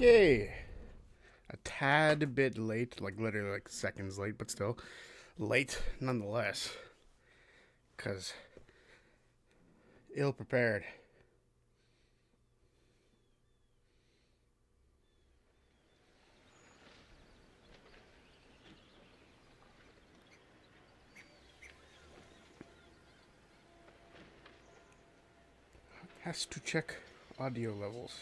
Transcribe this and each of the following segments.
Okay. A tad bit late, like literally like seconds late, but still late nonetheless. Because ill prepared. Has to check audio levels.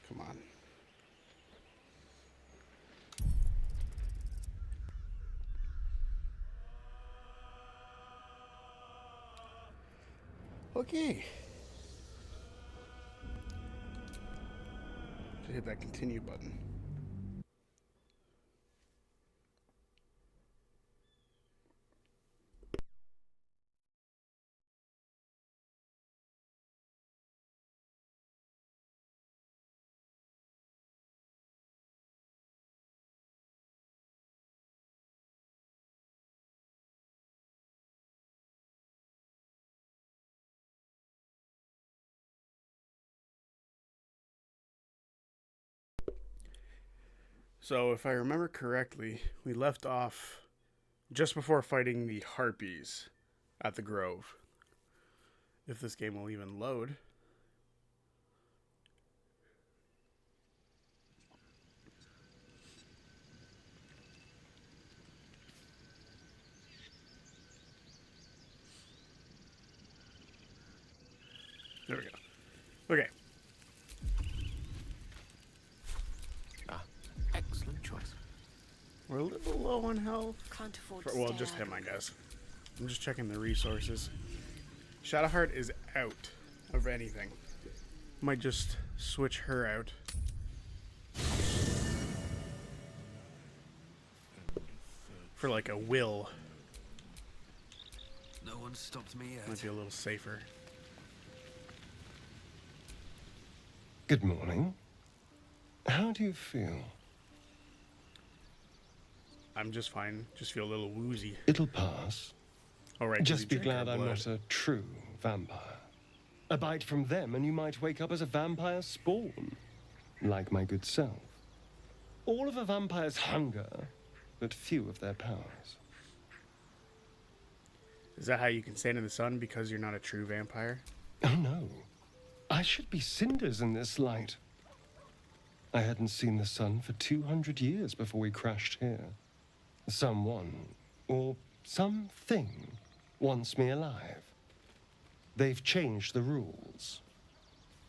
Come on. Okay. Just hit that continue button. So, if I remember correctly, we left off just before fighting the harpies at the grove. If this game will even load. There we go. Okay. Excellent choice. We're a little low on health. Can't afford For, to well, stay just out. him, I guess. I'm just checking the resources. Shadowheart is out of anything. Might just switch her out. For like a will. No one stopped me yet. Might be a little safer. Good morning. How do you feel? I'm just fine. Just feel a little woozy. It'll pass. Alright, Just be glad I'm not a true vampire. A bite from them and you might wake up as a vampire spawn. Like my good self. All of a vampire's hunger, but few of their powers. Is that how you can stand in the sun because you're not a true vampire? Oh no. I should be cinders in this light. I hadn't seen the sun for 200 years before we crashed here. Someone, or something, wants me alive. They've changed the rules.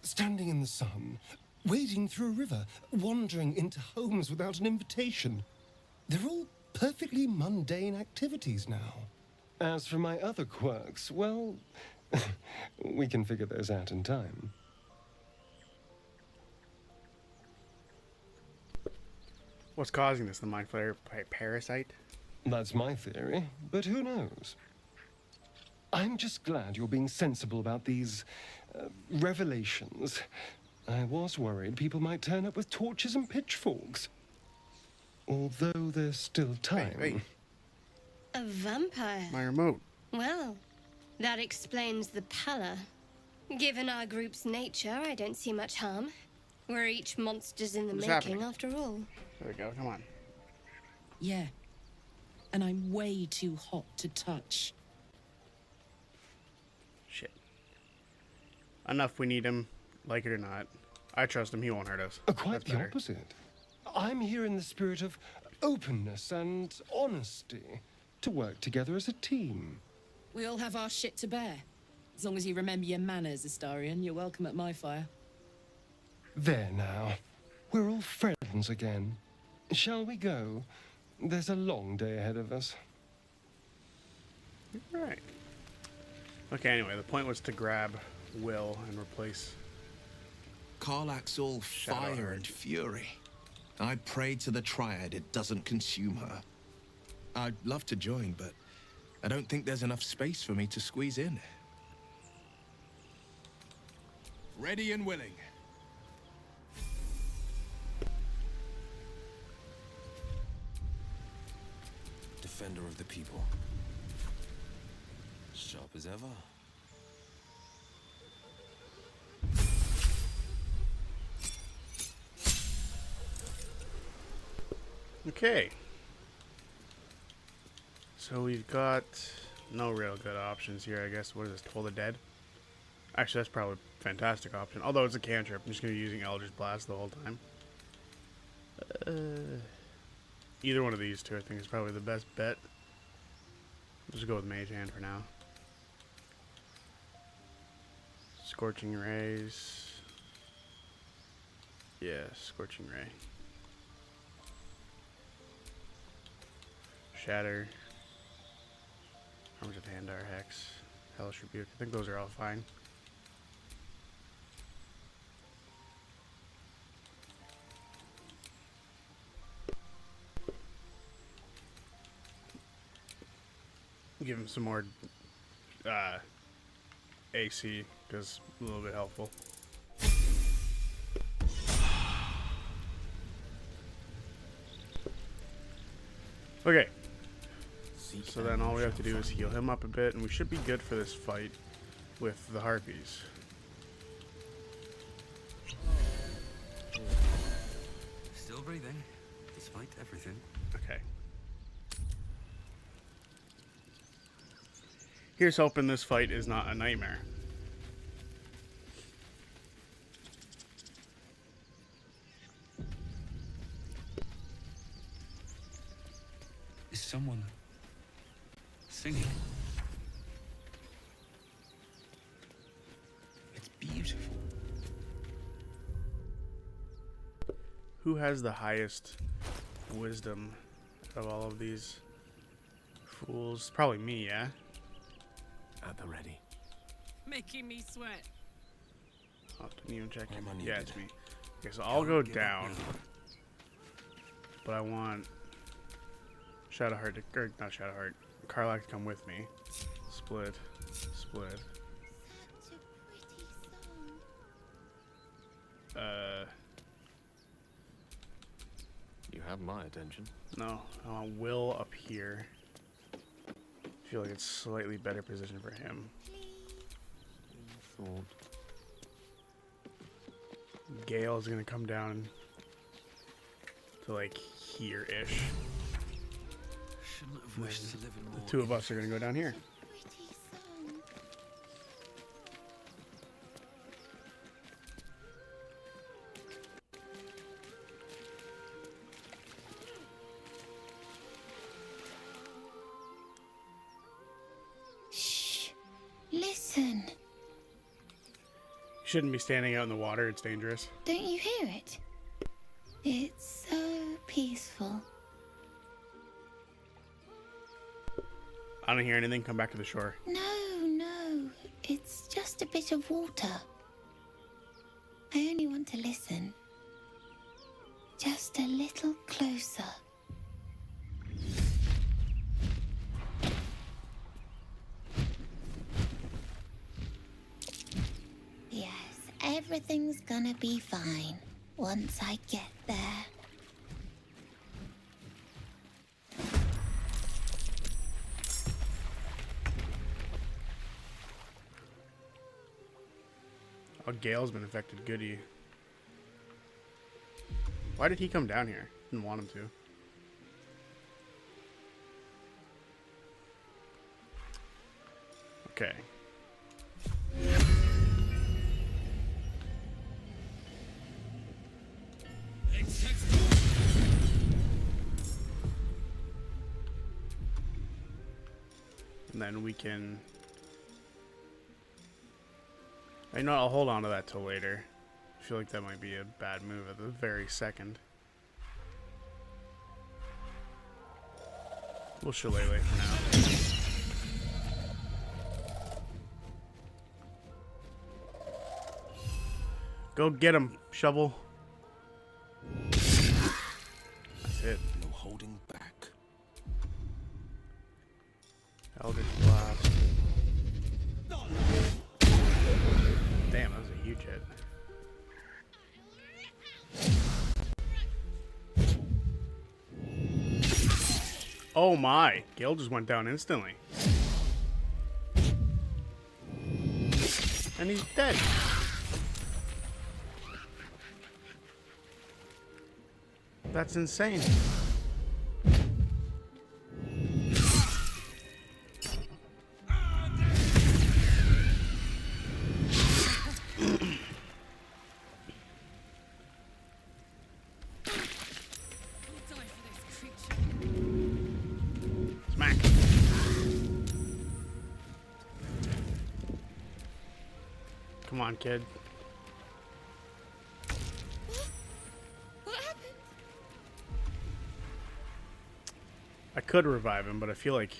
Standing in the sun, wading through a river, wandering into homes without an invitation. They're all perfectly mundane activities now. As for my other quirks, well, we can figure those out in time. What's causing this? The mind flayer parasite? That's my theory, but who knows? I'm just glad you're being sensible about these revelations. I was worried people might turn up with torches and pitchforks. Although there's still time. Wait. A vampire? My remote. Well, that explains the pallor. Given our group's nature, I don't see much harm. We're each monsters in the What's making, happening? after all. There we go. Come on. Yeah. And I'm way too hot to touch. Shit. Enough. We need him. Like it or not. I trust him. He won't hurt us. Quite That's the better. opposite. I'm here in the spirit of openness and honesty to work together as a team. We all have our shit to bear. As long as you remember your manners, Astarion, you're welcome at my fire. There now. We're all friends again. Shall we go? There's a long day ahead of us. Right. Okay, anyway, the point was to grab Will and replace... Karlach's all fire Shadowheart. and fury. I pray to the Triad it doesn't consume her. I'd love to join, but I don't think there's enough space for me to squeeze in. Ready and willing. Defender of the people. Sharp as ever. Okay. So we've got no real good options here, I guess. What is this? Toll the Dead? Actually, that's probably a fantastic option. Although it's a cantrip. I'm just going to be using Eldritch Blast the whole time. Either one of these two, I think, is probably the best bet. I'll just go with Mage Hand for now. Scorching Rays. Yeah, Scorching Ray. Shatter. Arms of Handar, Hex. Hellish Rebuke. I think those are all fine. Give him some more AC, because a little bit helpful. Okay. So then all we have to do is heal him up a bit, and we should be good for this fight with the Harpies. Still breathing, despite everything. Okay. Here's hoping this fight is not a nightmare. Is someone singing? It's beautiful. Who has the highest wisdom of all of these fools? Probably me, yeah? At the ready. Making me sweat. Oh, didn't even check. I'm unneeded. Yeah, it's me. Okay, so I'll go down. But I want Shadowheart to, or not Shadowheart, Karlach to come with me. Split. Split. Such a pretty song. You have my attention. No, I want Will up here. I feel like it's slightly better position for him. Thought. Gale's gonna come down to like here-ish. Shouldn't have wished to live in more. The two of us are gonna go down here. Pretty song. Shh. Listen. Shouldn't be standing out in the water, it's dangerous. Don't you hear it? It's so peaceful. I don't hear anything, come back to the shore. No. It's just a bit of water. I only want to listen. Just a little closer. Yes, everything's gonna be fine once I get there. Oh, Gale's been affected, goody. Why did he come down here? Didn't want him to. Okay. And then we can... I know I'll hold on to that till later. I feel like that might be a bad move at the very second. We'll shillelagh for now. Go get him, shovel. That's it. No holding back. Eldritch Blast. Damn, that was a huge hit. Oh my! Gale just went down instantly. And he's dead. That's insane. Come on, kid. What happened? I could revive him, but I feel like,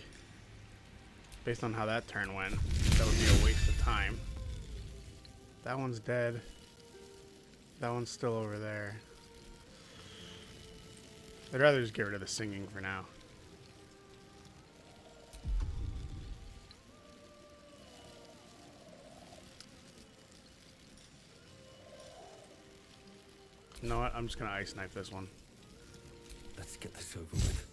based on how that turn went, that would be a waste of time. That one's dead. That one's still over there. I'd rather just get rid of the singing for now. You know what? I'm just gonna ice knife this one. Let's get this over with.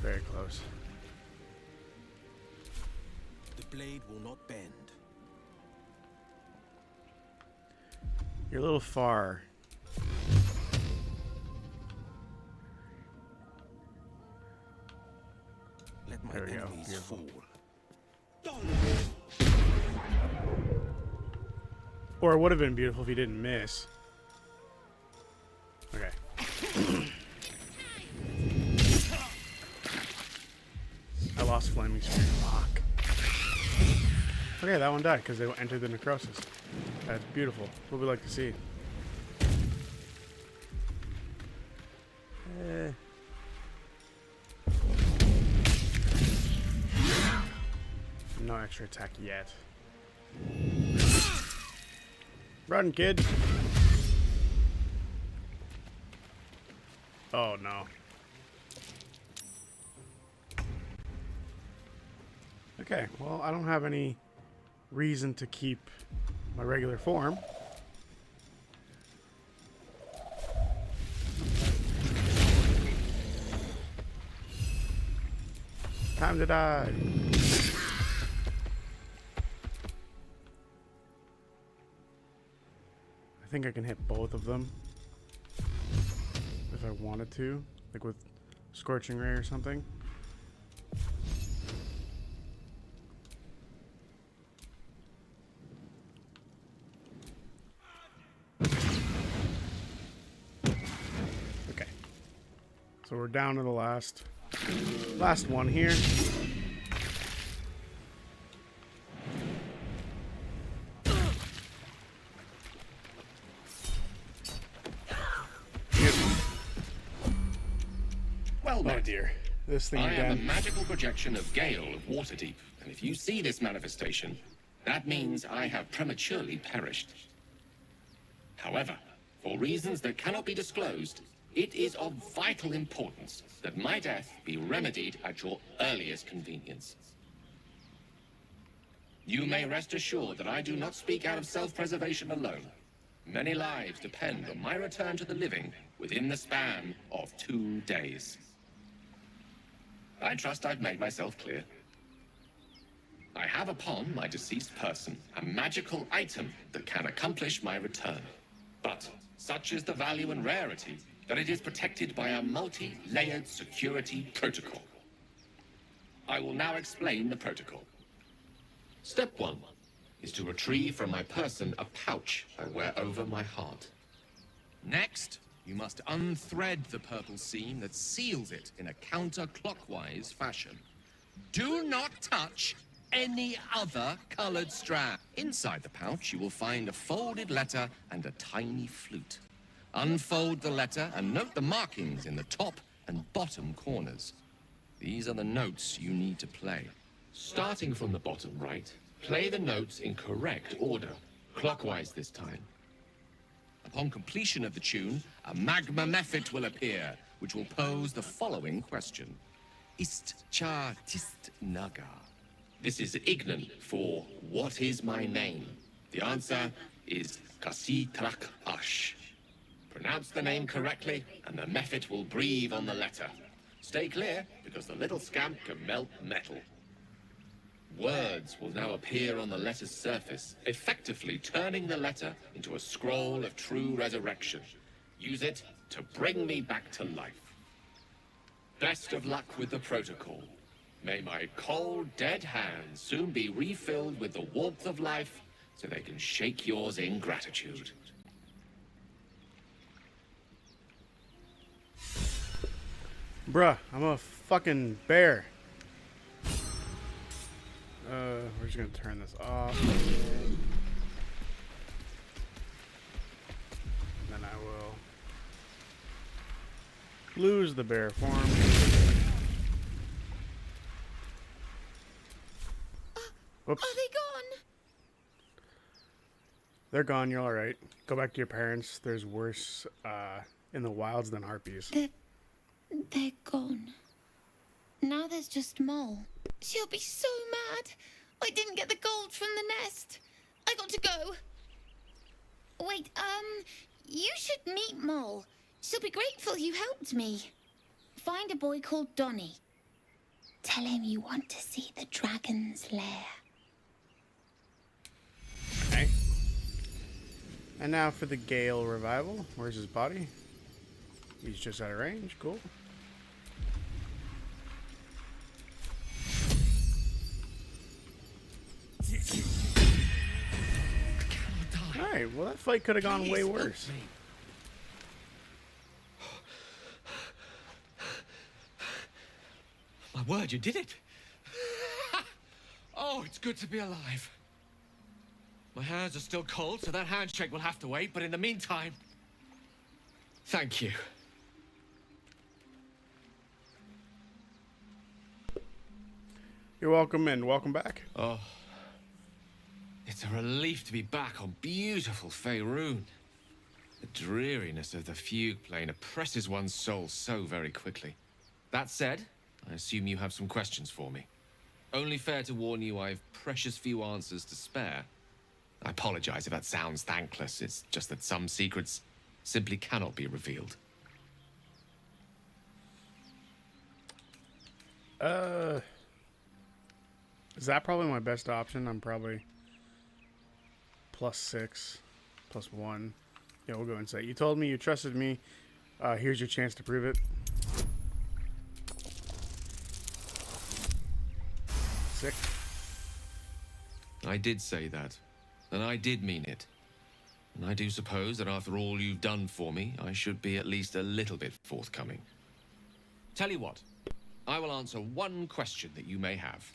Very close. The blade will not bend. You're a little far. Let my There we go. enemies Beautiful. fall. Or it would have been beautiful if he didn't miss. Okay. I lost Flaming Spear. Fuck. Okay, that one died because they entered the necrosis. That's beautiful. What we like to see. No extra attack yet. Run, kid. Oh, no. Okay, well, I don't have any reason to keep my regular form. Time to die. I think I can hit both of them if I wanted to, like with Scorching Ray or something. Okay, so we're down to the last one here. Well, Oh met. dear, this thing I am a again. magical projection of Gale of Waterdeep, and if you see this manifestation, that means I have prematurely perished. However, for reasons that cannot be disclosed, it is of vital importance that my death be remedied at your earliest convenience. You may rest assured that I do not speak out of self-preservation alone. Many lives depend on my return to the living within the span of 2 days. I trust I've made myself clear. I have upon my deceased person a magical item that can accomplish my return. But such is the value and rarity that it is protected by a multi-layered security protocol. I will now explain the protocol. Step 1 is to retrieve from my person a pouch I wear over my heart. Next, you must unthread the purple seam that seals it in a counterclockwise fashion. Do not touch any other colored strand. Inside the pouch, you will find a folded letter and a tiny flute. Unfold the letter and note the markings in the top and bottom corners. These are the notes you need to play. Starting from the bottom right, play the notes in correct order, clockwise this time. Upon completion of the tune, a magma mephit will appear, which will pose the following question. Ist cha tist naga. This is Ignan for what is my name? The answer is Kasi Trak Ash. Pronounce the name correctly, and the mephit will breathe on the letter. Stay clear, because the little scamp can melt metal. Words will now appear on the letter's surface, effectively turning the letter into a scroll of true resurrection. Use it to bring me back to life. Best of luck with the protocol. May my cold, dead hands soon be refilled with the warmth of life so they can shake yours in gratitude. Bruh, I'm a fucking bear. We're just gonna turn this off. Then I will lose the bear form. Whoops. Are they gone? They're gone. You're all right. Go back to your parents. There's worse in the wilds than harpies. They're gone. Now there's just Mole. She'll be so mad. I didn't get the gold from the nest. I got to go. Wait, you should meet Mole. She'll be grateful you helped me. Find a boy called Donny. Tell him you want to see the dragon's lair. Okay. And now for the Gale revival. Where's his body? He's just out of range. Cool. Alright, well that fight could have gone way worse. My word, you did it! Oh, it's good to be alive. My hands are still cold, so that handshake will have to wait, but in the meantime, thank you. You're welcome and welcome back. Oh, it's a relief to be back on beautiful Faerun. The dreariness of the fugue plane oppresses one's soul so very quickly. That said, I assume you have some questions for me. Only fair to warn you I've precious few answers to spare. I apologize if that sounds thankless. It's just that some secrets simply cannot be revealed. Is that probably my best option? I'm probably +6, +1. Yeah, we'll go insight. You told me you trusted me. Here's your chance to prove it. Sick. I did say that, and I did mean it. And I do suppose that after all you've done for me, I should be at least a little bit forthcoming. Tell you what, I will answer one question that you may have,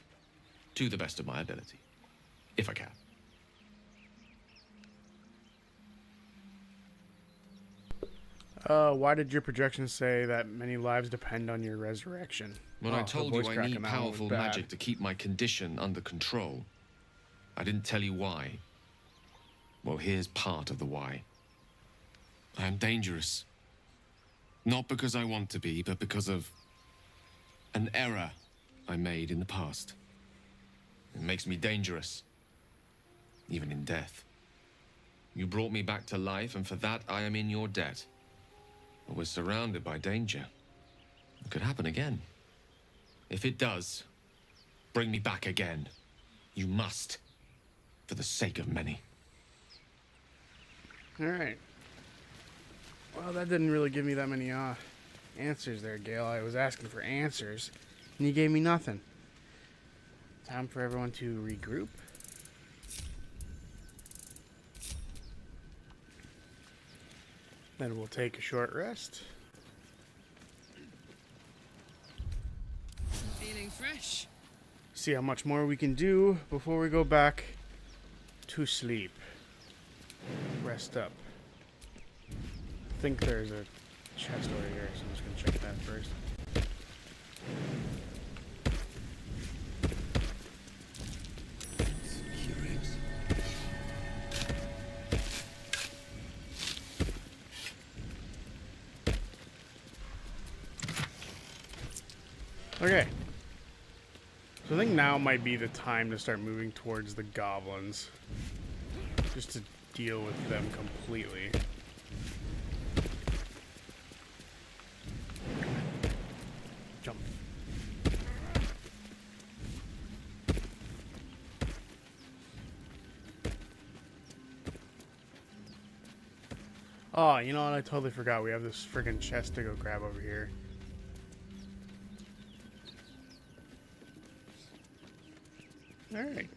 to the best of my ability, if I can. Why did your projections say that many lives depend on your resurrection? When Oh, I the told voice you I crack need on that one was powerful bad. magic to keep my condition under control, I didn't tell you why. Well, here's part of the why. I am dangerous. Not because I want to be, but because of an error I made in the past. It makes me dangerous, even in death. You brought me back to life, and for that I am in your debt. But we're surrounded by danger. It could happen again. If it does, bring me back again. You must, for the sake of many. Alright. Well, that didn't really give me that many answers there, Gale. I was asking for answers, and you gave me nothing. Time for everyone to regroup. Then we'll take a short rest. Feeling fresh. See how much more we can do before we go back to sleep. Rest up. I think there's a chest over here, so I'm just gonna check that first. Curious. Okay. So I think now might be the time to start moving towards the goblins. Just to deal with them completely. Jump. Oh, you know what? I totally forgot. We have this friggin' chest to go grab over here. Alright.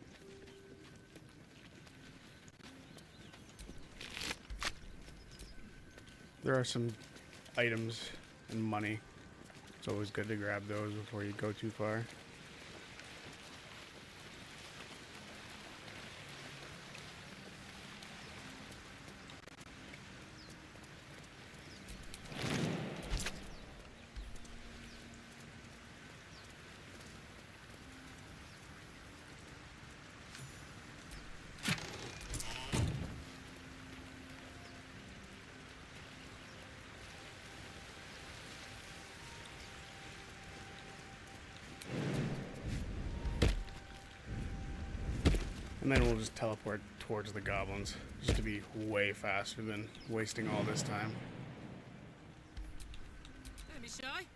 There are some items and money. It's always good to grab those before you go too far. And then we'll just teleport towards the goblins, just to be way faster than wasting all this time. Don't be shy.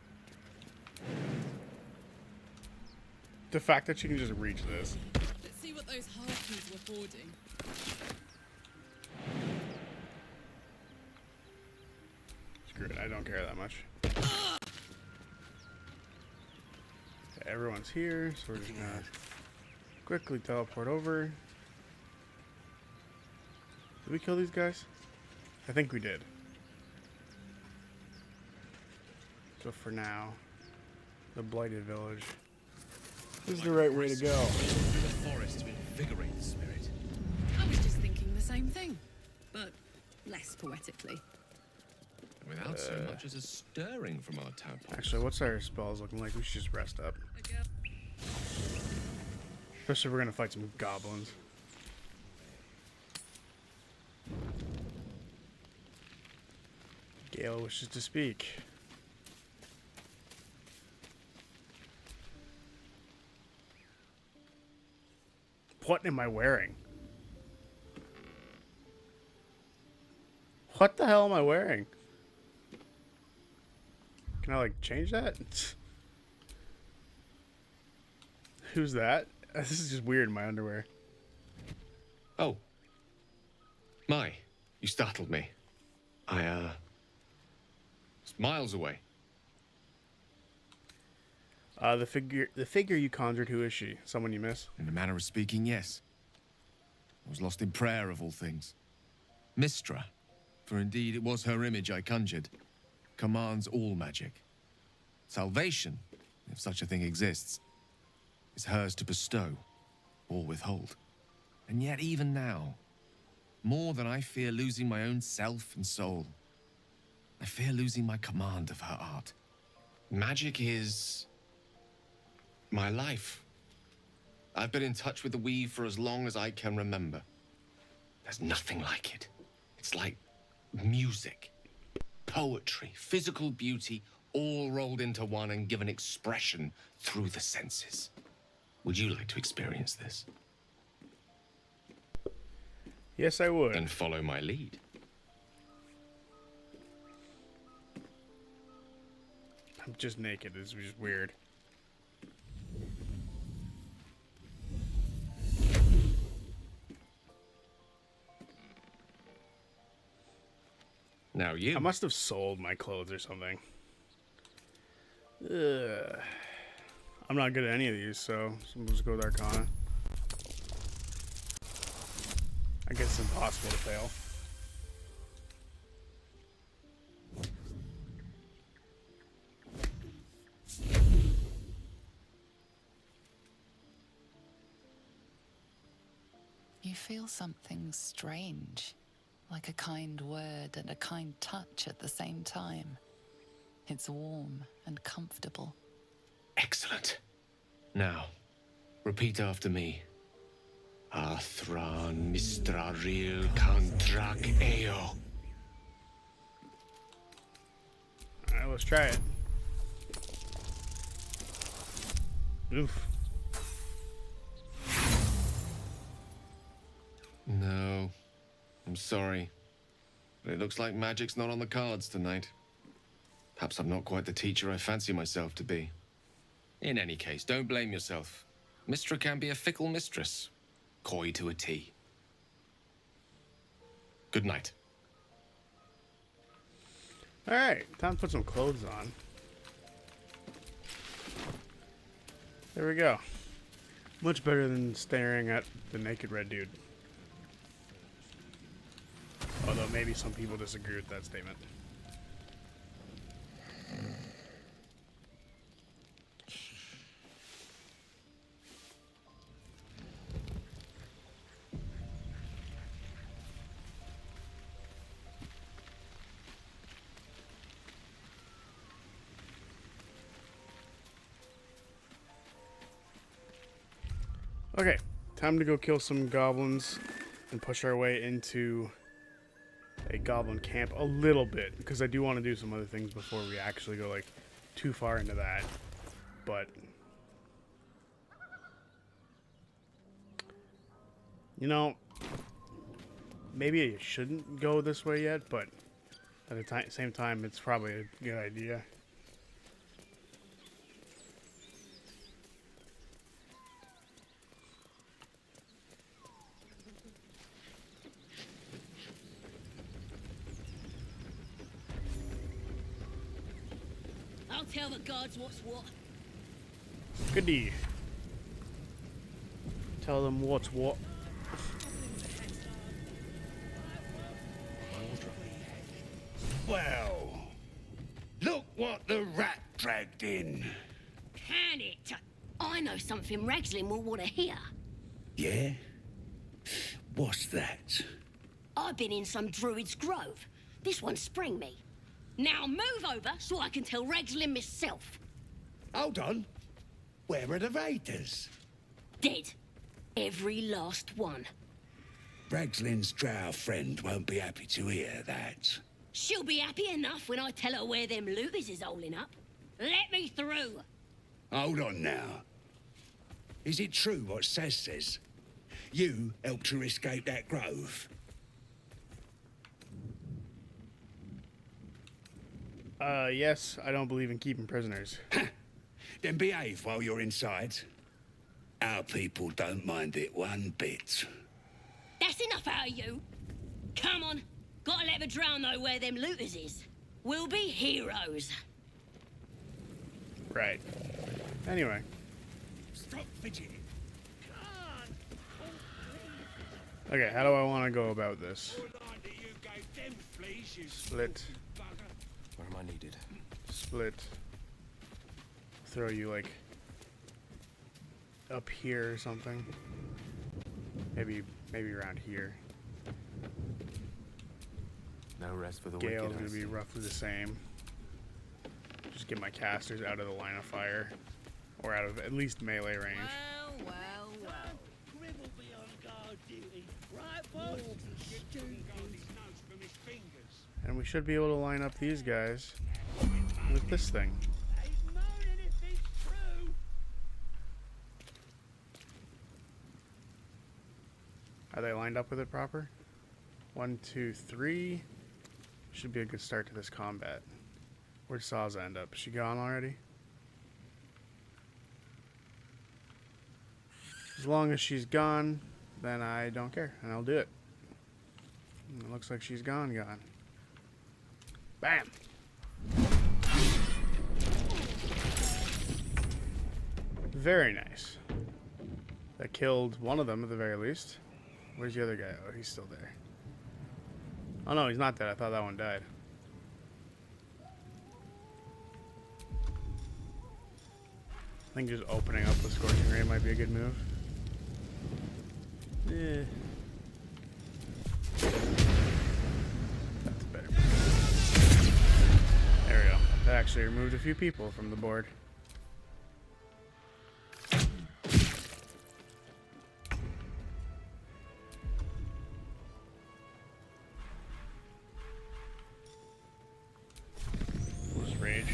The fact that you can just reach this. Let's see what those harpies were hoarding. Screw it, I don't care that much. Okay, everyone's here, so we're just gonna quickly teleport over. Did we kill these guys? I think we did. So for now, the Blighted Village. This is the right way to go. Through the forest to invigorate the spirit. I was just thinking the same thing, but less poetically. Without so much as a stirring from our tadpoles. Actually, what's our spells looking like? We should just rest up. Especially if we're gonna fight some goblins. Gale wishes to speak. What am I wearing? What the hell am I wearing? Can I, like, change that? Who's that? This is just weird in my underwear. Oh. My, you startled me. I, was miles away. The figure you conjured, who is she? Someone you miss? In a manner of speaking, yes. I was lost in prayer of all things. Mistra, for indeed it was her image I conjured, commands all magic. Salvation, if such a thing exists, is hers to bestow or withhold. And yet even now, more than I fear losing my own self and soul, I fear losing my command of her art. Magic is my life. I've been in touch with the weave for as long as I can remember. There's nothing like it. It's like music, poetry, physical beauty, all rolled into one and given expression through the senses. Would you like to experience this? Yes, I would. Then follow my lead. I'm just naked. It's just weird. Now you. I must have sold my clothes or something. Ugh. I'm not good at any of these, so we'll just go with Arcana. I guess it's impossible to fail. You feel something strange, like a kind word and a kind touch at the same time. It's warm and comfortable. Excellent. Now, repeat after me. Athran Mistraril Kantrak Eo. Alright, let's try it. Oof. No, I'm sorry. But it looks like magic's not on the cards tonight. Perhaps I'm not quite the teacher I fancy myself to be. In any case, don't blame yourself. Mistra can be a fickle mistress. Coy to a T. Good night. Alright, time to put some clothes on. There we go. Much better than staring at the naked red dude. Although maybe some people disagree with that statement. Okay, time to go kill some goblins and push our way into a goblin camp a little bit, because I do want to do some other things before we actually go like too far into that. But You know, maybe I shouldn't go this way yet, but at the same time, it's probably a good idea. I'll tell the gods what's what. Goodie. Tell them what's what. Well, look what the rat dragged in. Can it? I know something Ragslin will want to hear. Yeah? What's that? I've been in some druid's grove. This one sprang me. Now move over so I can tell Ragslin myself. Hold on. Where are the raiders? Dead. Every last one. Ragslin's drow friend won't be happy to hear that. She'll be happy enough when I tell her where them looters is holding up. Let me through. Hold on now. Is it true what Saz says? You helped her escape that grove? Yes, I don't believe in keeping prisoners. Then behave while you're inside. Our people don't mind it one bit. That's enough out of you. Come on. Gotta let the drow know where them looters is. We'll be heroes. Right. Anyway. Stop fidgeting. Okay, how do I want to go about this? Split. Where am I needed? Split. Throw you, like, up here or something. Maybe around here. No rest for the Gale's wicked. gonna be roughly the same. Just get my casters out of the line of fire. Or out of at least melee range. And we should be able to line up these guys with this thing. Are they lined up with it proper? 1, 2, 3. Should be a good start to this combat. Where'd Saza end up? Is she gone already? As long as she's gone, then I don't care, and I'll do it. It looks like she's gone. Bam! Very nice. That killed one of them at the very least. Where's the other guy? Oh, he's still there. Oh no, he's not dead. I thought that one died. I think just opening up the Scorching Ray might be a good move. Yeah. That's better. There we go. That actually removed a few people from the board. Let's rage.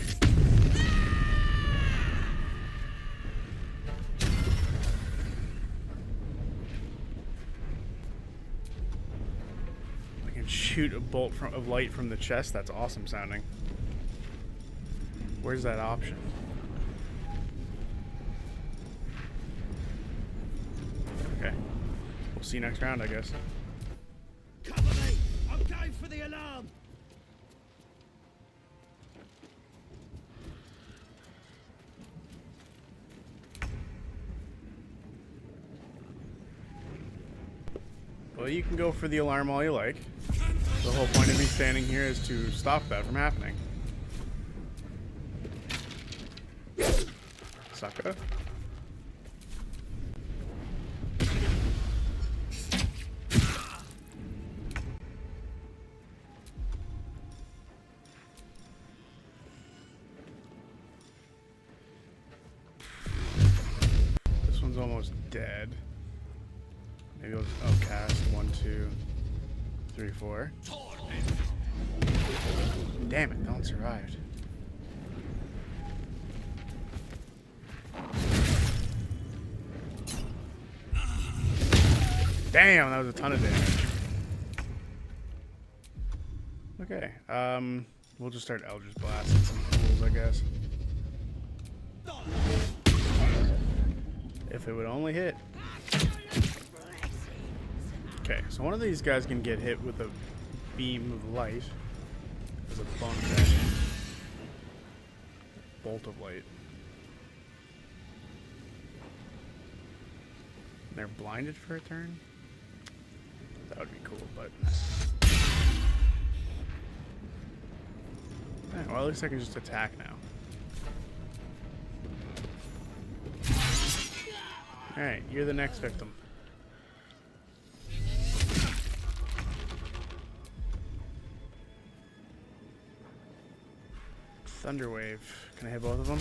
Shoot a bolt of light from the chest. That's awesome sounding. Where's that option? Okay. We'll see you next round, I guess. Cover me! I'm going for the alarm! Well, you can go for the alarm all you like. The whole point of me standing here is to stop that from happening. Sucker. This one's almost dead. Maybe I'll cast 1, 2, 3, 4. Damn it, no one survived. Damn, that was a ton of damage. Okay, we'll just start Eldritch blasting some fools, I guess. If it would only hit. Okay, so one of these guys can get hit with a beam of light. As a bonus action. Bolt of light. They're blinded for a turn? That would be cool, but... Alright, well, at least I can just attack now. Alright, you're the next victim. Thunderwave. Can I hit both of them?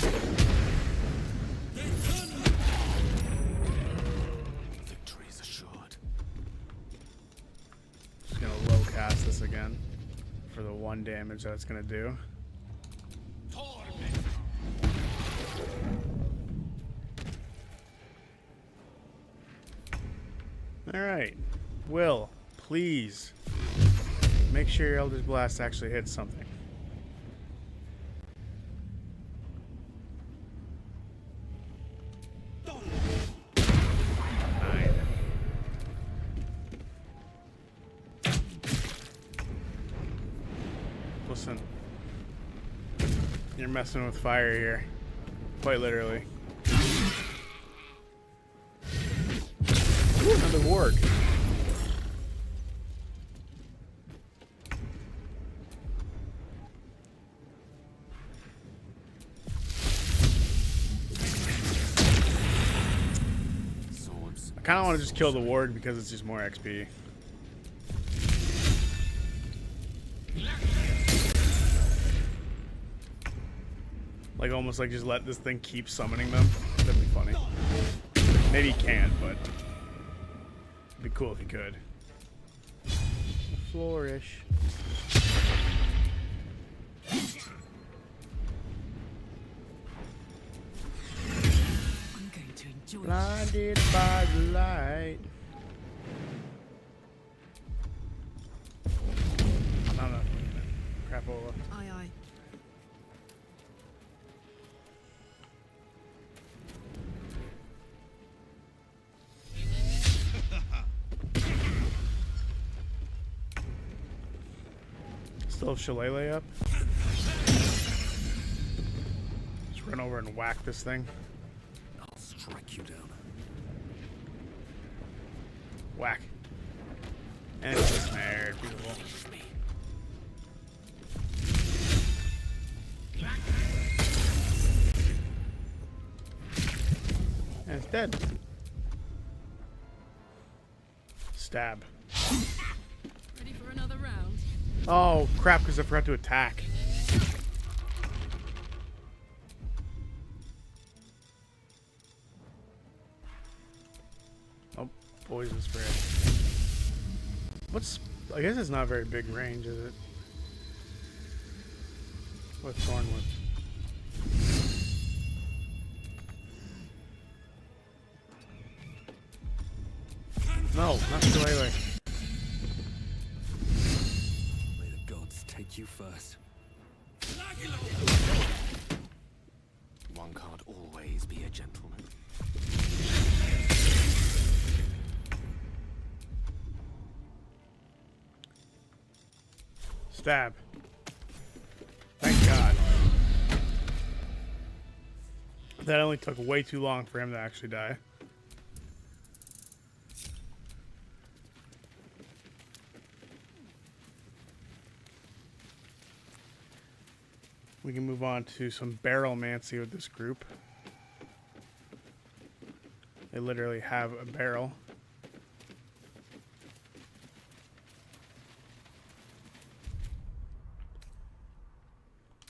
Victory is assured. Just gonna low cast this again for the 1 damage that it's gonna do. Alright. Will, please make sure your Eldritch Blast actually hits something. 9. Listen. You're messing with fire here. Quite literally. Ooh, another ward. Swords. I kind of want to just kill the ward because it's just more XP. Like almost like just let this thing keep summoning them. That'd be funny. Maybe he can't, but it'd be cool if he could. Flourish. I'm going to enjoy Blinded by the light. No. Crapola. Aye, aye. Still have Shillelagh up. Just run over and whack this thing. I'll strike you down. Whack. And it's snared. Beautiful. And it's dead. Stab. Ready for another round? Oh, crap, because I forgot to attack. Oh, poison spray. What's... I guess it's not very big range, is it? What's Thornwood? No, not Shillelagh. May the gods take you first. One can't always be a gentleman. Stab. Thank God. That only took way too long for him to actually die. We can move on to some barrelmancy with this group. They literally have a barrel.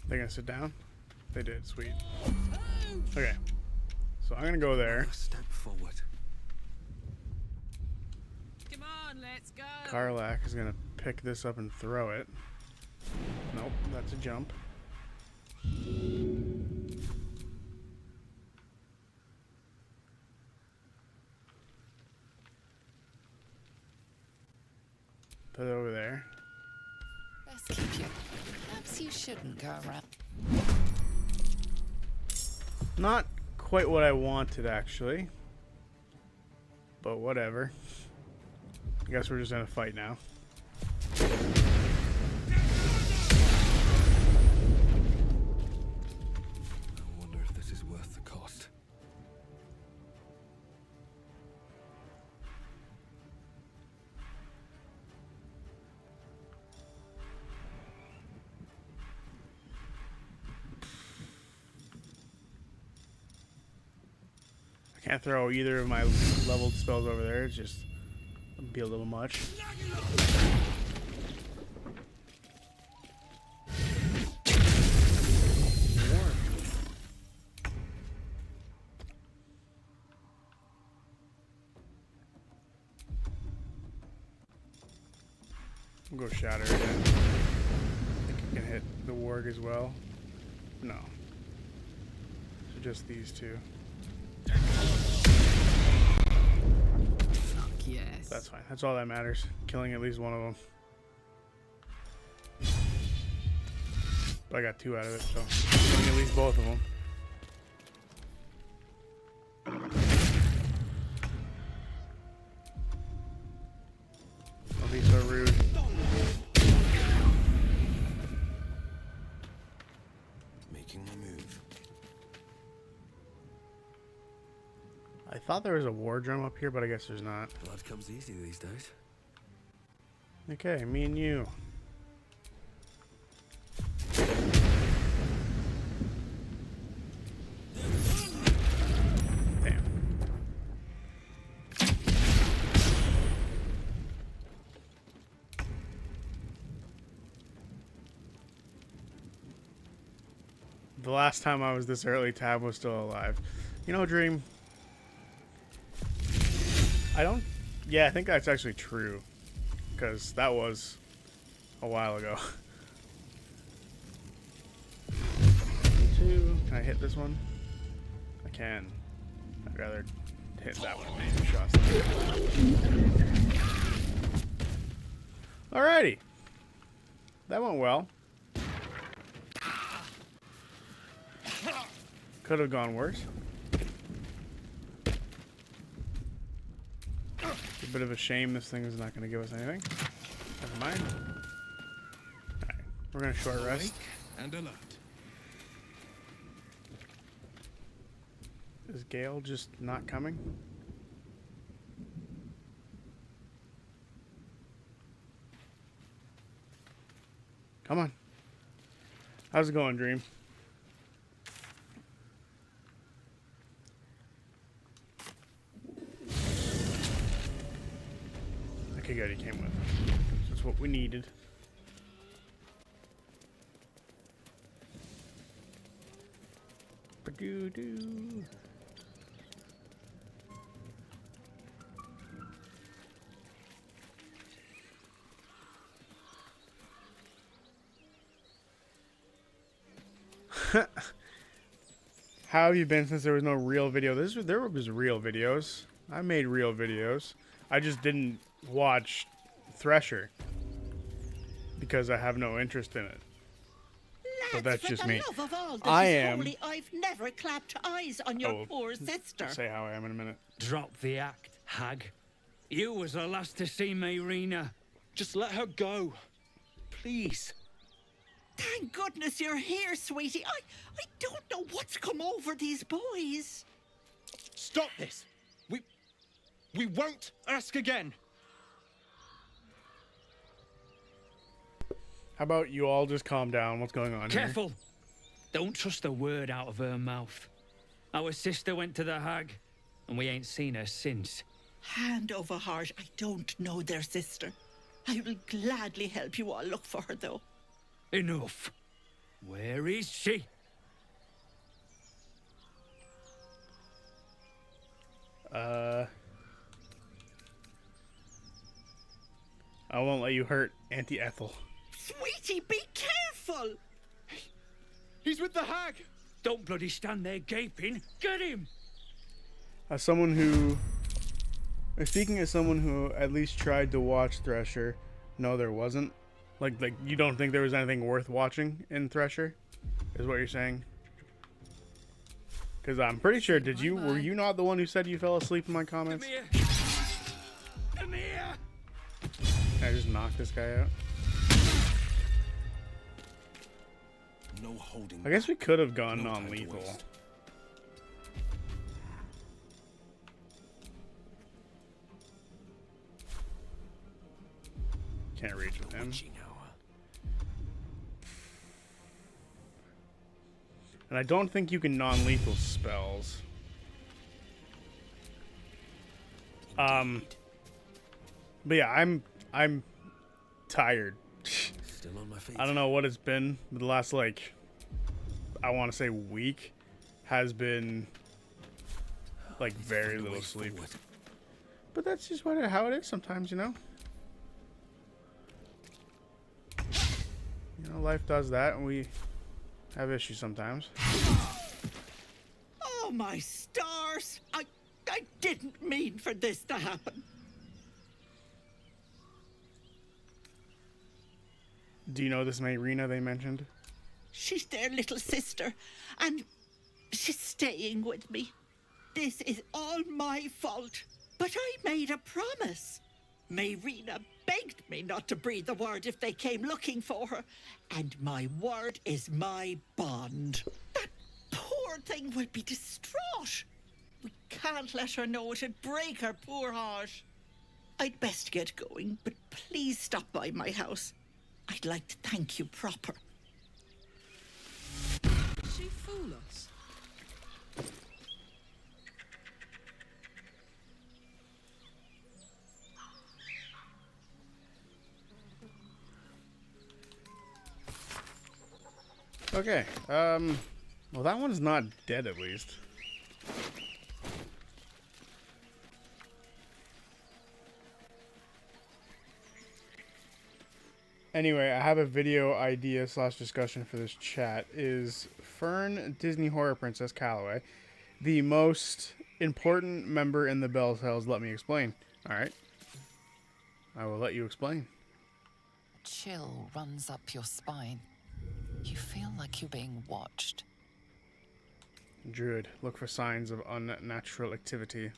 They're gonna sit down? They did, sweet. Okay. So I'm gonna go there. Step forward. Come on, let's go. Karlak is gonna pick this up and throw it. Nope, that's a jump. Keep you. Perhaps you shouldn't go around. Not quite what I wanted, actually. But whatever. I guess we're just gonna fight now. I wonder if this is worth the cost. I can't throw either of my leveled spells over there. It's just it'd be a little much. We'll go Shatter again. I think you can hit the Warg as well. No. So just these two. Fuck yes. That's fine. That's all that matters. Killing at least one of them. But I got 2 out of it, so killing at least both of them. Don't be so rude. Making my move. I thought there was a war drum up here, but I guess there's not. Blood comes easy these days. Okay, me and you. Damn. The last time I was this early, Tab was still alive. You know, Dream, I think that's actually true. Because that was a while ago. 2. Can I hit this one? I can. I'd rather hit that one with many shots. Alrighty. That went well. Could have gone worse. It's a bit of a shame this thing is not going to give us anything. Never mind. Alright, we're going to short rest. And alert. Is Gale just not coming? Come on. How's it going, Dream? Okay, good. He came with us. That's what we needed. Ba-doo-doo. How have you been since there was no real video? There was real videos. I made real videos. I just didn't watch Thresher because I have no interest in it. But that's just me. I am. I've never clapped eyes on your poor sister. Say how I am in a minute. Drop the act, hag. You was the last to see me, Rena. Just let her go. Please. Thank goodness you're here, sweetie. I don't know what's come over these boys. Stop this. We won't ask again. How about you all just calm down? What's going on Careful. Don't trust a word out of her mouth. Our sister went to the hag, and we ain't seen her since. Hand over heart, I don't know their sister. I will gladly help you all look for her, though. Enough. Where is she? I won't let you hurt Auntie Ethel. Sweetie, be careful! He's with the hag! Don't bloody stand there gaping. Get him! Speaking as someone who at least tried to watch Thresher, no, there wasn't. Like you don't think there was anything worth watching in Thresher, is what you're saying? Because I'm pretty sure, were you not the one who said you fell asleep in my comments? Come here. Come here. Can I just knock this guy out? No holding. I guess we could have gone non-lethal. Can't reach with him. And I don't think you can non-lethal spells. But yeah, I'm tired. Still on my feet. I don't know what it's been, but the last, like, I want to say week has been like very little sleep. But that's just how it is sometimes, you know. You know, life does that, and we have issues sometimes. Oh, my stars! I didn't mean for this to happen. Do you know this Mayrina they mentioned? She's their little sister, and she's staying with me. This is all my fault, but I made a promise. Mayrina begged me not to breathe a word if they came looking for her, and my word is my bond. That poor thing will be distraught. We can't let her know, it'd break her poor heart. I'd best get going, but please stop by my house. I'd like to thank you proper. Did she fool us? Okay, well, that one's not dead, at least. Anyway, I have a video idea / discussion for this chat. Is Fern, Disney Horror Princess Calloway, the most important member in the Bell Cells? Let me explain. Alright. I will let you explain. Chill runs up your spine. You feel like you're being watched. Druid, look for signs of unnatural activity.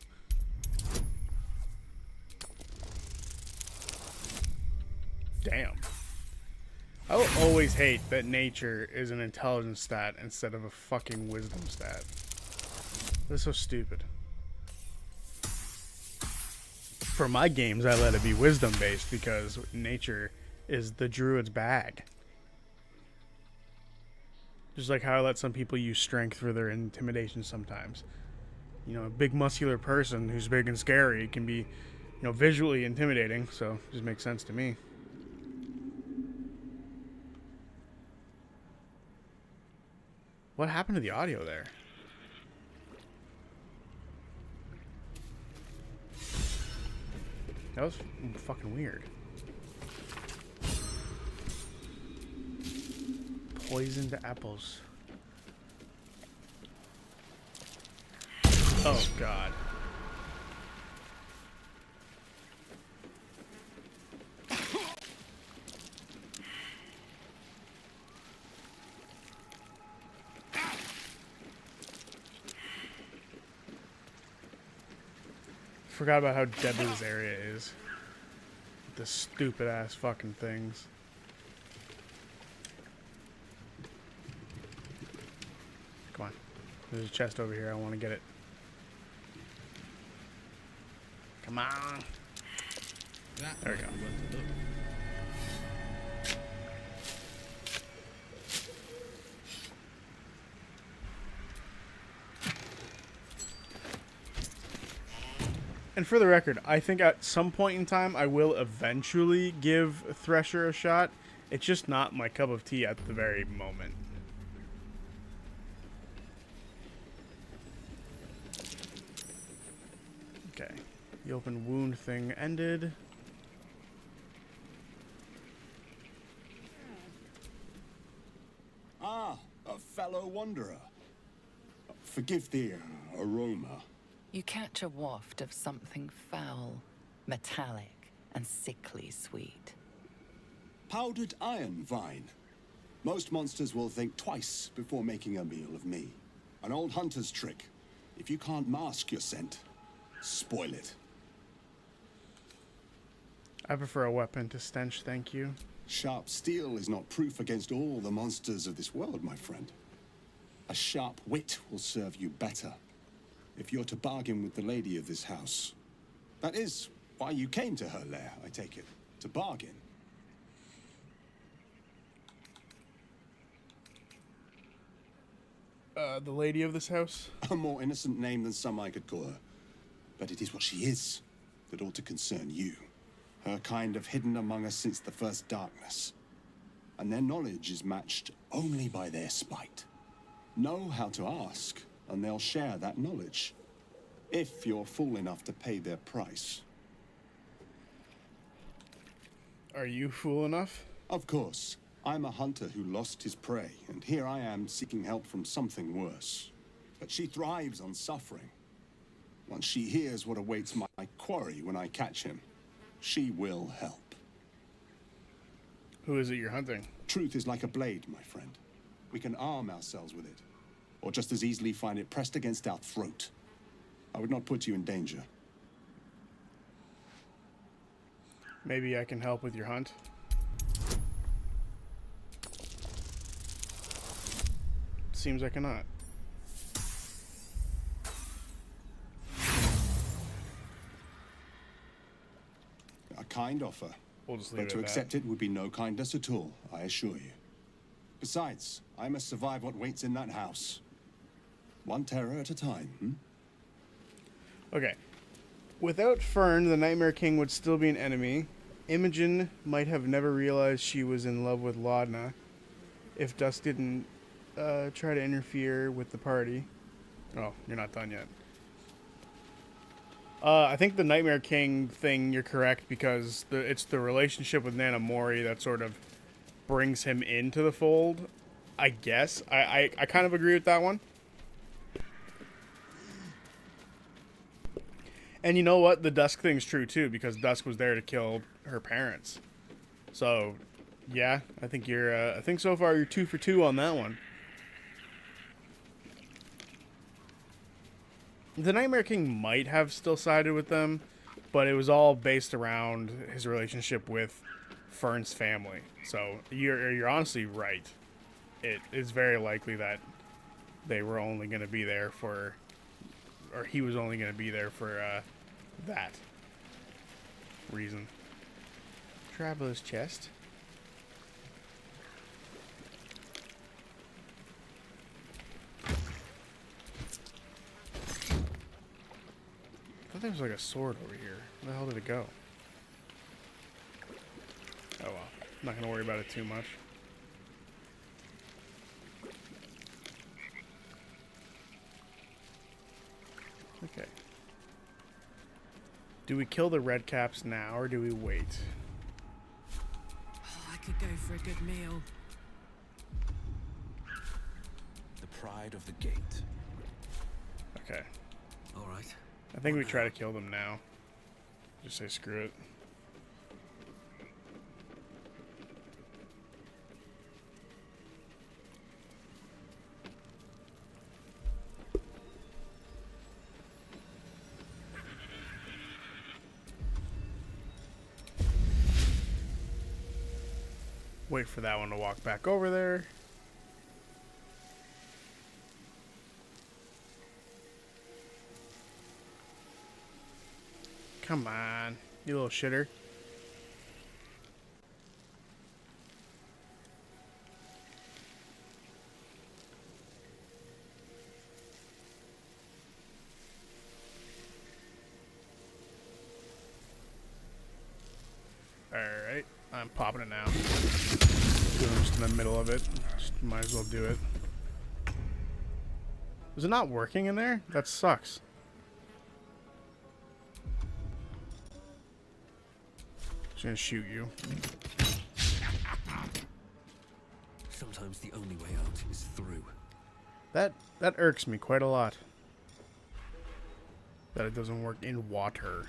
Damn. I will always hate that nature is an intelligence stat instead of a fucking wisdom stat. That's so stupid. For my games, I let it be wisdom based because nature is the druid's bag. Just like how I let some people use strength for their intimidation sometimes. You know, a big muscular person who's big and scary can be, you know, visually intimidating, so it just makes sense to me. What happened to the audio there? That was fucking weird. Poisoned apples. Oh, God. Forgot about how deadly this area is. The stupid ass fucking things. Come on. There's a chest over here. I want to get it. Come on. There we go. And for the record, I think at some point in time I will eventually give Thresher a shot. It's just not my cup of tea at the very moment. Okay. The open wound thing ended. Ah, a fellow wanderer. Forgive the aroma. You catch a waft of something foul, metallic, and sickly sweet. Powdered iron vine. Most monsters will think twice before making a meal of me. An old hunter's trick. If you can't mask your scent, spoil it. I prefer a weapon to stench, thank you. Sharp steel is not proof against all the monsters of this world, my friend. A sharp wit will serve you better if you're to bargain with the lady of this house. That is why you came to her lair, I take it. To bargain. The lady of this house? A more innocent name than some I could call her. But it is what she is that ought to concern you. Her kind have hidden among us since the first darkness. And their knowledge is matched only by their spite. Know how to ask, and they'll share that knowledge. If you're fool enough to pay their price. Are you fool enough? Of course. I'm a hunter who lost his prey, and here I am seeking help from something worse. But she thrives on suffering. Once she hears what awaits my quarry when I catch him, she will help. Who is it you're hunting? Truth is like a blade, my friend. We can arm ourselves with it, or just as easily find it pressed against our throat. I would not put you in danger. Maybe I can help with your hunt. Seems I cannot. A kind offer. We'll just leave but it to at accept that. it would be no kindness at all, I assure you. Besides, I must survive what waits in that house. One terror at a time, Okay. Without Fern, the Nightmare King would still be an enemy. Imogen might have never realized she was in love with Laudna if Dusk didn't try to interfere with the party. Oh, you're not done yet. I think the Nightmare King thing, you're correct, because it's the relationship with Nana Mori that sort of brings him into the fold, I guess. I kind of agree with that one. And you know what? The Dusk thing's true, too, because Dusk was there to kill her parents. So, yeah, I think you're, I think so far you're 2 for 2 on that one. The Nightmare King might have still sided with them, but it was all based around his relationship with Fern's family. So you're honestly right. It is very likely that they were only going to be there for, or he was only going to be there for that reason. Traveler's chest. I thought there was like a sword over here. Where the hell did it go? Oh well. I'm not going to worry about it too much. Okay. Do we kill the red caps now or do we wait? I could go for a good meal. The pride of the gate. Okay. All right. I think we try to kill them now. Just say screw it. Wait for that one to walk back over there. Come on, you little shitter. Alright, I'm popping it now. I'm just in the middle of it. Just might as well do it. Is it not working in there? That sucks. Just gonna shoot you. Sometimes the only way out is through. That irks me quite a lot. That it doesn't work in water.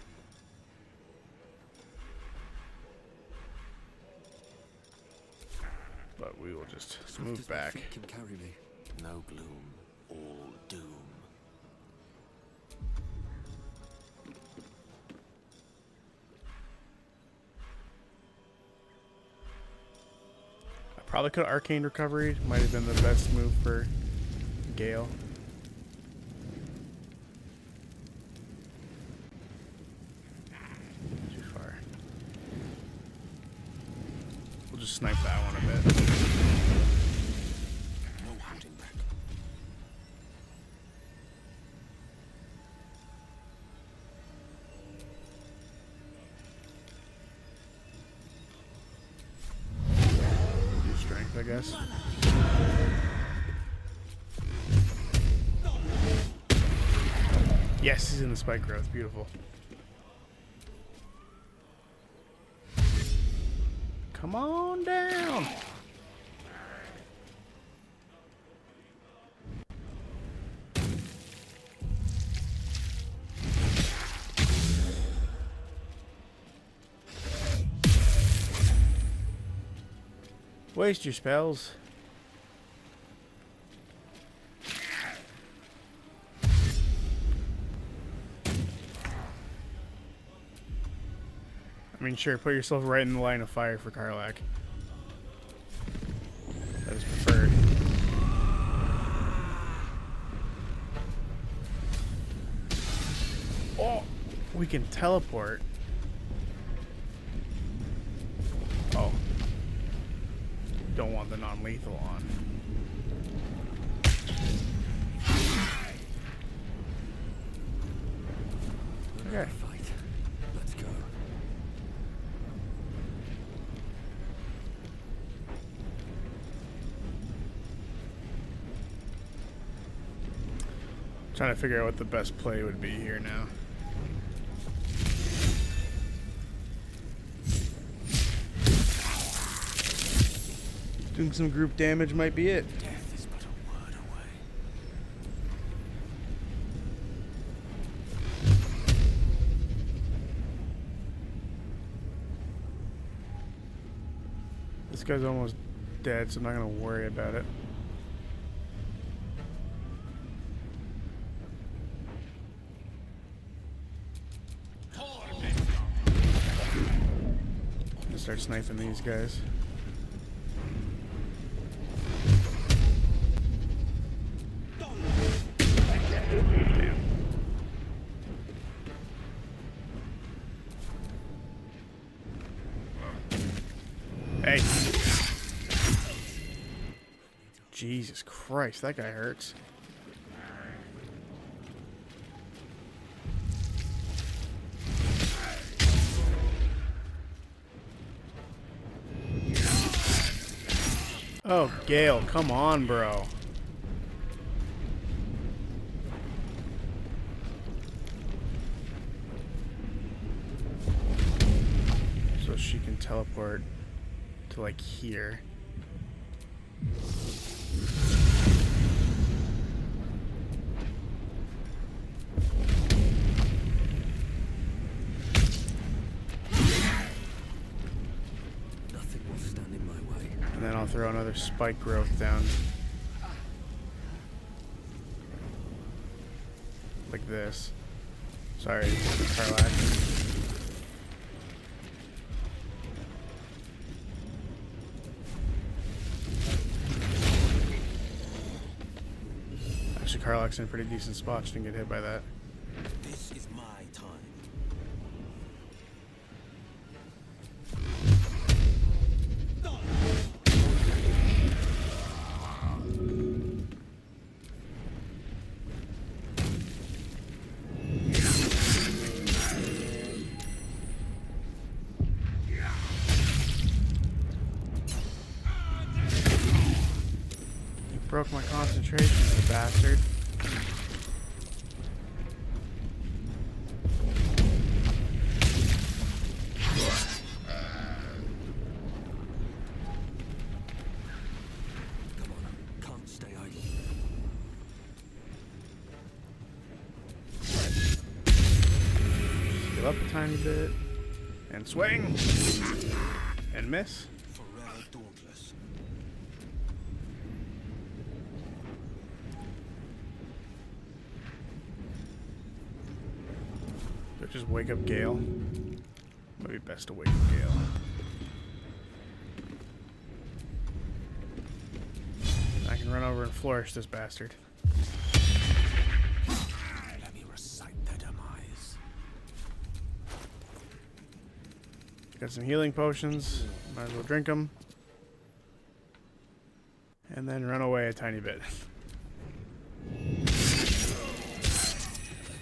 But we will just Swift move as my back. feet can carry me. No gloom, all doom. I probably could have arcane recovery. Might have been the best move for Gale. Too far. We'll just snipe that one a bit. No holding back. Do strength, I guess. Yes, he's in the spike growth. Beautiful. Come on down. Waste your spells. I mean, sure, put yourself right in the line of fire for Karlach. That is preferred. Oh, we can teleport. Oh. Don't want the non-lethal on. Okay. Fight. Let's go. Trying to figure out what the best play would be here now. Doing some group damage might be it. Death is but a word away. This guy's almost dead, so I'm not gonna worry about it. Start sniping these guys. Damn. Hey. Jesus Christ, that guy hurts. Oh, Gale, come on, bro. So she can teleport to, like, here. Nothing will stand in my way. And then I'll throw another spike growth down. Like this. Sorry, Karlach. Actually, Karlach's in a pretty decent spot. She didn't get hit by that. This is my time. Broke my concentration, you bastard. Come on, can't stay idle. Give up a tiny bit. And swing! And miss. Forever dauntless. Do I just wake up Gale? Maybe best to wake up Gale. I can run over and flourish this bastard. Let me recite their demise. Got some healing potions. Might as well drink them. And then run away a tiny bit.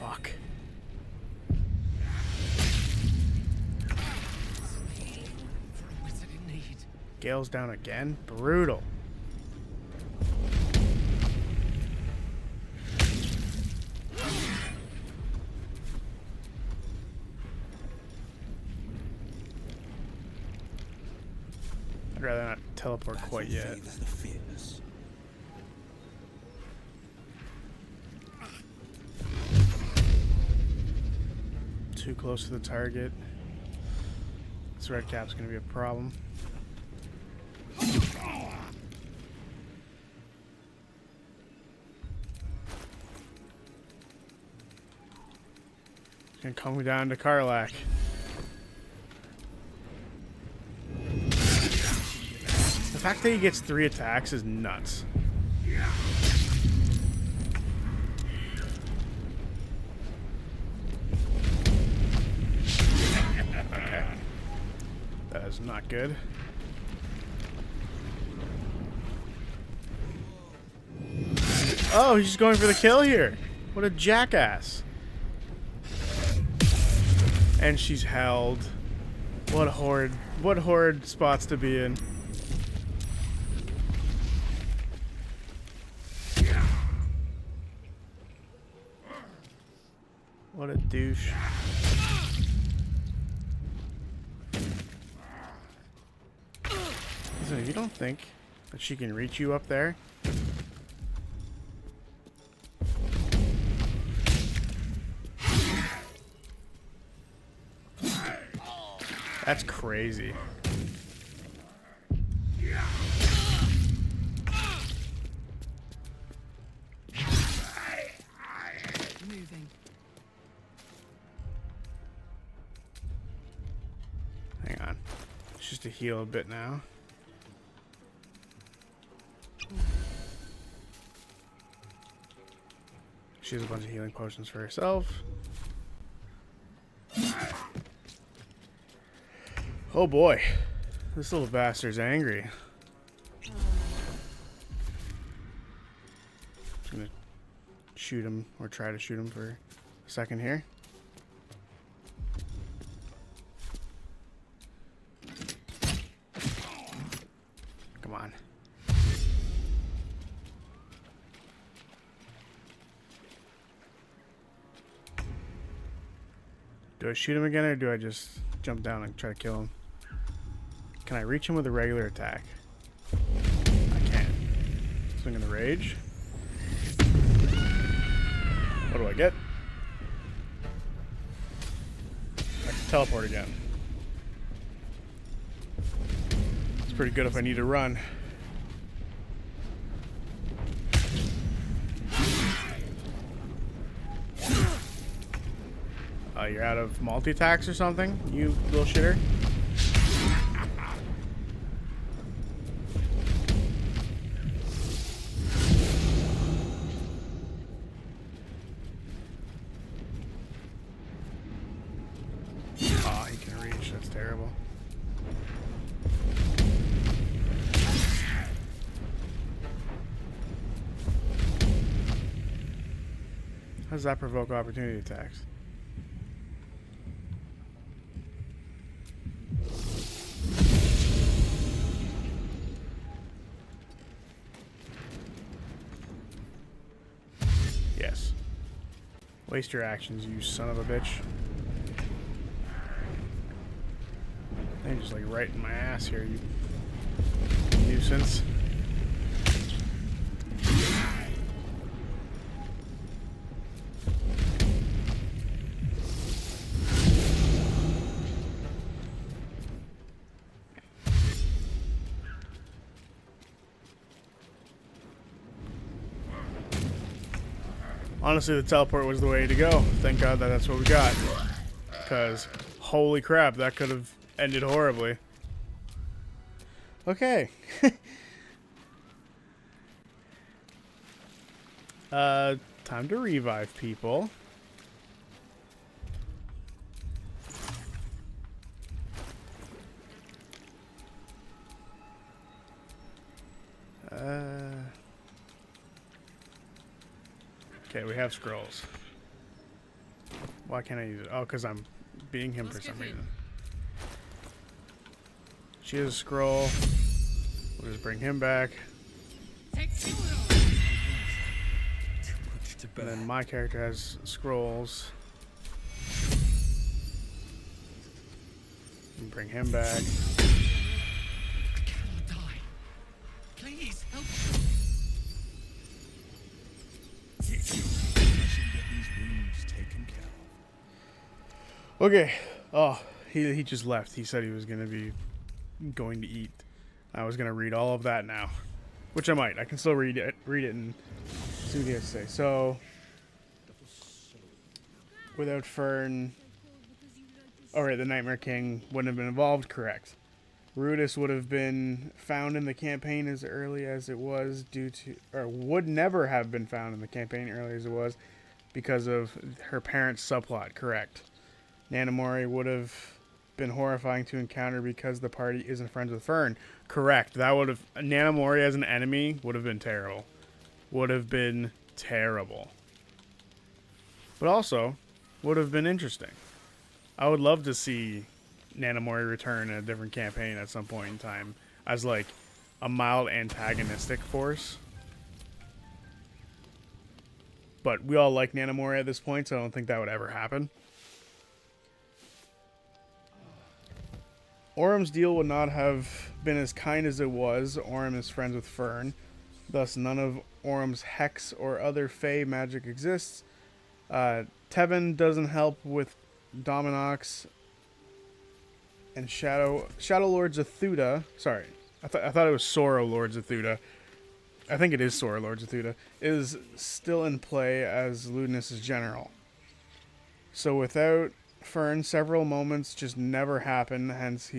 Fuck. Gale's down again? Brutal. I'd rather not teleport quite yet. Too close to the target. This red cap's gonna be a problem. Gonna come down to Karlach. The fact that he gets 3 attacks is nuts. Okay. That is not good. Oh, he's just going for the kill here. What a jackass. And she's held. What horrid spots to be in. What a douche. Listen, if you don't think that she can reach you up there, that's crazy. Moving. Hang on. It's just to heal a bit now. She has a bunch of healing potions for herself. Oh boy. This little bastard's angry. I'm gonna shoot him, or try to shoot him for a second here. Come on. Do I shoot him again, or do I just jump down and try to kill him? Can I reach him with a regular attack? I can. Swing in the rage. What do I get? I can teleport again. It's pretty good if I need to run. You're out of multi-attacks or something, you little shitter? Oh, he can reach. That's terrible. How does that provoke opportunity attacks? Yes. Waste your actions, you son of a bitch. They're just like right in my ass here, you nuisance. Honestly, the teleport was the way to go. Thank God that that's what we got. because holy crap, that could have ended horribly. Okay. Time to revive people. Okay, we have scrolls. Why can't I use it? Oh, because I'm being him for some reason. She has a scroll. We'll just bring him back. And then my character has scrolls. And bring him back. I cannot die. Please help me. Okay. Oh, he just left. He said he was going to eat. I was going to read all of that now, which I might. I can still read it and see what he has to say. So, without Fern, the Nightmare King wouldn't have been involved. Correct. Rudis would have been found in the campaign as early as it was would never have been found in the campaign early as it was because of her parents' subplot. Correct. Nanamori would have been horrifying to encounter because the party isn't friends with Fern. Correct. That would have... Nanamori as an enemy would have been terrible. Would have been terrible. But also, would have been interesting. I would love to see Nanamori return in a different campaign at some point in time as, like, a mild antagonistic force. But we all like Nanamori at this point, so I don't think that would ever happen. Orm's deal would not have been as kind as it was. Orm is friends with Fern. Thus, none of Orm's hex or other fey magic exists. Tevin doesn't help with Dominox and Shadow Lord Zethuda. Sorry, I thought it was Sorrow Lord Zethuda. I think it is Sorrow Lord Zethuda. Is still in play as Ludinus's general. So without Fern, several moments just never happen. Hence,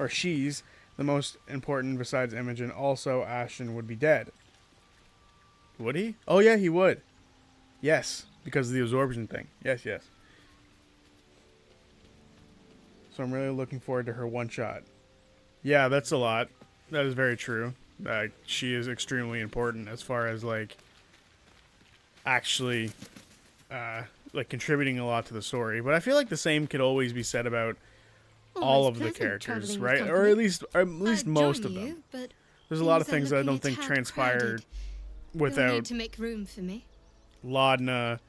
she's the most important besides Imogen. Also, Ashton would be dead. Would he? Oh yeah, he would. Yes, because of the absorption thing. Yes. So I'm really looking forward to her one shot. Yeah, that's a lot. That is very true. She is extremely important as far as like actually like contributing a lot to the story. But I feel like the same could always be said about all of the characters, right? Or at least most of them. There's a lot of things that I don't think transpired without to make room for me. Laudna,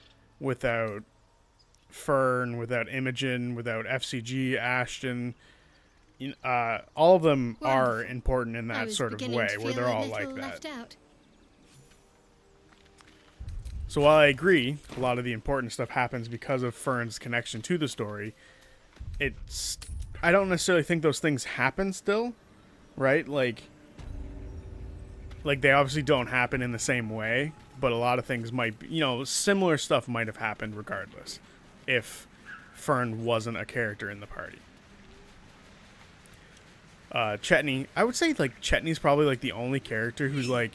without Fern, without Imogen, without FCG, Ashton. All of them are important in that sort of way, where they're all like that. So while I agree, a lot of the important stuff happens because of Fern's connection to the story. I don't necessarily think those things happen still, right? Like they obviously don't happen in the same way, but a lot of things might be, similar stuff might have happened regardless if Fern wasn't a character in the party. Chetney, I would say like Chetney's probably like the only character who's like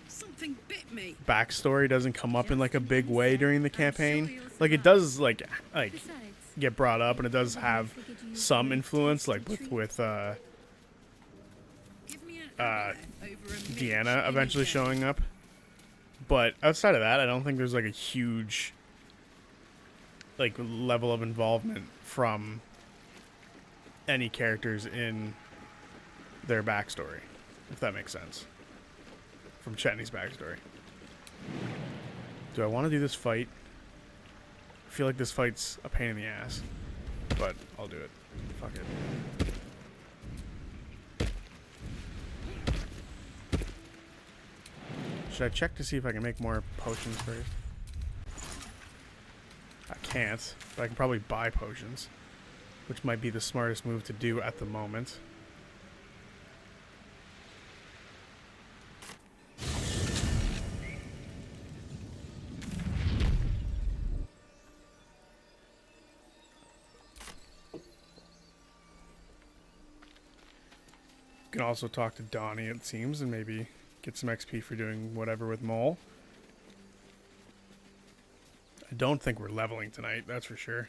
Something bit me. backstory doesn't come up in like a big way during the campaign. Like it does like get brought up and it does have some influence like with Deanna eventually showing up. But outside of that, I don't think there's like a huge like level of involvement from any characters in their backstory, if that makes sense. From Chetney's backstory. Do I want to do this fight? I feel like this fight's a pain in the ass, but I'll do it. Fuck it. Should I check to see if I can make more potions first? I can't, but I can probably buy potions, which might be the smartest move to do at the moment. can also talk to Donnie, it seems, and maybe get some XP for doing whatever with Mole. I don't think we're leveling tonight, that's for sure.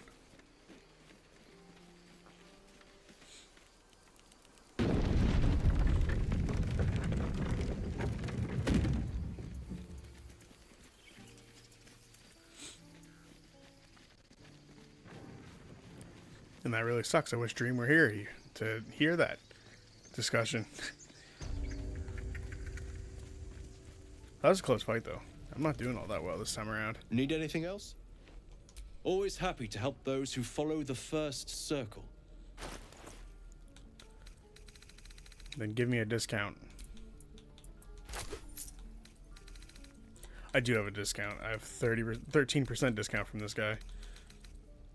And that really sucks. I wish Dream were here to hear that discussion. That was a close fight, though. I'm not doing all that well this time around. Need anything else? Always happy to help those who follow the first circle. Then give me a discount. I do have a discount. I have 13% discount from this guy,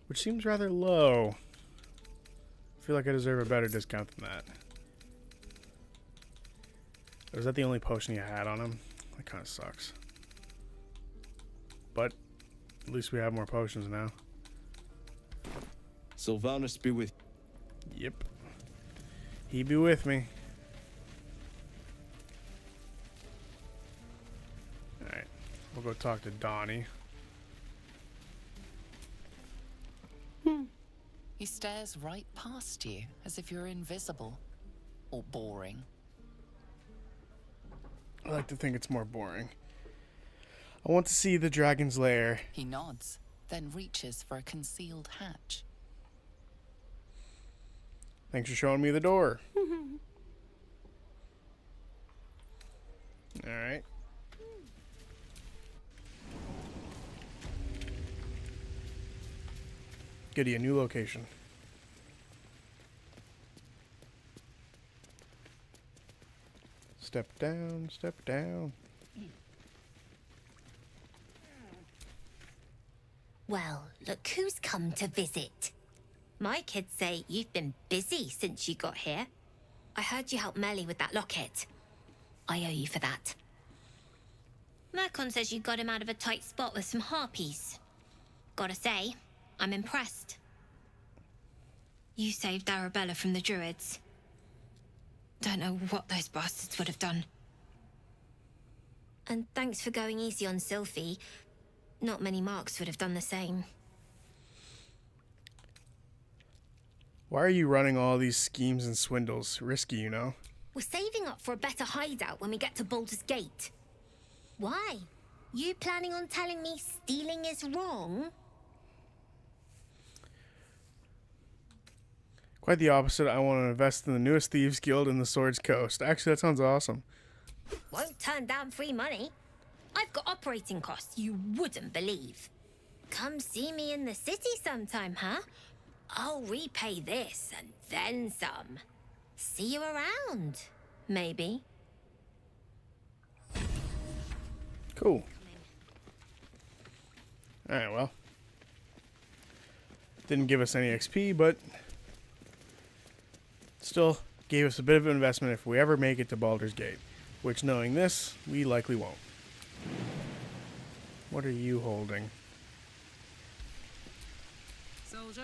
which seems rather low. I feel like I deserve a better discount than that. Was that the only potion you had on him? That kind of sucks. But at least we have more potions now. Sylvanus be with. Yep. He be with me. Alright. We'll go talk to Donnie. He stares right past you, as if you're invisible. Or boring. I like to think it's more boring. I want to see the dragon's lair. He nods, then reaches for a concealed hatch. Thanks for showing me the door. Alright. Goody, a new location. Step down, step down. Well, look who's come to visit. My kids say you've been busy since you got here. I heard you helped Melly with that locket. I owe you for that. Mercon says you got him out of a tight spot with some harpies. Gotta say, I'm impressed. You saved Arabella from the druids. Don't know what those bastards would have done. And thanks for going easy on Sylphie. Not many marks would have done the same. Why are you running all these schemes and swindles? Risky, you know? We're saving up for a better hideout when we get to Baldur's Gate. Why? You planning on telling me stealing is wrong? Quite the opposite. I want to invest in the newest Thieves Guild in the Swords Coast. Actually, that sounds awesome. Won't turn down free money. I've got operating costs you wouldn't believe. Come see me in the city sometime, huh? I'll repay this and then some. See you around, maybe. Cool. Alright, well. Didn't give us any XP, but still gave us a bit of an investment if we ever make it to Baldur's Gate. Which, knowing this, we likely won't. What are you holding? Soldier.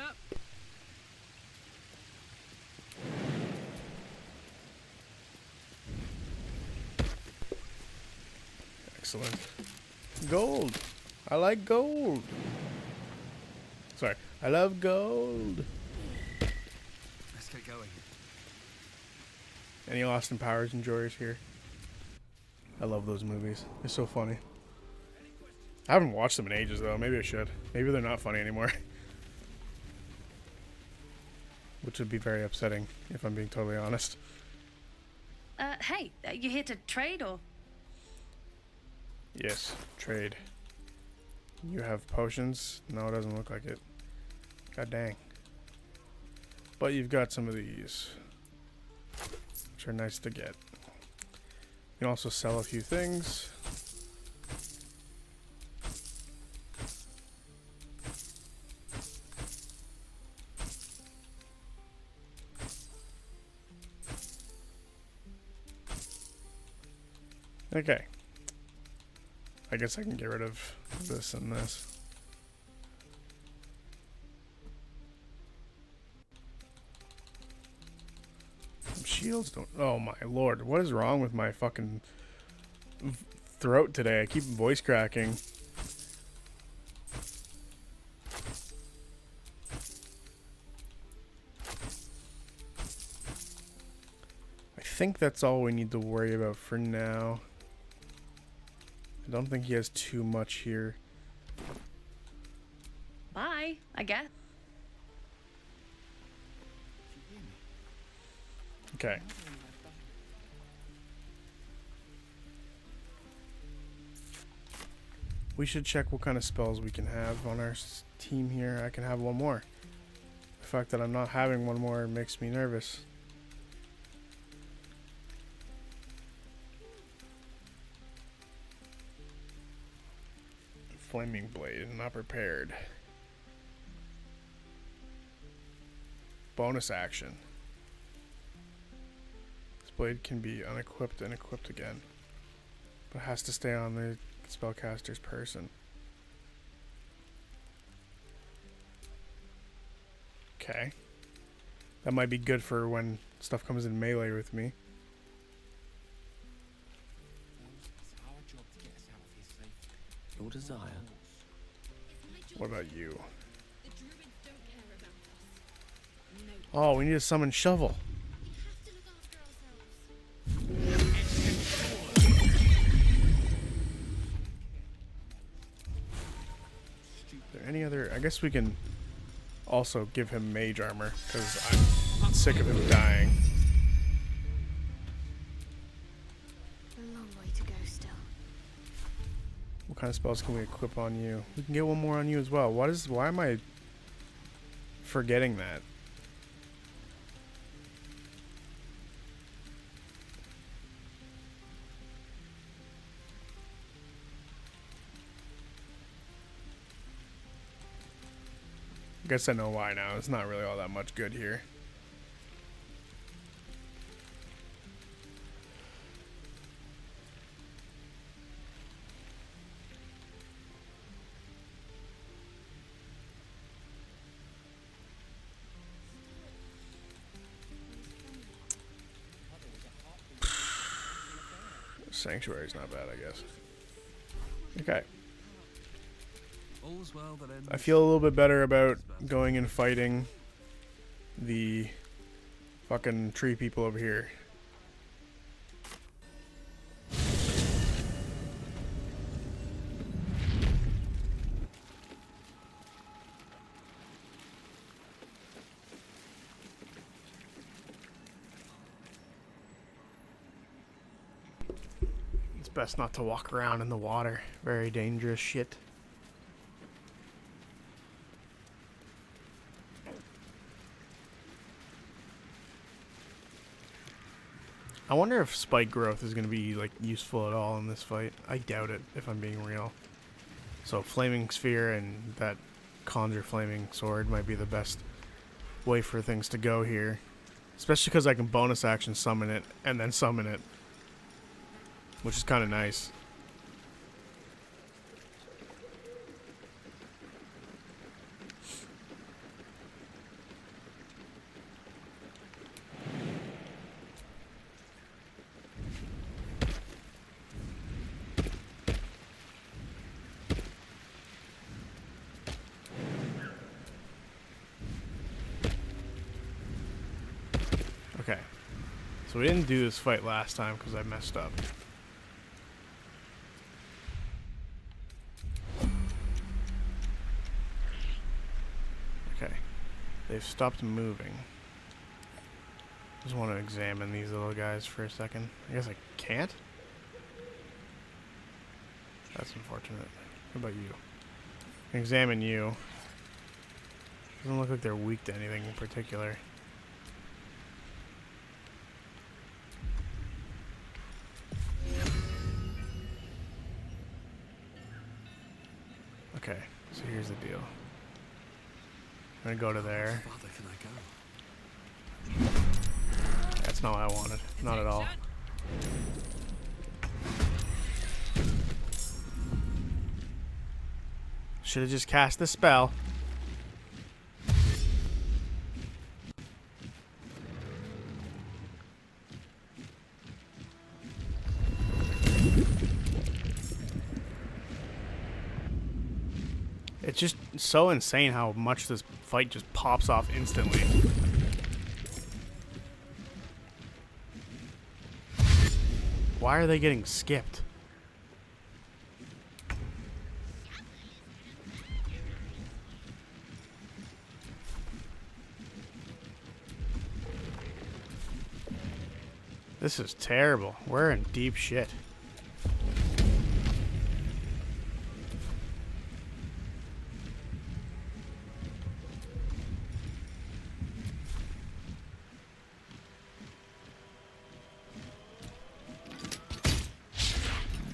Excellent. Gold. I like gold. Sorry. I love gold. Let's get going. Any Austin Powers enjoyers here? I love those movies. They're so funny. I haven't watched them in ages, though. Maybe I should. Maybe they're not funny anymore. Which would be very upsetting, if I'm being totally honest. Hey, you here to trade or? Yes, trade. You have potions? No, it doesn't look like it. God dang. But you've got some of these, which are nice to get. You can also sell a few things. Okay. I guess I can get rid of this and this. I'm shields don't... Oh my lord, what is wrong with my fucking throat today? I keep voice cracking. I think that's all we need to worry about for now. I don't think he has too much here. Bye, I guess. Okay. We should check what kind of spells we can have on our team here. I can have one more. The fact that I'm not having one more makes me nervous. Flaming blade, not prepared. Bonus action. This blade can be unequipped and equipped again, but has to stay on the spellcaster's person. Okay. That might be good for when stuff comes in melee with me. Your desire. What about you? Oh, we need to summon Shovel. Is there any other... I guess we can also give him mage armor, because I'm sick of him dying. A long way to go still. What kind of spells can we equip on you? We can get one more on you as well. Why am I forgetting that? I guess I know why now. It's not really all that much good here. Sanctuary's not bad, I guess. Okay. I feel a little bit better about going and fighting the fucking tree people over here. It's best not to walk around in the water. Very dangerous shit. I wonder if spike growth is going to be like useful at all in this fight. I doubt it, if I'm being real. So flaming sphere and that conjure flaming sword might be the best way for things to go here. Especially because I can bonus action summon it and then summon it, which is kind of nice. Okay, so we didn't do this fight last time because I messed up. Okay, they've stopped moving. Just want to examine these little guys for a second. I guess I can't? That's unfortunate. What about you? I can examine you. Doesn't look like they're weak to anything in particular. Okay, so here's the deal. I'm gonna go to there. That's not what I wanted. Not at all. Should have just cast the spell. It's just so insane how much this fight just pops off instantly. Why are they getting skipped? This is terrible. We're in deep shit.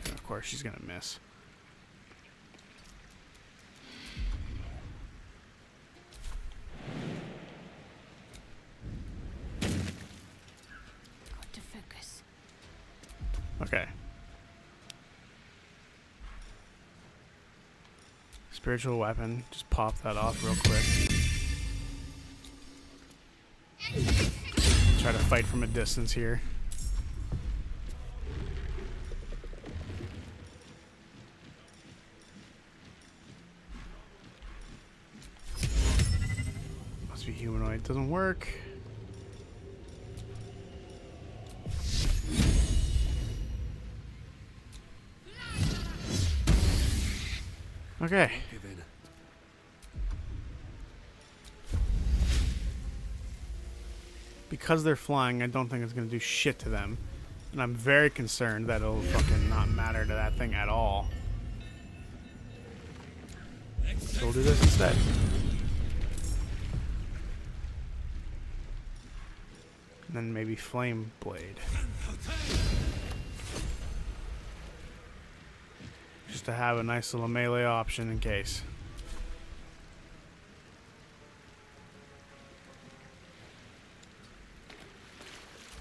Of course, she's gonna miss. Got to focus. Okay. Spiritual weapon. Just pop that off real quick. Try to fight from a distance here. Must be humanoid. Doesn't work. Okay. Because they're flying, I don't think it's going to do shit to them. And I'm very concerned that it'll fucking not matter to that thing at all. So we'll do this instead. And then maybe Flame Blade. Just to have a nice little melee option in case.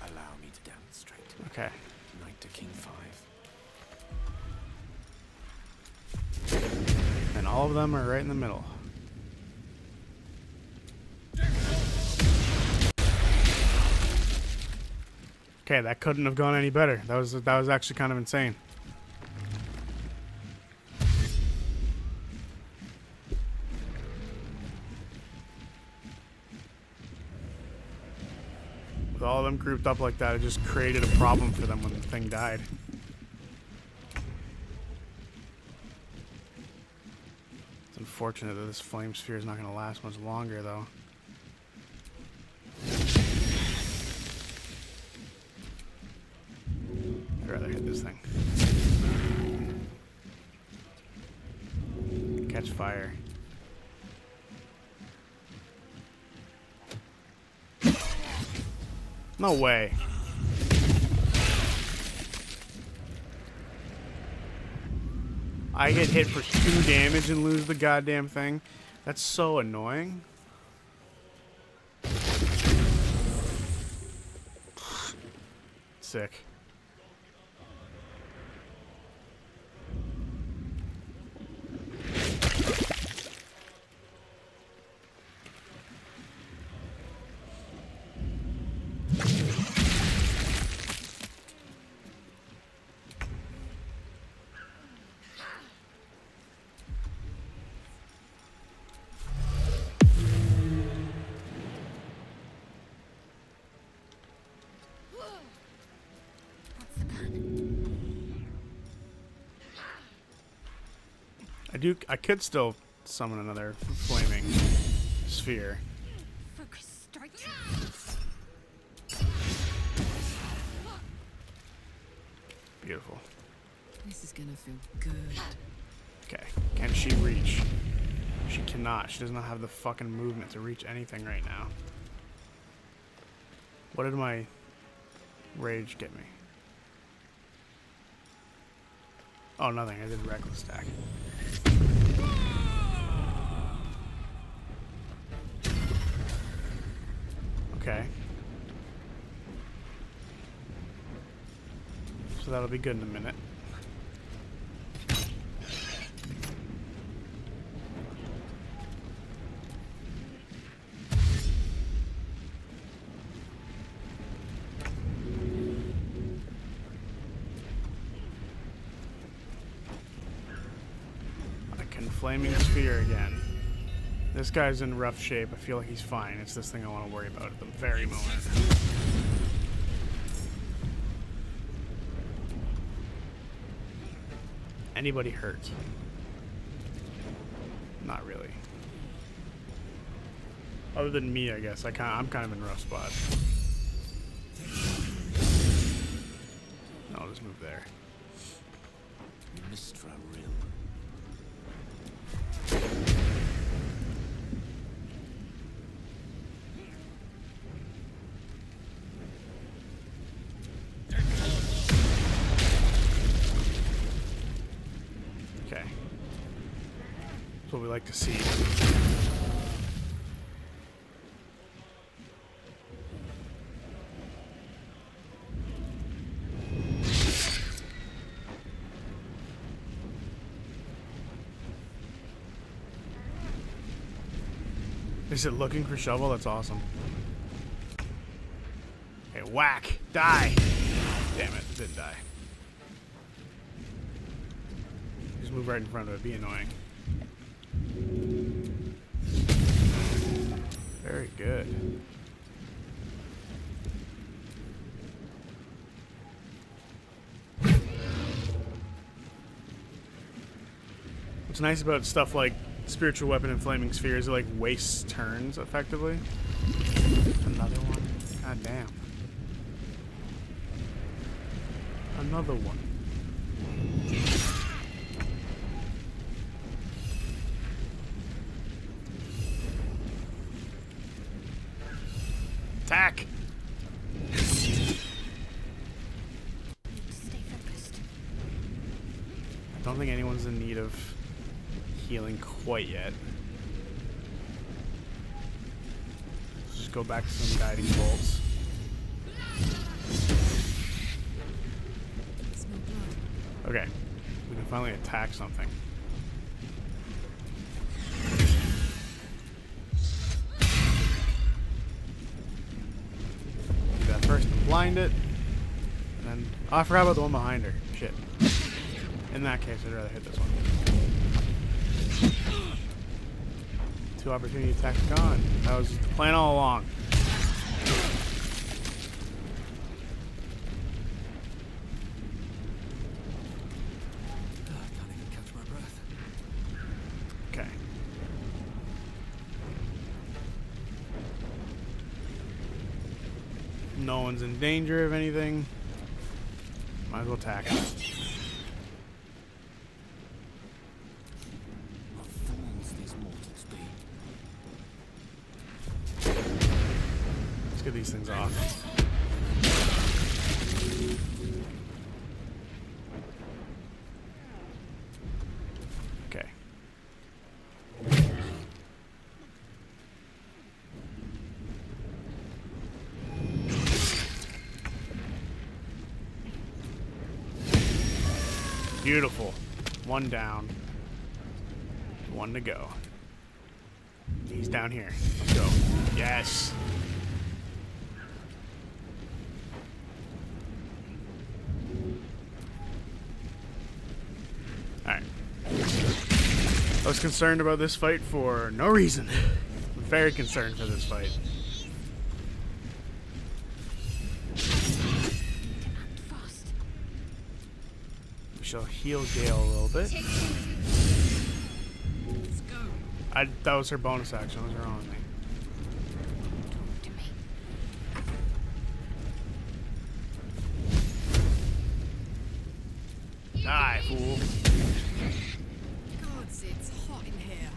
Allow me to demonstrate. Okay. Knight to King 5. And all of them are right in the middle. Okay, that couldn't have gone any better. That was actually kind of insane. With all of them grouped up like that, it just created a problem for them when the thing died. It's unfortunate that this flame sphere is not going to last much longer, though. I'd rather hit this thing. Catch fire. No way. I get hit for 2 damage and lose the goddamn thing. That's so annoying. Sick. I could still summon another flaming sphere. Focus straight. Beautiful. This is gonna feel good. Okay. Can she reach? She cannot. She does not have the fucking movement to reach anything right now. What did my rage get me? Oh, nothing. I did reckless attack. Okay. So that'll be good in a minute. flaming sphere again. This guy's in rough shape. I feel like he's fine. It's this thing I want to worry about at the very moment. Anybody hurt? Not really. Other than me, I guess. I'm kind of in a rough spot. No, I'll just move there. Mistra Rill. Okay. That's what we like to see. Is it looking for shovel? That's awesome. Okay, whack! Die! Damn it, it didn't die. Just move right in front of it, be annoying. Very good. What's nice about stuff like spiritual weapon and flaming spheres, it like wastes turns effectively. Another one. God damn. Another one. Attack! Stay focused. I don't think anyone's in need of healing quite yet. Let's just go back to some guiding bolts. Okay, we can finally attack something. Do that first and blind it. And then, oh, I forgot about the one behind her. Shit. In that case, I'd rather hit this one. 2 opportunity attacks gone. That was the plan all along. Can't even catch my breath. Okay. No one's in danger of anything. Might as well attack him. What fools these mortals be. Let's get these things off. Okay. Beautiful. 1 down. 1 to go. He's down here. Let's go. Yes. Alright. I was concerned about this fight for no reason. I'm very concerned for this fight. We shall heal Gale a little bit. That was her bonus action. What was wrong with me? Die, fool. Gods, it's hot in here.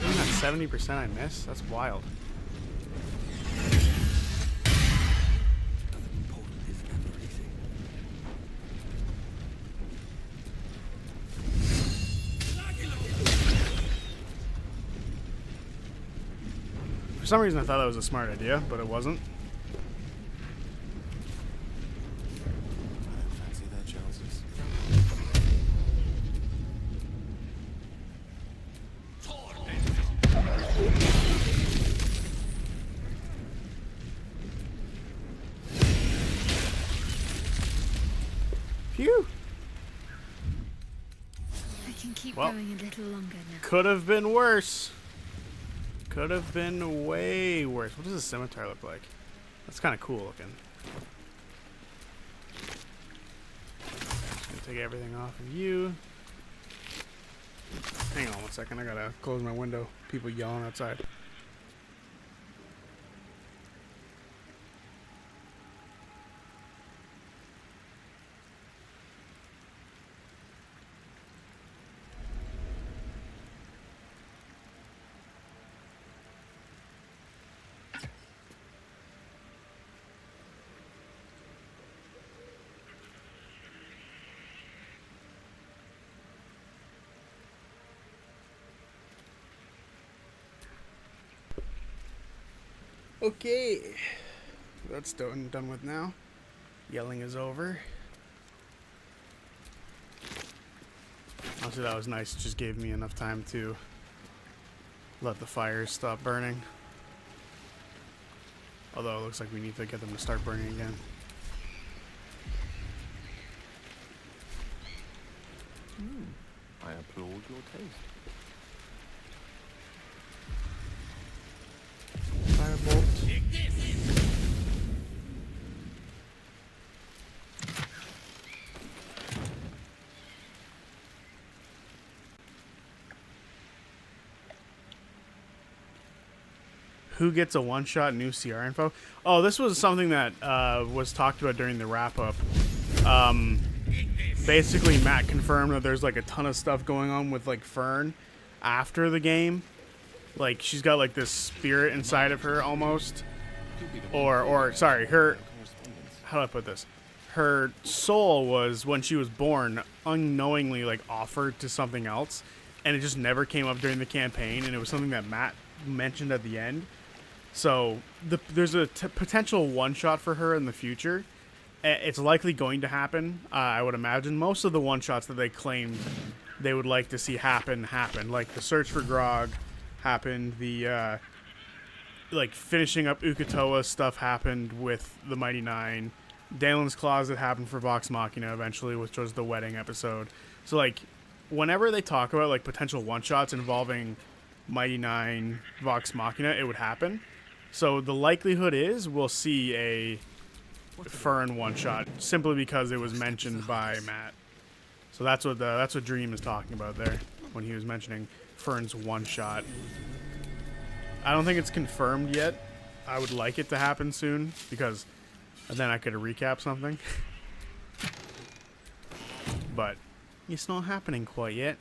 Even that 70% I miss? That's wild. Nothing important is ever easy. For some reason I thought that was a smart idea, but it wasn't. Fancy their chances. Phew! Keep Well, going a little longer now. could have been worse. Could have been way worse. What does the scimitar look like? That's kind of cool looking. Just gonna take everything off of you. Hang on 1 second. I gotta close my window. People yelling outside. Okay, that's done with now. Yelling is over. Honestly, that was nice. It just gave me enough time to let the fires stop burning. Although it looks like we need to get them to start burning again. I applaud your taste. Firebolt. Who gets a one-shot new CR info? Oh, this was something that was talked about during the wrap-up. Basically, Matt confirmed that there's like a ton of stuff going on with like Fern after the game. Like she's got like this spirit inside of her almost, or sorry, her. How do I put this? Her soul was, when she was born, unknowingly like offered to something else, and it just never came up during the campaign, and it was something that Matt mentioned at the end. So there's a potential one-shot for her in the future. It's likely going to happen, I would imagine. Most of the one-shots that they claimed they would like to see happen. Like the Search for Grog happened, the like finishing up Ukatoa stuff happened with the Mighty Nine. Dalen's Closet happened for Vox Machina eventually, which was the wedding episode. So like whenever they talk about like potential one-shots involving Mighty Nine, Vox Machina, it would happen. So the likelihood is we'll see a Fern one-shot simply because it was mentioned by Matt. So that's what Dream is talking about there when he was mentioning Fern's one-shot. I don't think it's confirmed yet. I would like it to happen soon because then I could recap something. But it's not happening quite yet.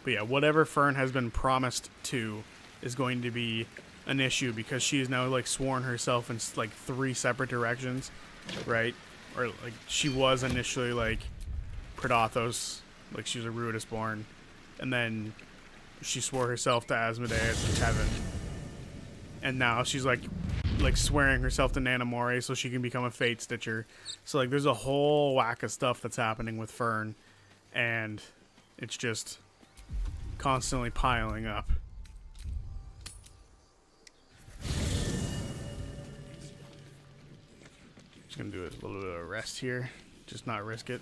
But yeah, whatever Fern has been promised to is going to be an issue because she has now like sworn herself in like 3 separate directions, right? Or like she was initially like Predathos, like she was a Ruidus born, and then she swore herself to Asmodeus and Kevin, and now she's like swearing herself to Nanamori so she can become a Fate Stitcher. So like there's a whole whack of stuff that's happening with Fern, and it's just constantly piling up. Just gonna do a little bit of rest here, just not risk it.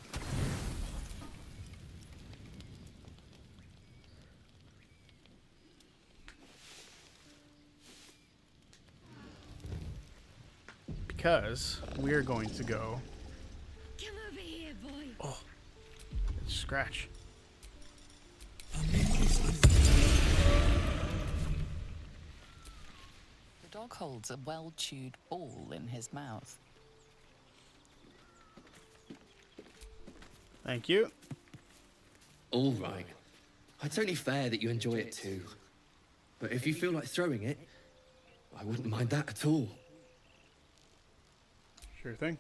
Because we are going to go. Come over here, boy. Oh, it's Scratch. The dog holds a well-chewed ball in his mouth. Thank you. All right. It's only fair that you enjoy it too. But if you feel like throwing it, I wouldn't mind that at all. Sure thing.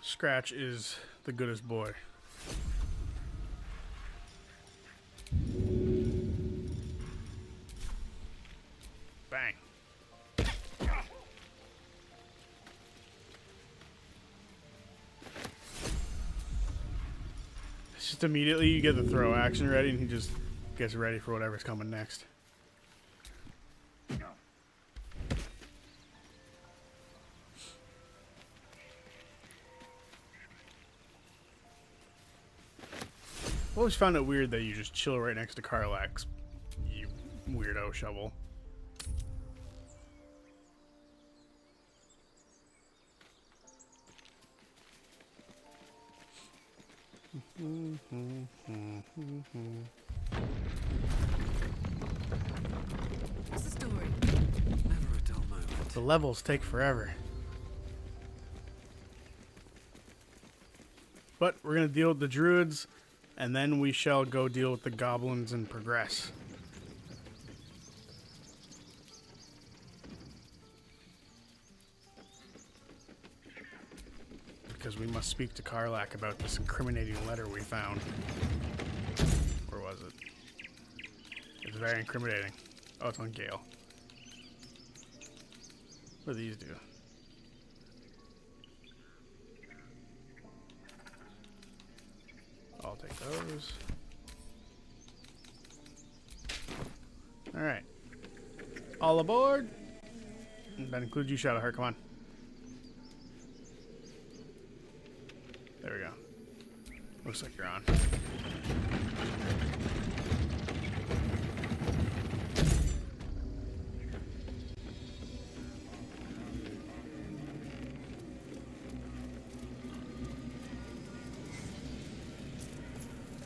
Scratch is the goodest boy. Bang. immediately you get the throw action ready, and he just gets ready for whatever's coming next. I always found it weird that you just chill right next to Karlak's, you weirdo shovel. What's the story? Never a dull moment. The levels take forever. But we're going to deal with the druids, and then we shall go deal with the goblins and progress. Because we must speak to Karlak about this incriminating letter we found. Where was it? It's very incriminating. Oh, it's on Gale. What do these do? I'll take those. Alright. All aboard! And that includes you, Shadowheart. Come on. There we go. Looks like you're on.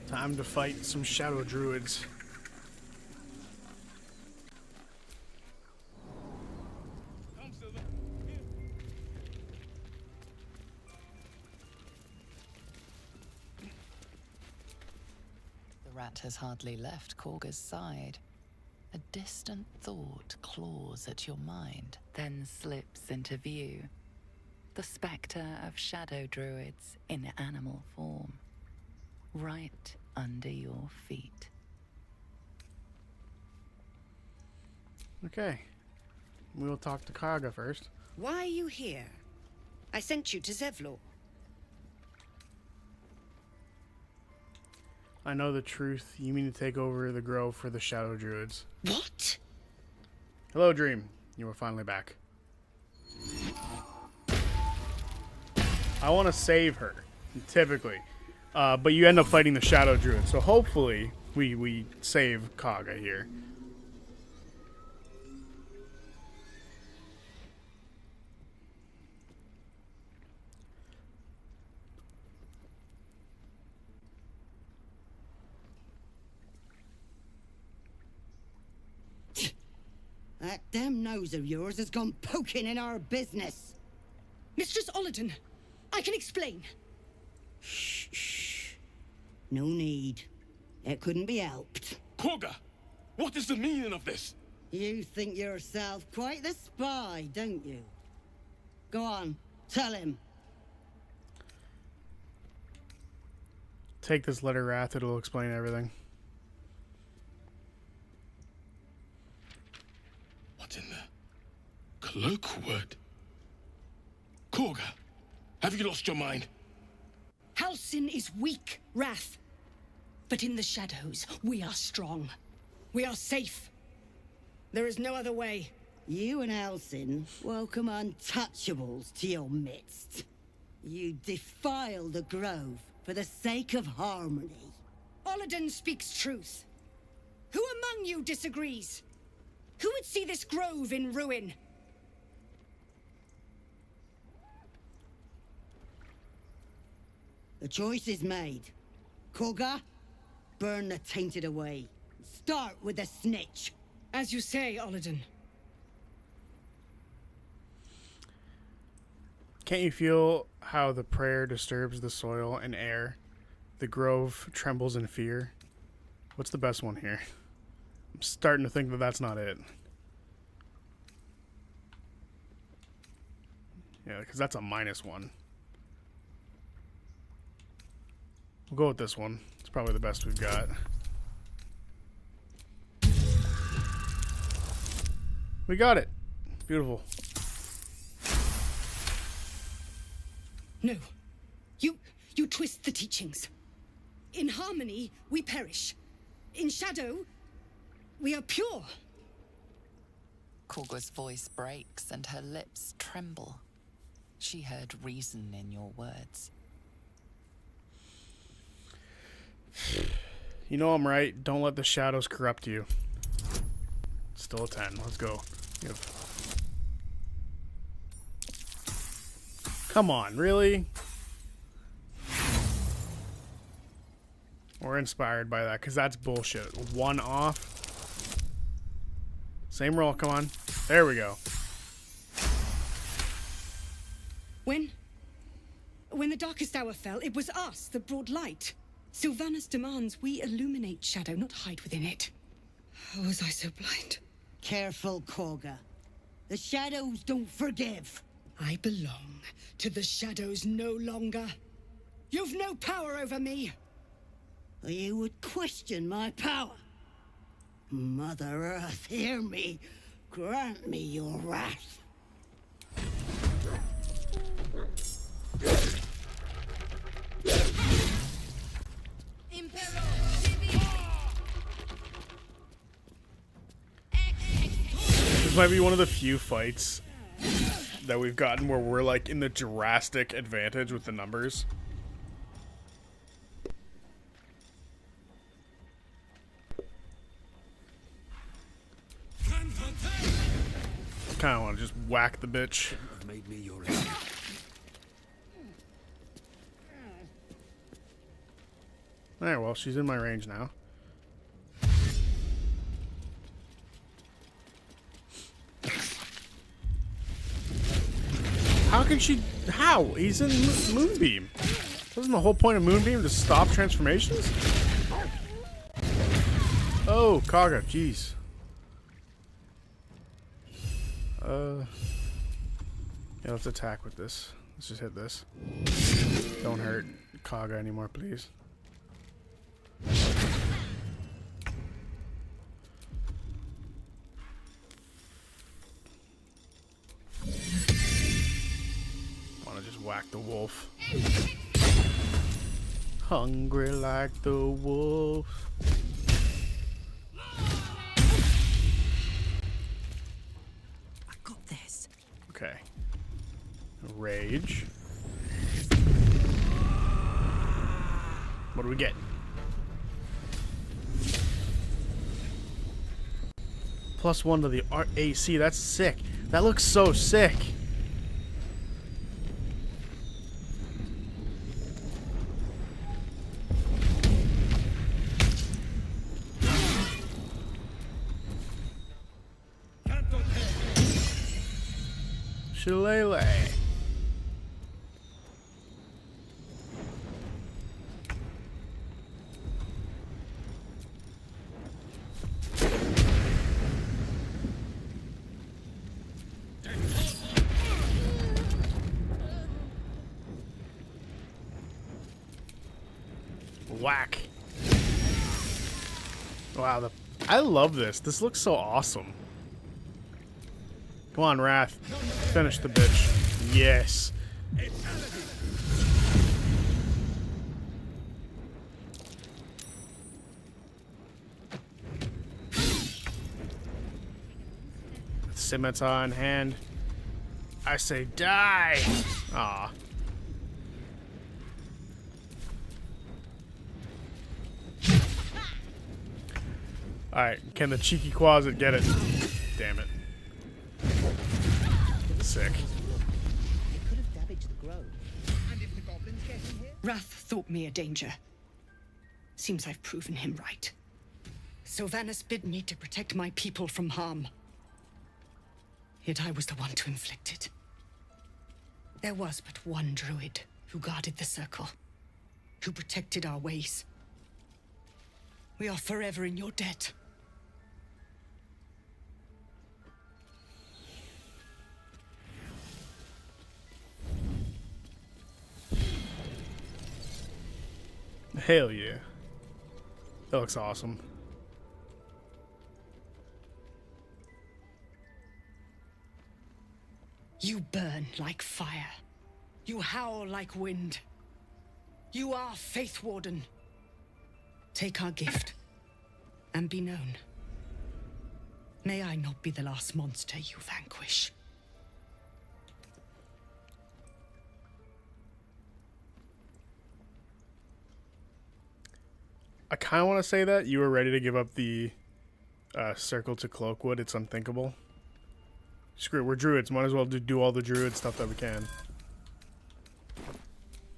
Time to fight some shadow druids. The rat has hardly left Korga's side. A distant thought claws at your mind, then slips into view. The spectre of shadow druids in animal form. Right under your feet. Okay. We'll talk to Karga first. Why are you here? I sent you to Zevlor. I know the truth. You mean to take over the grove for the shadow druids. What? Hello, Dream. You are finally back. I want to save her, typically. But you end up fighting the shadow druid, so hopefully we save Karga here. That damn nose of yours has gone poking in our business. Mistress Olladin, I can explain. Shh. No need. It couldn't be helped. Korga, what is the meaning of this? You think yourself quite the spy, don't you? Go on, tell him. Take this letter, Wrath. It'll explain everything. What's in there? Cloakwood? Korga, have you lost your mind? Halsin is weak, Wrath. But in the shadows, we are strong. We are safe. There is no other way. You and Halsin welcome untouchables to your midst. You defile the grove for the sake of harmony. Olladin speaks truth. Who among you disagrees? Who would see this grove in ruin? The choice is made. Korga, burn the tainted away. Start with the snitch. As you say, Olladin. Can't you feel how the prayer disturbs the soil and air? The grove trembles in fear. What's the best one here? I'm starting to think that that's not it. Yeah, because that's a -1. We'll go with this one. It's probably the best we've got. We got it. Beautiful. No. You twist the teachings. In harmony, we perish. In shadow, we are pure. Korga's voice breaks and her lips tremble. She heard reason in your words. You know I'm right. Don't let the shadows corrupt you. Still a 10. Let's go. Come on, really? We're inspired by that, because that's bullshit. 1 off. Same roll, come on. There we go. When the darkest hour fell, it was us that brought light. Sylvanas demands we illuminate shadow, not hide within it. How was I so blind? Careful, Korga. The shadows don't forgive. I belong to the shadows no longer. You've no power over me. You would question my power. Mother Earth, hear me. Grant me your wrath. This might be one of the few fights that we've gotten where we're like in the drastic advantage with the numbers. Kind of want to just whack the bitch. Made me your Alright, well, she's in my range now. How can she... How? He's in Moonbeam. Wasn't the whole point of Moonbeam to stop transformations? Oh, Kaga, jeez. Yeah, let's attack with this. Let's just hit this. Don't hurt Kaga anymore, please. Wanna just whack the wolf. Hungry like the wolf. Okay. Rage. What do we get? +1 to the AC. That's sick. That looks so sick. Shillelagh. Whack. Wow, I love this. This looks so awesome. Come on, Wrath. Finish the bitch. Yes. Scimitar in hand. I say die. Aw. Alright, can the cheeky Quasit get it? Damn it. Sick. Wrath thought me a danger. Seems I've proven him right. Sylvanas bid me to protect my people from harm. Yet I was the one to inflict it. There was but one druid who guarded the circle, who protected our ways. We are forever in your debt. Hell yeah. That looks awesome. You burn like fire. You howl like wind. You are Faith Warden. Take our gift and be known. May I not be the last monster you vanquish. I kind of want to say that you were ready to give up the circle to Cloakwood. It's unthinkable. Screw it, we're druids. Might as well do all the druid stuff that we can.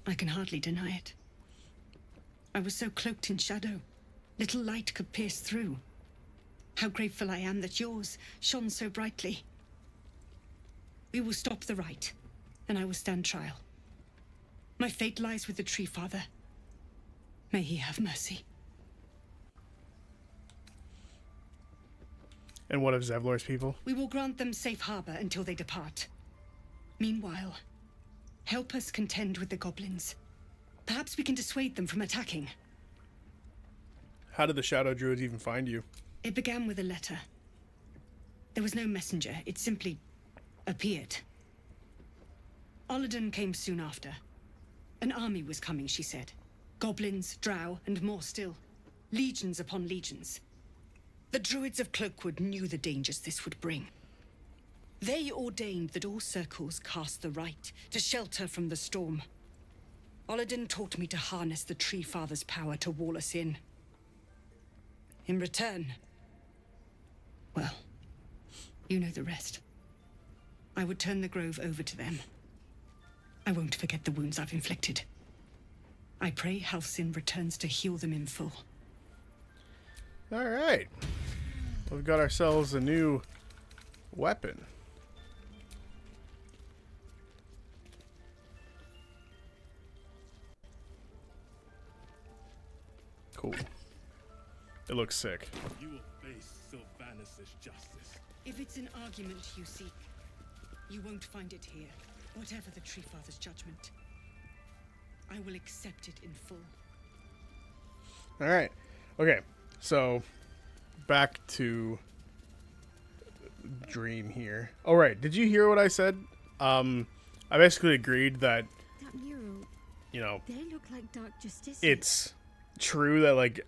I can hardly deny it. I was so cloaked in shadow, little light could pierce through. How grateful I am that yours shone so brightly. We will stop the rite, and I will stand trial. My fate lies with the Tree Father. May he have mercy. And what of Zevlor's people? We will grant them safe harbor until they depart. Meanwhile, help us contend with the goblins. Perhaps we can dissuade them from attacking. How did the Shadow Druids even find you? It began with a letter. There was no messenger, it simply appeared. Olladin came soon after. An army was coming, she said. Goblins, drow, and more still. Legions upon legions. The druids of Cloakwood knew the dangers this would bring. They ordained that all circles cast the rite to shelter from the storm. Olladin taught me to harness the Tree Father's power to wall us in. In return, well, you know the rest. I would turn the grove over to them. I won't forget the wounds I've inflicted. I pray Halcyon returns to heal them in full. All right. We've got ourselves a new weapon. Cool. It looks sick. You will face Sylvanus' justice. If it's an argument you seek, you won't find it here, whatever the Tree Father's judgment. I will accept it in full. All right. Okay. So, back to Dream here. All right. Did you hear what I said? I basically agreed that, That mural, you know, they look like Dark Justice. it's true that, like,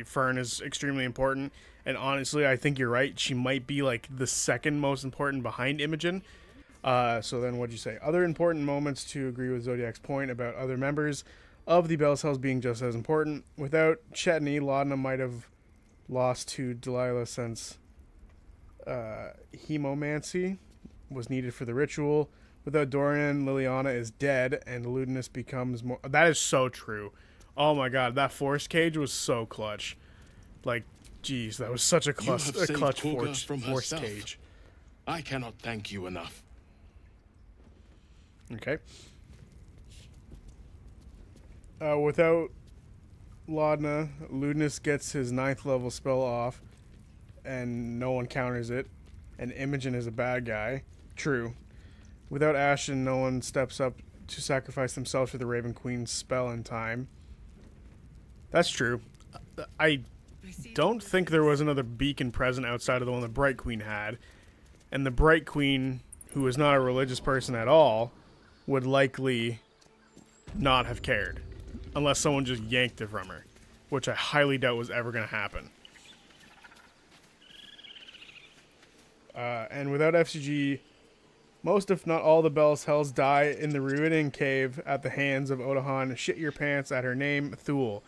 Fern is extremely important. And honestly, I think you're right. She might be, like, the second most important behind Imogen. So then what'd you say? Other important moments to agree with Zodiac's point about other members of the Bell Cells being just as important. Without Chetney, Laudna might have lost to Delilah since hemomancy was needed for the ritual. Without Dorian, Liliana is dead and Ludinus becomes more... That is so true. Oh my god, that force cage was so clutch. Like, geez, that was such a clutch force cage. I cannot thank you enough. Okay. Without Laudna, Ludinus gets his 9th level spell off, and no one counters it, and Imogen is a bad guy. True. Without Ashen, no one steps up to sacrifice themselves for the Raven Queen's spell in time. That's true. I don't think there was another beacon present outside of the one the Bright Queen had, and the Bright Queen, who is not a religious person at all, would likely not have cared. Unless someone just yanked it from her. Which I highly doubt was ever going to happen. And without FCG, most if not all the Bell's Hells die in the Ruining Cave at the hands of Odahan. Shit your pants at her name, Thule.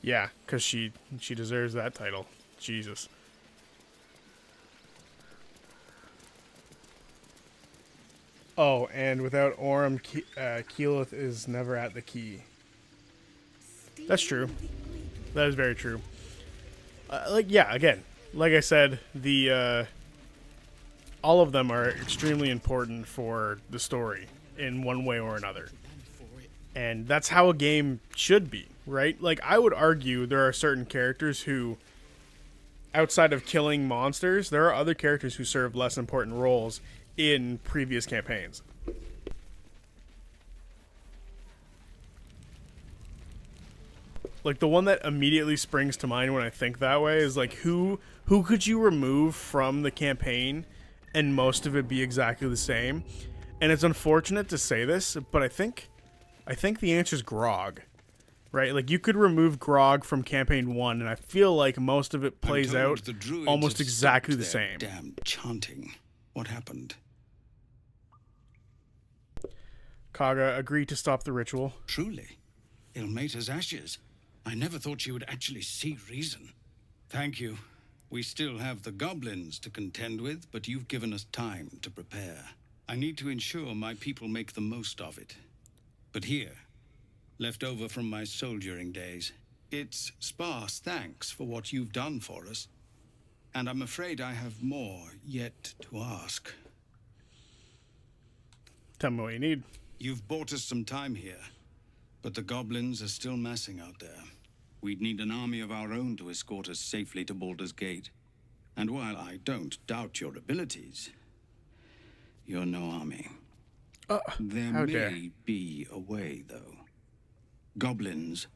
Yeah, because she deserves that title. Jesus. Oh, and without Orem, Keyleth is never at the key. That's true. That is very true. Again, like I said, the all of them are extremely important for the story in one way or another. And that's how a game should be, right? Like, I would argue there are certain characters who, outside of killing monsters, there are other characters who serve less important roles in previous campaigns. Like, the one that immediately springs to mind when I think that way is, like, who could you remove from the campaign and most of it be exactly the same? And it's unfortunate to say this, but I think the answer is Grog. right? Like, you could remove Grog from Campaign 1, and I feel like most of it plays I'm told out the druids almost have exactly stopped the their same. Damn chanting. What happened? Kaga agreed to stop the ritual. Truly. Ilmater's ashes. I never thought she would actually see reason. Thank you. We still have the goblins to contend with, but you've given us time to prepare. I need to ensure my people make the most of it. But here, left over from my soldiering days, it's sparse thanks for what you've done for us. And I'm afraid I have more yet to ask. Tell me what you need. You've bought us some time here, but the goblins are still massing out there. We'd need an army of our own to escort us safely to Baldur's Gate. And while I don't doubt your abilities, you're no army. There how may dare. be a way, though. Goblins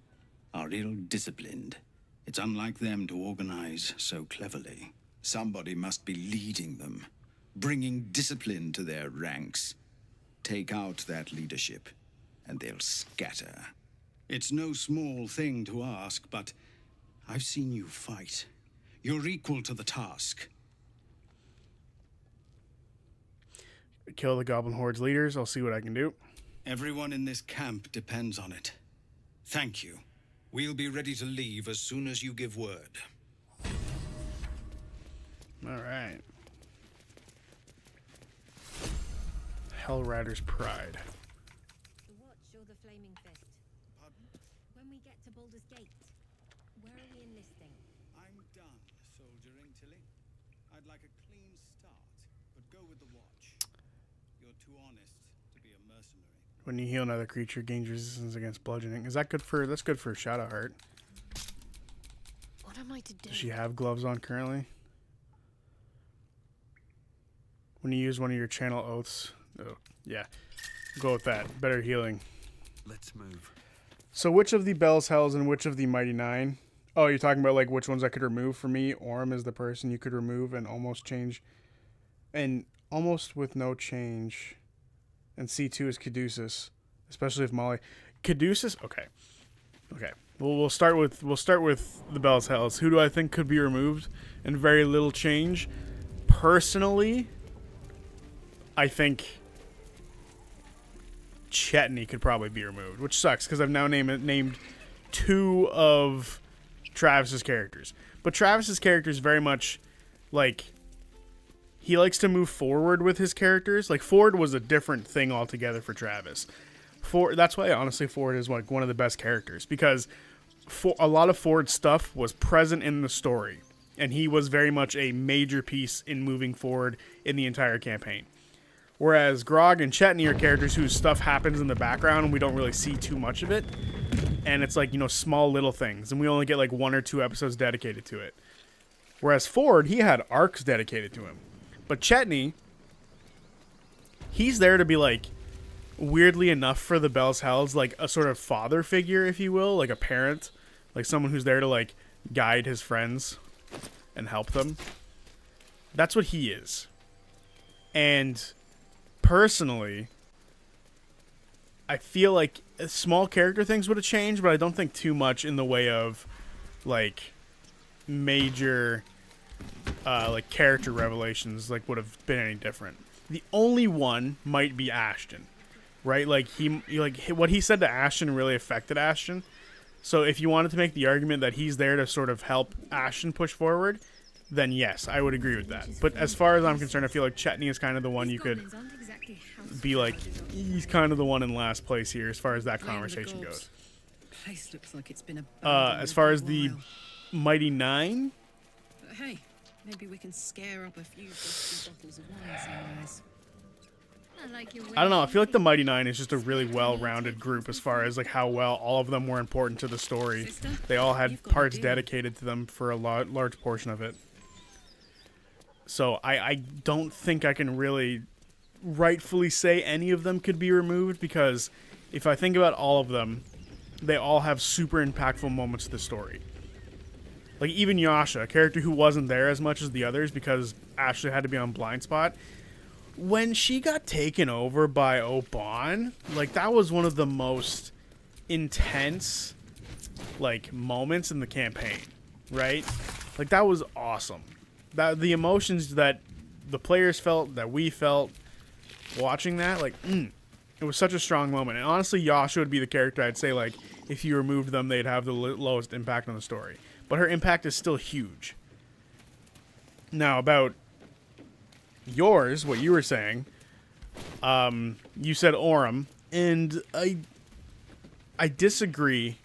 are ill-disciplined. It's unlike them to organize so cleverly. Somebody must be leading them, bringing discipline to their ranks. Take out that leadership, and they'll scatter. It's no small thing to ask, but I've seen you fight. You're equal to the task. Kill the Goblin Horde's leaders. I'll see what I can do. Everyone in this camp depends on it. Thank you. We'll be ready to leave as soon as you give word. All right. Hellrider's Pride. The Watch or the Flaming Fist? When we get to Baldur's Gate, where are we enlisting? I'm done soldiering, Tilly. I'd like a clean start, but go with the Watch. You're too honest to be a mercenary. When you heal another creature, gains resistance against bludgeoning. Is that good for... That's good for Shadowheart. What am I to do? Does she have gloves on currently? When you use one of your channel oaths... Oh, yeah. Go with that. Better healing. Let's move. So which of the Bell's Hells and which of the Mighty Nine? Oh, you're talking about like which ones I could remove for me? Orm is the person you could remove and almost change. And almost with no change. And C2 is Caduceus. Especially if Molly... Caduceus? Okay. Okay. Well, we'll start with the Bell's Hells. Who do I think could be removed and very little change? Personally, I think Chetney could probably be removed, which sucks because I've now named two of Travis's characters. But Travis's character is very much like he likes to move forward with his characters. Like Ford was a different thing altogether for Travis. That's why honestly Ford is like one of the best characters because a lot of Ford's stuff was present in the story, and he was very much a major piece in moving forward in the entire campaign. Whereas Grog and Chetney are characters whose stuff happens in the background and we don't really see too much of it. And it's like, you know, small little things. And we only get like 1 or 2 episodes dedicated to it. Whereas Ford, he had arcs dedicated to him. But Chetney, he's there to be like, weirdly enough for the Bell's Hells, like a sort of father figure, if you will. Like a parent. Like someone who's there to like guide his friends and help them. That's what he is. And... personally, I feel like small character things would have changed, but I don't think too much in the way of like major like character revelations like would have been any different. The only one might be Ashton, right? Like what he said to Ashton really affected Ashton. So if you wanted to make the argument that he's there to sort of help Ashton push forward, then yes, I would agree with that. But as far as I'm concerned, I feel like Chetney is kind of the one you could be like, he's kind of the one in last place here as far as that conversation goes. Place looks like it's been As far as the Mighty Nine, But hey, maybe we can scare up a few bottles of wine somewheres. I don't know. I feel like the Mighty Nine is just a really well-rounded group as far as like how well all of them were important to the story. They all had parts dedicated to them for a large portion of it. So I don't think I can really rightfully say any of them could be removed because if I think about all of them, they all have super impactful moments to the story. Like even Yasha, a character who wasn't there as much as the others because Ashley had to be on blind spot. When she got taken over by Oban, like that was one of the most intense like moments in the campaign, right? Like that was awesome. That the emotions that the players felt, that we felt watching that, like it was such a strong moment. And honestly, Yasha would be the character I'd say, like, if you removed them, they'd have the lowest impact on the story. But her impact is still huge. Now, about yours, what you were saying, you said Orym, and I disagree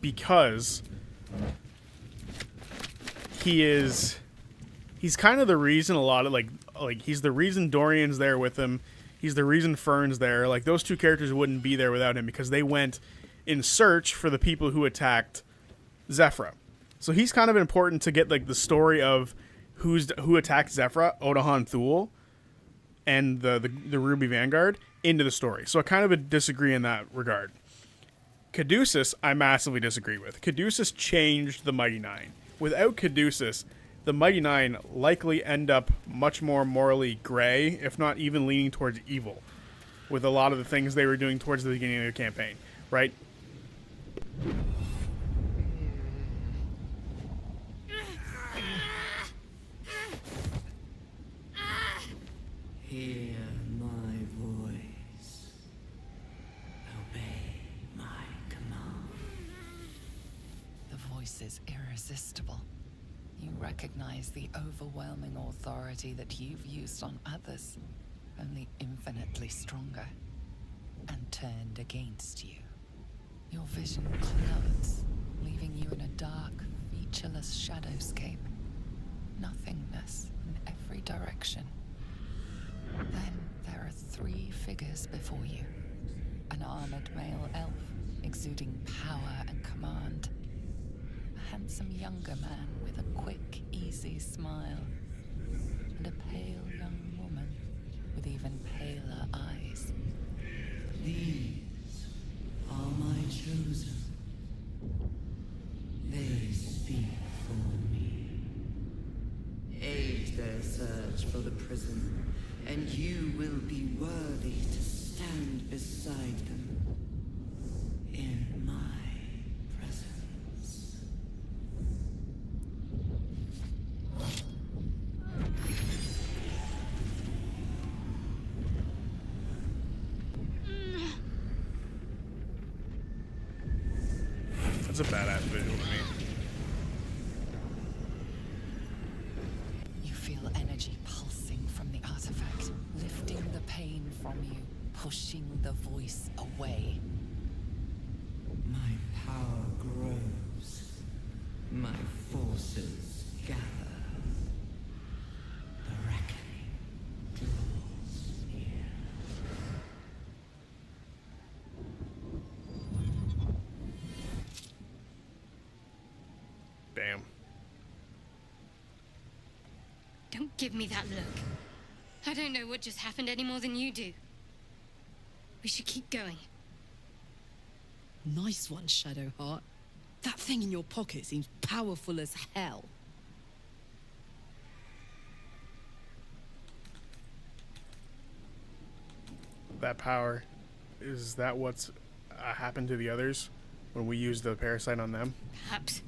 because he's kind of the reason a lot of, like he's the reason Dorian's there with him. He's the reason Fern's there. Like, those two characters wouldn't be there without him because they went in search for the people who attacked Zephyra. So he's kind of important to get, like, the story of who attacked Zephyra, Odahan Thule, and the Ruby Vanguard into the story. So I kind of disagree in that regard. Caduceus, I massively disagree with. Caduceus changed the Mighty Nine. Without Caduceus, the Mighty Nine likely end up much more morally gray, if not even leaning towards evil, with a lot of the things they were doing towards the beginning of the campaign, right? Hear my voice. Obey my command. The voice is irresistible. You recognize the overwhelming authority that you've used on others, only infinitely stronger, and turned against you. Your vision clouds, leaving you in a dark, featureless shadowscape. Nothingness in every direction. Then there are three figures before you. An armored male elf, exuding power and command. A handsome younger man with a quick, easy smile. And a pale young woman with even paler eyes. These are my chosen. They speak for me. Aid their search for the prison, and you will be worthy to stand beside them in my presence. That's a badass visual to me. You feel energy pulsing from the artifact, lifting the pain from you, pushing the voice away. My power grows. My forces gather. The reckoning draws near. Bam. Don't give me that look. I don't know what just happened any more than you do. We should keep going. Nice one, Shadowheart. That thing in your pocket seems powerful as hell. That power, is that what's happened to the others when we used the parasite on them? Perhaps.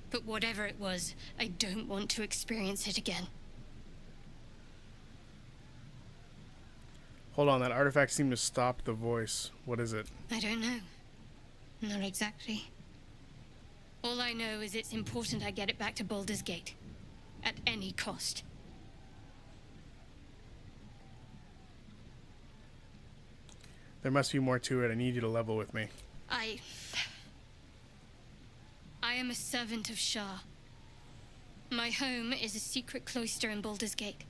But whatever it was, I don't want to experience it again. Hold on, that artifact seemed to stop the voice. What is it? I don't know. Not exactly. All I know is it's important I get it back to Baldur's Gate. At any cost. There must be more to it. I need you to level with me. I am a servant of Shah. My home is a secret cloister in Baldur's Gate.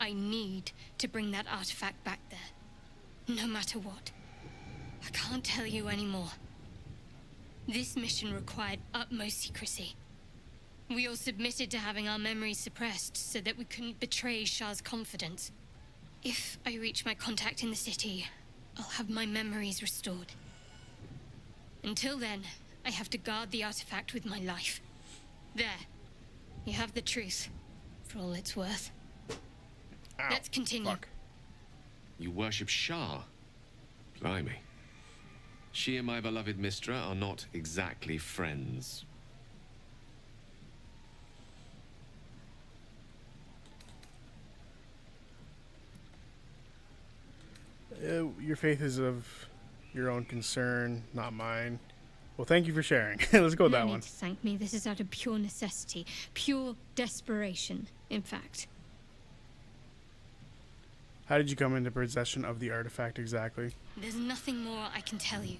I need to bring that artifact back there. No matter what. I can't tell you anymore. This mission required utmost secrecy. We all submitted to having our memories suppressed so that we couldn't betray Shah's confidence. If I reach my contact in the city, I'll have my memories restored. Until then, I have to guard the artifact with my life. There. You have the truth, for all it's worth. Ow, let's continue. Fuck. You worship Shah? Blimey. She and my beloved Mistra are not exactly friends. Your faith is of your own concern, not mine. Well, thank you for sharing. Let's go with that No one. need to thank me. This is out of pure necessity. Pure desperation, in fact. How did you come into possession of the artifact exactly? There's nothing more I can tell you.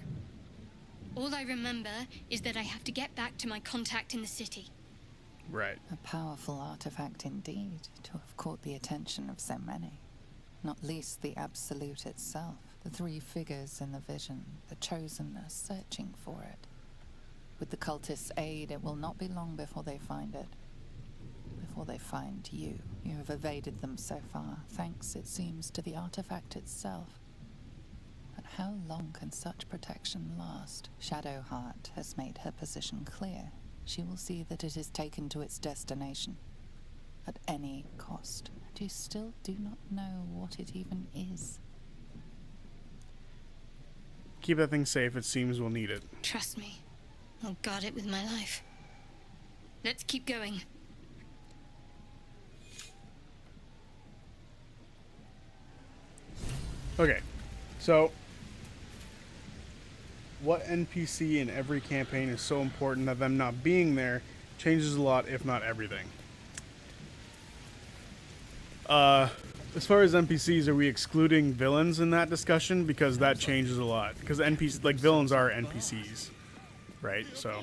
All I remember is that I have to get back to my contact in the city. Right. A powerful artifact indeed, to have caught the attention of so many. Not least the Absolute itself, the three figures in the vision, the Chosen are searching for it. With the cultists' aid, it will not be long before they find it. Before they find you. You have evaded them so far, thanks, it seems, to the artifact itself. But how long can such protection last? Shadowheart has made her position clear. She will see that it is taken to its destination. At any cost. And you still do not know what it even is. Keep that thing safe. It seems we'll need it. Trust me. I'll guard it with my life. Let's keep going. Okay, so what NPC in every campaign is so important that them not being there changes a lot, if not everything? As far as NPCs, are we excluding villains in that discussion? Because that changes a lot. Because NPCs, like villains are NPCs, right? So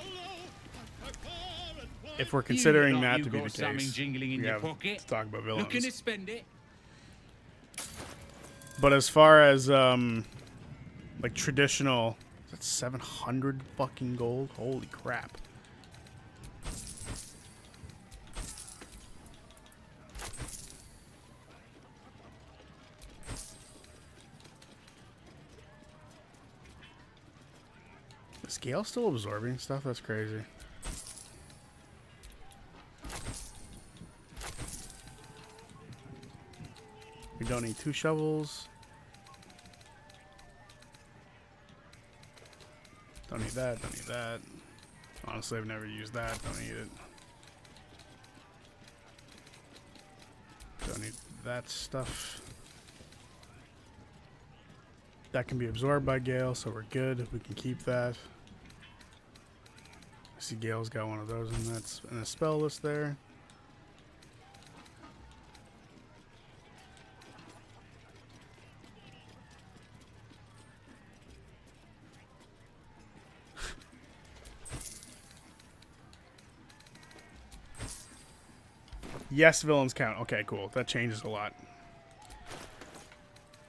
if we're considering that to be the case, we have to talk about villains. Looking to spend it? But as far as like traditional, that's 700 fucking gold. Holy crap! Is Gale still absorbing stuff? That's crazy. We don't need 2 shovels. Don't need that, don't need that. Honestly, I've never used that, don't need it. Don't need that stuff. That can be absorbed by Gale, so we're good. We can keep that. I see Gale's got one of those in the spell list there. Yes, villains count. Okay, cool. That changes a lot.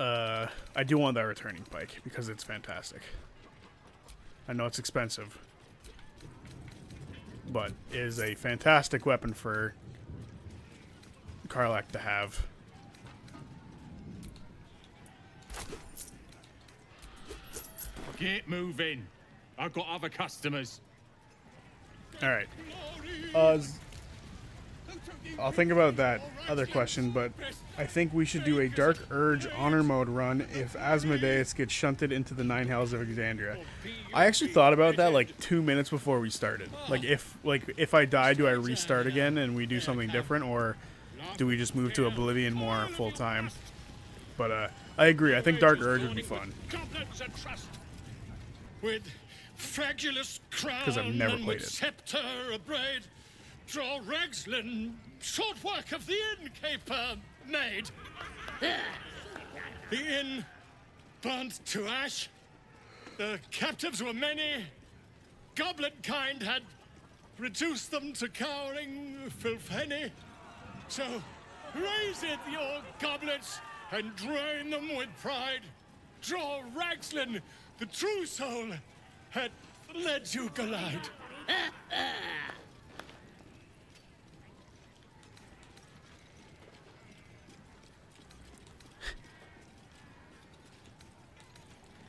I do want that returning pike because it's fantastic. I know it's expensive, but it is a fantastic weapon for Karlach to have. Get moving. I've got other customers. All right. I'll think about that other question, but I think we should do a Dark Urge honor mode run if Asmodeus gets shunted into the 9 Hells of Exandria. I actually thought about that like 2 minutes before we started. Like if I die, do I restart again and we do something different, or do we just move to Oblivion more full time? But I agree. I think Dark Urge would be fun. With fragulous crown 'Cause I've never and played with it. scepter abraid, draw Ragslin, short work of the innkeeper made. The inn burnt to ash. The captives were many. Goblin kind had reduced them to cowering filthenny. So raise it, your goblets, and drain them with pride. Draw Ragslin, the true soul, had led you glide.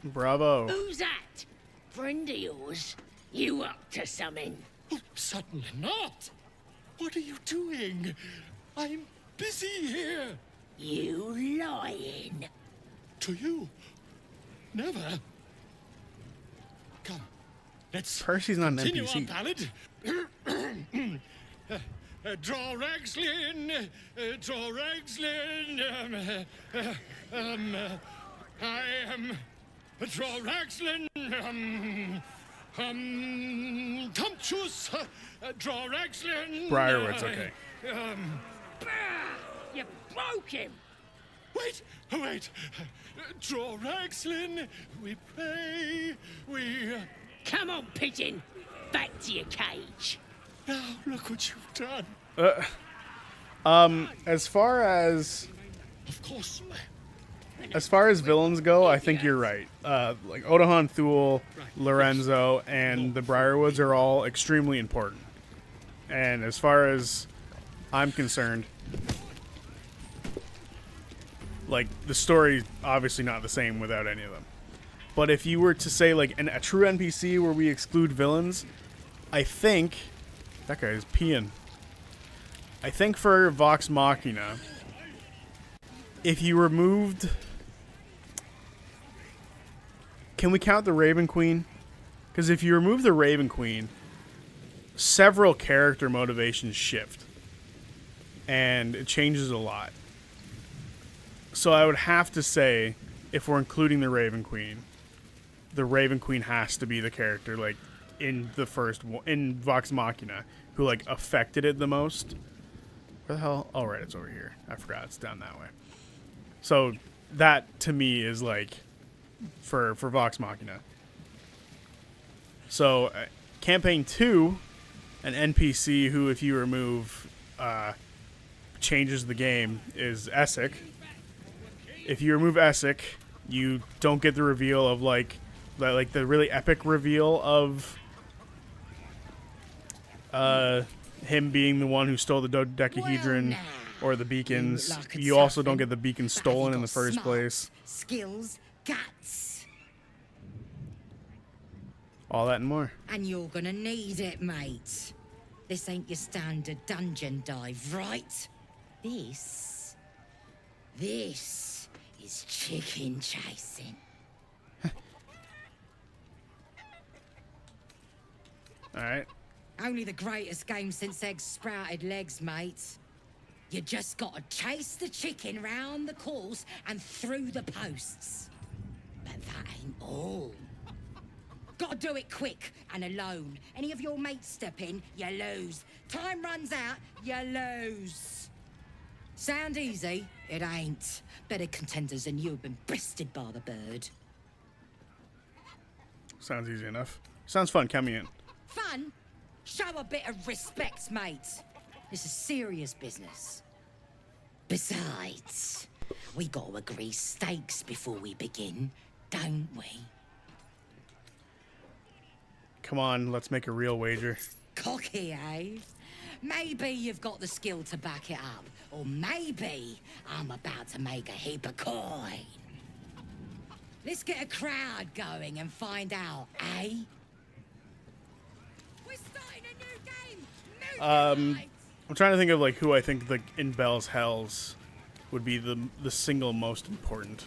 Bravo. Who's that? Friend of yours? You up to something? Oh, certainly not. What are you doing? I'm busy here. You lying. To you? Never. let's Percy's not an continue NPC. our ballad. Draw Ragslin, draw Ragslin. I am draw Ragslin. Tumptuous, draw Ragslin. Briarwood's okay. You broke him! Wait, wait. Draw Ragslin, we pray, we... Come on, pigeon! Back to your cage! Now, look what you've done. As far as... Of course. As far as villains go, I think you're right. Like Odahan, Thule, Lorenzo, and the Briarwoods are all extremely important. And as far as I'm concerned, like the story's obviously not the same without any of them. But if you were to say like a true NPC where we exclude villains, I think that guy is peeing. I think for Vox Machina, if you removed... Can we count the Raven Queen? Because if you remove the Raven Queen, several character motivations shift. And it changes a lot. So I would have to say, if we're including the Raven Queen has to be the character, like, in the first one, in Vox Machina, who, like, affected it the most. Where the hell? Oh, right, it's over here. I forgot it's down that way. So that, to me, is, like... For Vox Machina. So, Campaign 2, an NPC who, if you remove, changes the game, is Essek. If you remove Essek, you don't get the reveal of, like the really epic reveal of him being the one who stole the dodecahedron or the beacons. You also don't get the beacons stolen in the first place. Skills, guts. All that and more. And you're gonna need it, mate. This ain't your standard dungeon dive, right? This is chicken chasing. Alright. Only the greatest game since eggs sprouted legs, mate. You just gotta chase the chicken round the course and through the posts. But that ain't all. Gotta do it quick and alone. Any of your mates step in, you lose. Time runs out, you lose. Sound easy? It ain't. Better contenders than you have been bested by the bird. Sounds easy enough. Sounds fun. Count me in. Fun? Show a bit of respect, mate. This is serious business. Besides, we gotta agree stakes before we begin, don't we? Come on, let's make a real wager. Cocky, eh? Maybe you've got the skill to back it up. Or maybe I'm about to make a heap of coin. Let's get a crowd going and find out, eh? We're starting a new game! I'm trying to think of like who I think like in Bell's Hells would be the single most important.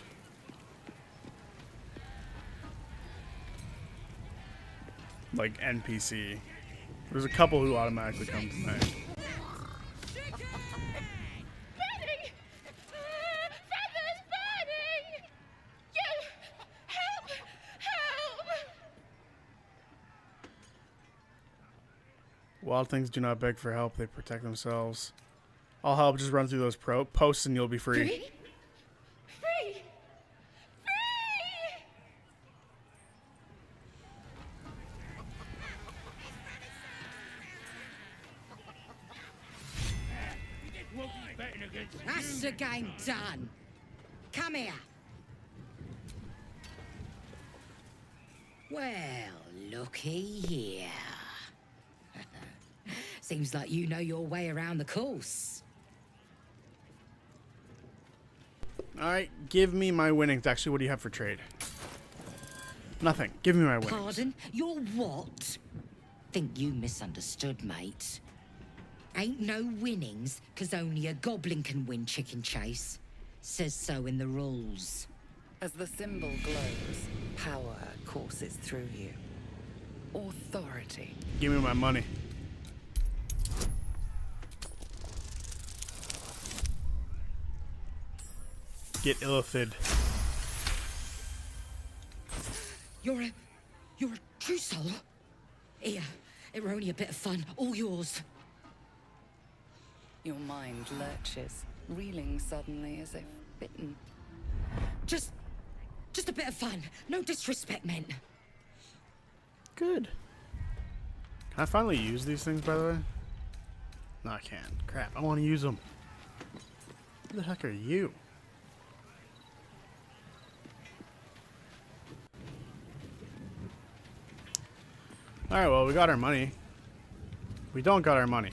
Like NPC. There's a couple who automatically come to mind. Wild things do not beg for help, they protect themselves. All help, just run through those posts and you'll be free. Free? Free! That's the game done. Come here. Well, looky here. Seems like you know your way around the course. Alright, give me my winnings. Actually, what do you have for trade? Nothing. Give me my winnings. Pardon? Your what? Think you misunderstood, mate. Ain't no winnings, 'cause only a goblin can win chicken chase. Says so in the rules. As the symbol glows, power courses through you. authority. Give me my money. Get illithid. You're a true soul? Here, it were only a bit of fun. All yours. Your mind lurches, reeling suddenly as if bitten. Just a bit of fun. No disrespect meant. Good. Can I finally use these things, by the way? No, I can't. Crap, I want to use them. Who the heck are you? Alright, well, we got our money. We don't got our money.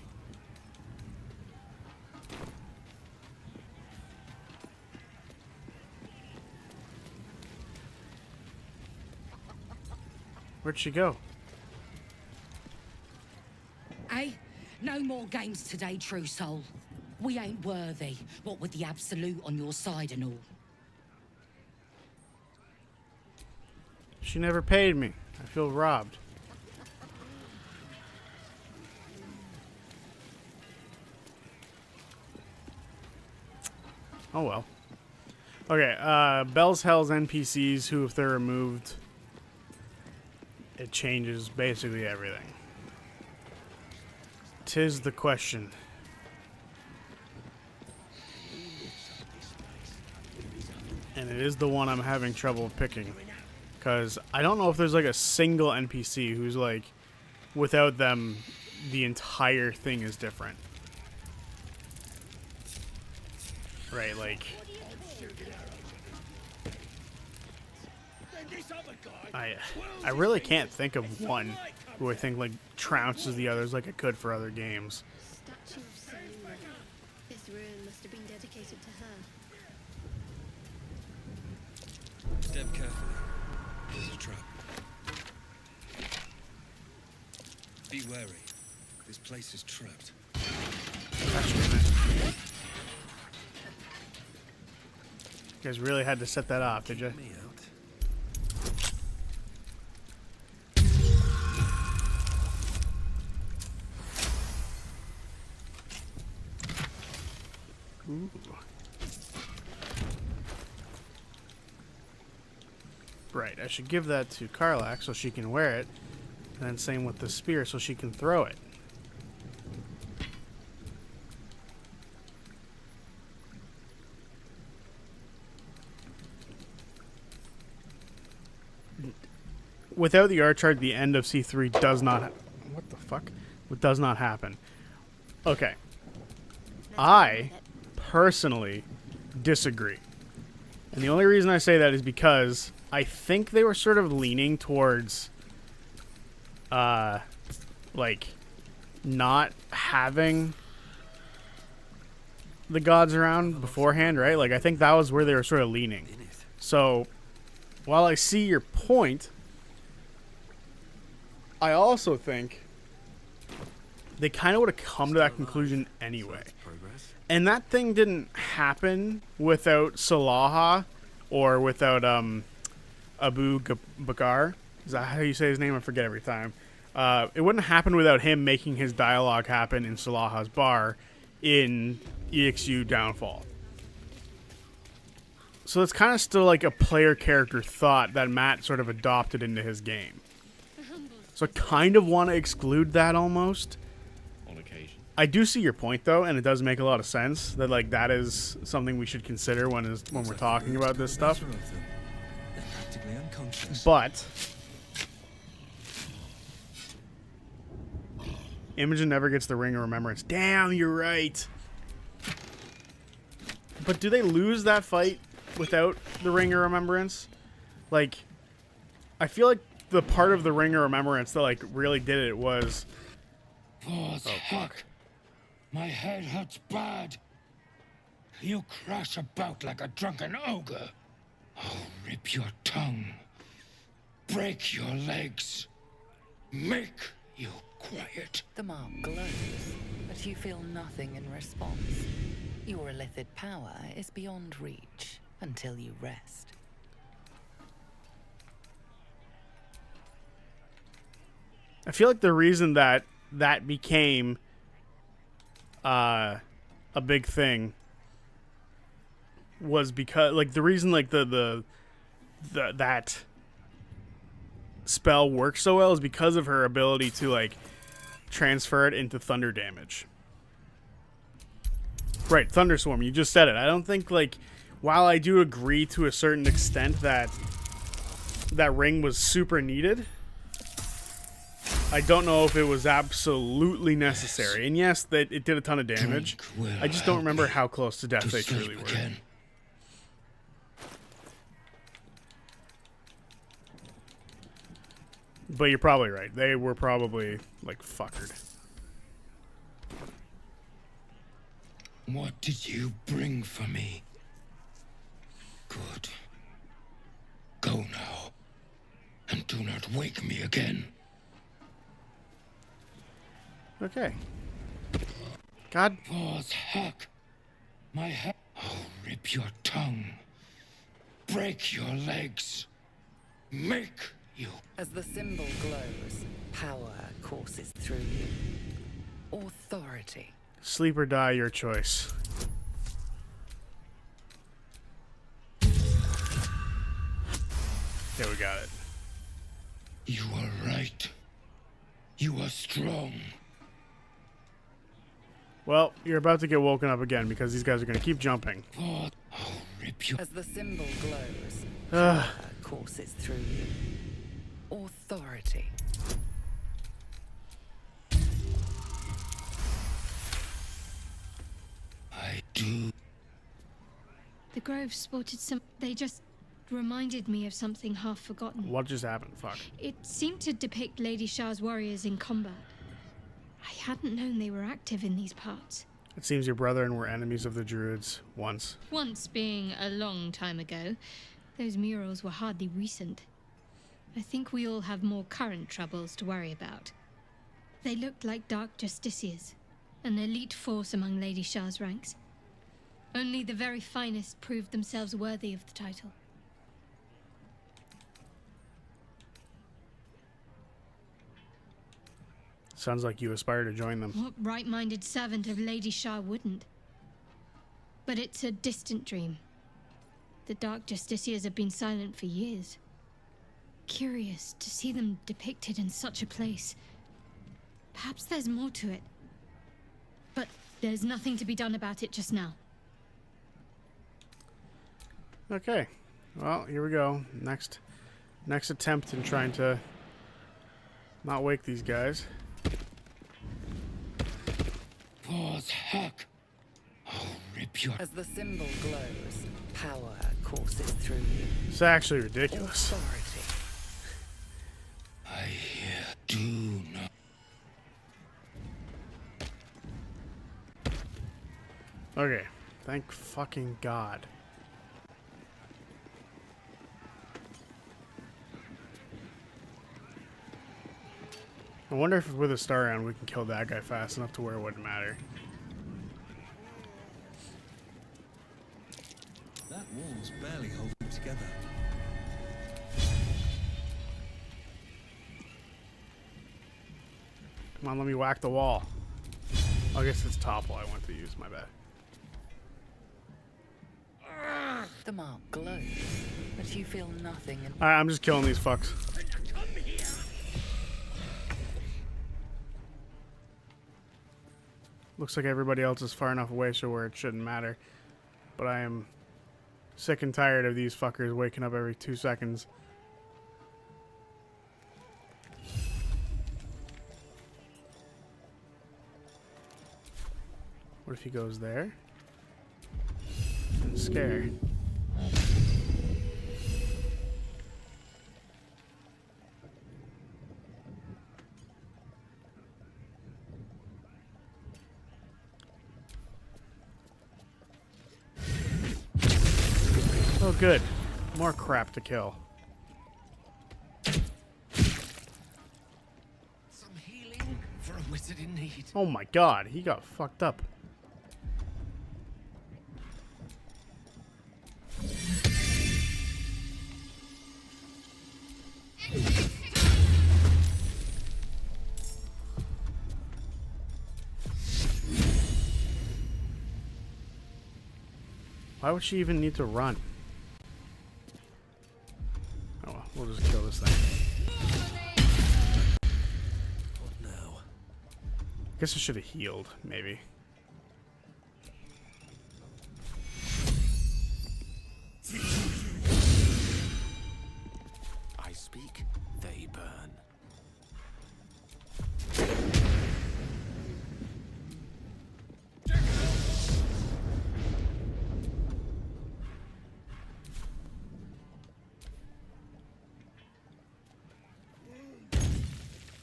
Where'd she go? Hey, no more games today, true soul. We ain't worthy, what with the absolute on your side and all. She never paid me. I feel robbed. Oh well. Okay, Bell's Hell's NPCs who, if they're removed, it changes basically everything. 'Tis the question. And it is the one I'm having trouble picking. Because I don't know if there's like a single NPC who's like, without them, the entire thing is different. Right, like... I really can't think of one who I think like trounces the others like I could for other games. Statue of Selena. This ruin must have been dedicated to her. Step carefully. There's a trap. Be wary. This place is trapped. You guys really had to set that off, did you? Ooh. Right, I should give that to Karlach so she can wear it, and then same with the spear so she can throw it. Without the art chart, the end of C3 does not... What the fuck? It does not happen. Okay. I personally disagree. And the only reason I say that is because I think they were sort of leaning towards, like, not having the gods around beforehand, right? Like, I think that was where they were sort of leaning. So, while I see your point, I also think they kind of would have come to that conclusion anyway. And that thing didn't happen without Salaha or without Abu Bakar. Is that how you say his name? I forget every time. It wouldn't happen without him making his dialogue happen in Salaha's bar in EXU Downfall. So it's kind of still like a player character thought that Matt sort of adopted into his game. So I kind of want to exclude that almost. On occasion. I do see your point though, and it does make a lot of sense that like that is something we should consider when we're talking about this stuff. They're practically unconscious. But Imogen never gets the Ring of Remembrance. Damn, you're right. But do they lose that fight without the Ring of Remembrance? Like, I feel like the part of the Ring of Remembrance that like really did it was... Oh, fuck. My head hurts bad. You crash about like a drunken ogre. I'll rip your tongue. Break your legs. Make you quiet. The mark glows, but you feel nothing in response. Your illithid power is beyond reach until you rest. I feel like the reason that became a big thing was because, like, the reason, like, that spell works so well is because of her ability to, like, transfer it into thunder damage. Right, Thunderswarm, you just said it. I don't think, like, while I do agree to a certain extent that that ring was super needed, I don't know if it was absolutely necessary. And yes, that it did a ton of damage. I just don't remember how close to death they truly were. But you're probably right. They were probably, like, fuckered. What did you bring for me? Good. Go now. And do not wake me again. Okay. God. Paws hack. My head. I'll rip your tongue. Break your legs. Make you. As the symbol glows, power courses through you. Authority. Sleep or die, your choice. Okay, we got it. You are right. You are strong. Well, you're about to get woken up again because these guys are going to keep jumping. I'll rip you. As the symbol glows, power courses through you. Authority. I do. The grove spotted some. They just reminded me of something half forgotten. What just happened? Fuck. It seemed to depict Lady Shah's warriors in combat. I hadn't known they were active in these parts. It seems your brethren were enemies of the Druids once. Once being a long time ago, those murals were hardly recent. I think we all have more current troubles to worry about. They looked like dark justiciars, an elite force among Lady Shah's ranks. Only the very finest proved themselves worthy of the title. Sounds like you aspire to join them. What right-minded servant of Lady Shah wouldn't? But it's a distant dream. The Dark Justiciars have been silent for years. Curious to see them depicted in such a place. Perhaps there's more to it. But there's nothing to be done about it just now. Okay. Well, here we go. Next attempt in trying to not wake these guys. Paws hack. I'll rip your. As the symbol glows, power courses through you. It's actually ridiculous. Authority. I hear. Do not. Okay. Thank fucking God. I wonder if with a star round we can kill that guy fast enough to where it wouldn't matter. That wall's barely holding together. Come on, let me whack the wall. I guess it's topple I want to use, my bad. The mark glows, but you feel nothing. Alright, I'm just killing these fucks. Looks like everybody else is far enough away so where it shouldn't matter. But I am sick and tired of these fuckers waking up every 2 seconds. What if he goes there? And scare. Oh, good. More crap to kill. Some healing for a wizard in need. Oh my God, he got fucked up. Why would she even need to run? Oh well, we'll just kill this thing. What now? I guess I should have healed, maybe. I speak, they burn.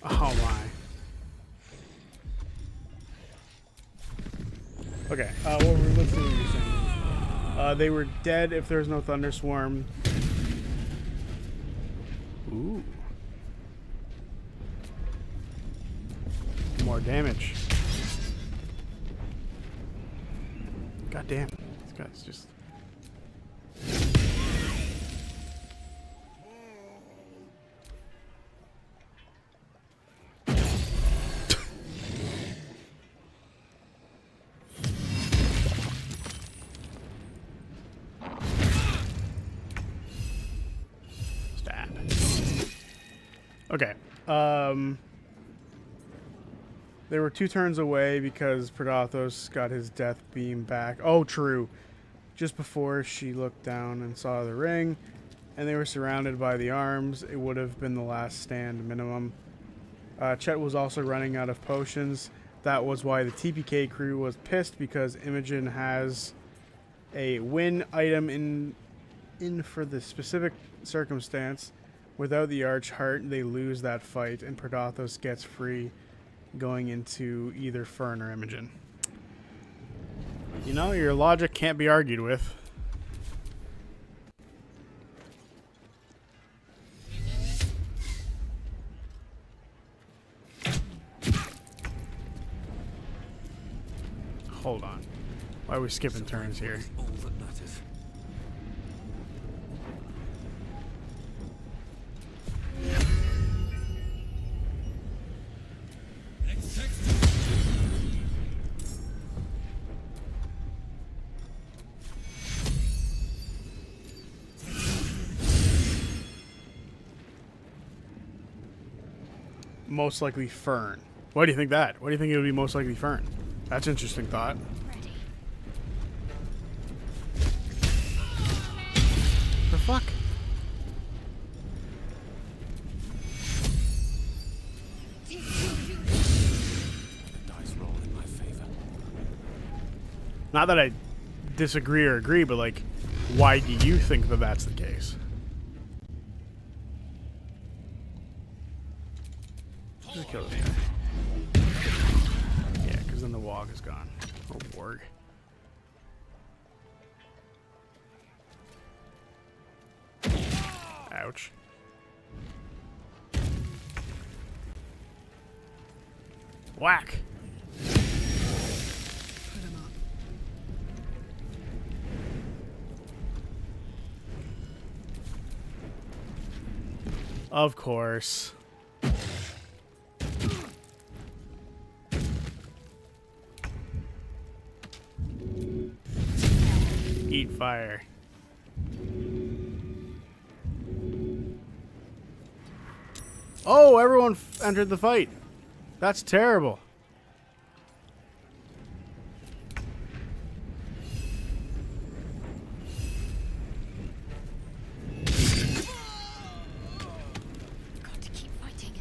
Oh my. Okay, what were we listening to you saying? They were dead if there's no thunderstorm. Ooh. More damage. God damn. This guy's just... Okay. They were 2 turns away because Predathos got his death beam back. Oh, true. Just before she looked down and saw the ring, and they were surrounded by the arms, it would have been the last stand minimum. Chet was also running out of potions. That was why the TPK crew was pissed, because Imogen has a win item in for the specific circumstance. Without the Arch Heart, they lose that fight, and Predathos gets free going into either Fern or Imogen. You know, your logic can't be argued with. Hold on. Why are we skipping turns here? All that matters. Most likely Fern. Why do you think that? Why do you think it would be most likely Fern? That's an interesting thought. The fuck? Dice roll in my favor. Not that I disagree or agree, but like, why do you think that that's the case? Just kill this guy. Yeah, because then the wog is gone. Or warg. Ouch. Whack! Of course. Eat fire. Oh, everyone entered the fight. That's terrible. Got to keep fighting.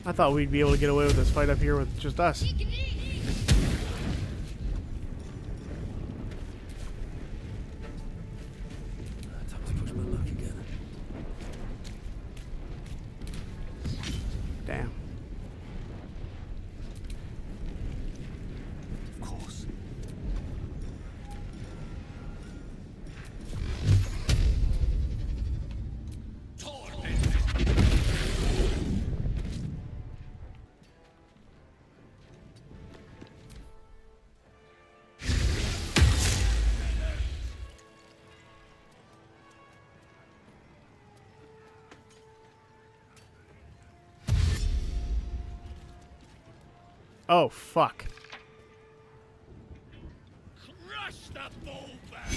I thought we'd be able to get away with this fight up here with just us. Time to push my luck again. Damn. Of course. Oh, fuck. Crush the bull back.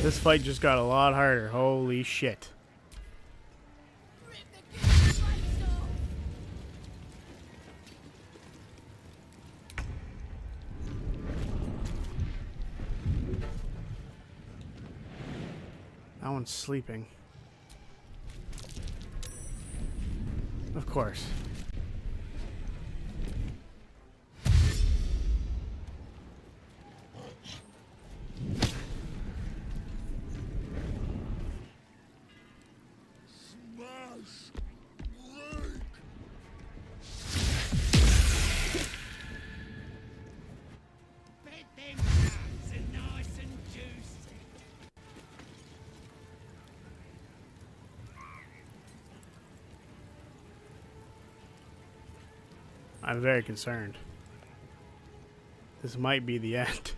This fight just got a lot harder. Holy shit. That one's sleeping. Of course. Smash. Break. Bet them hands are nice and juicy. I'm very concerned. This might be the end.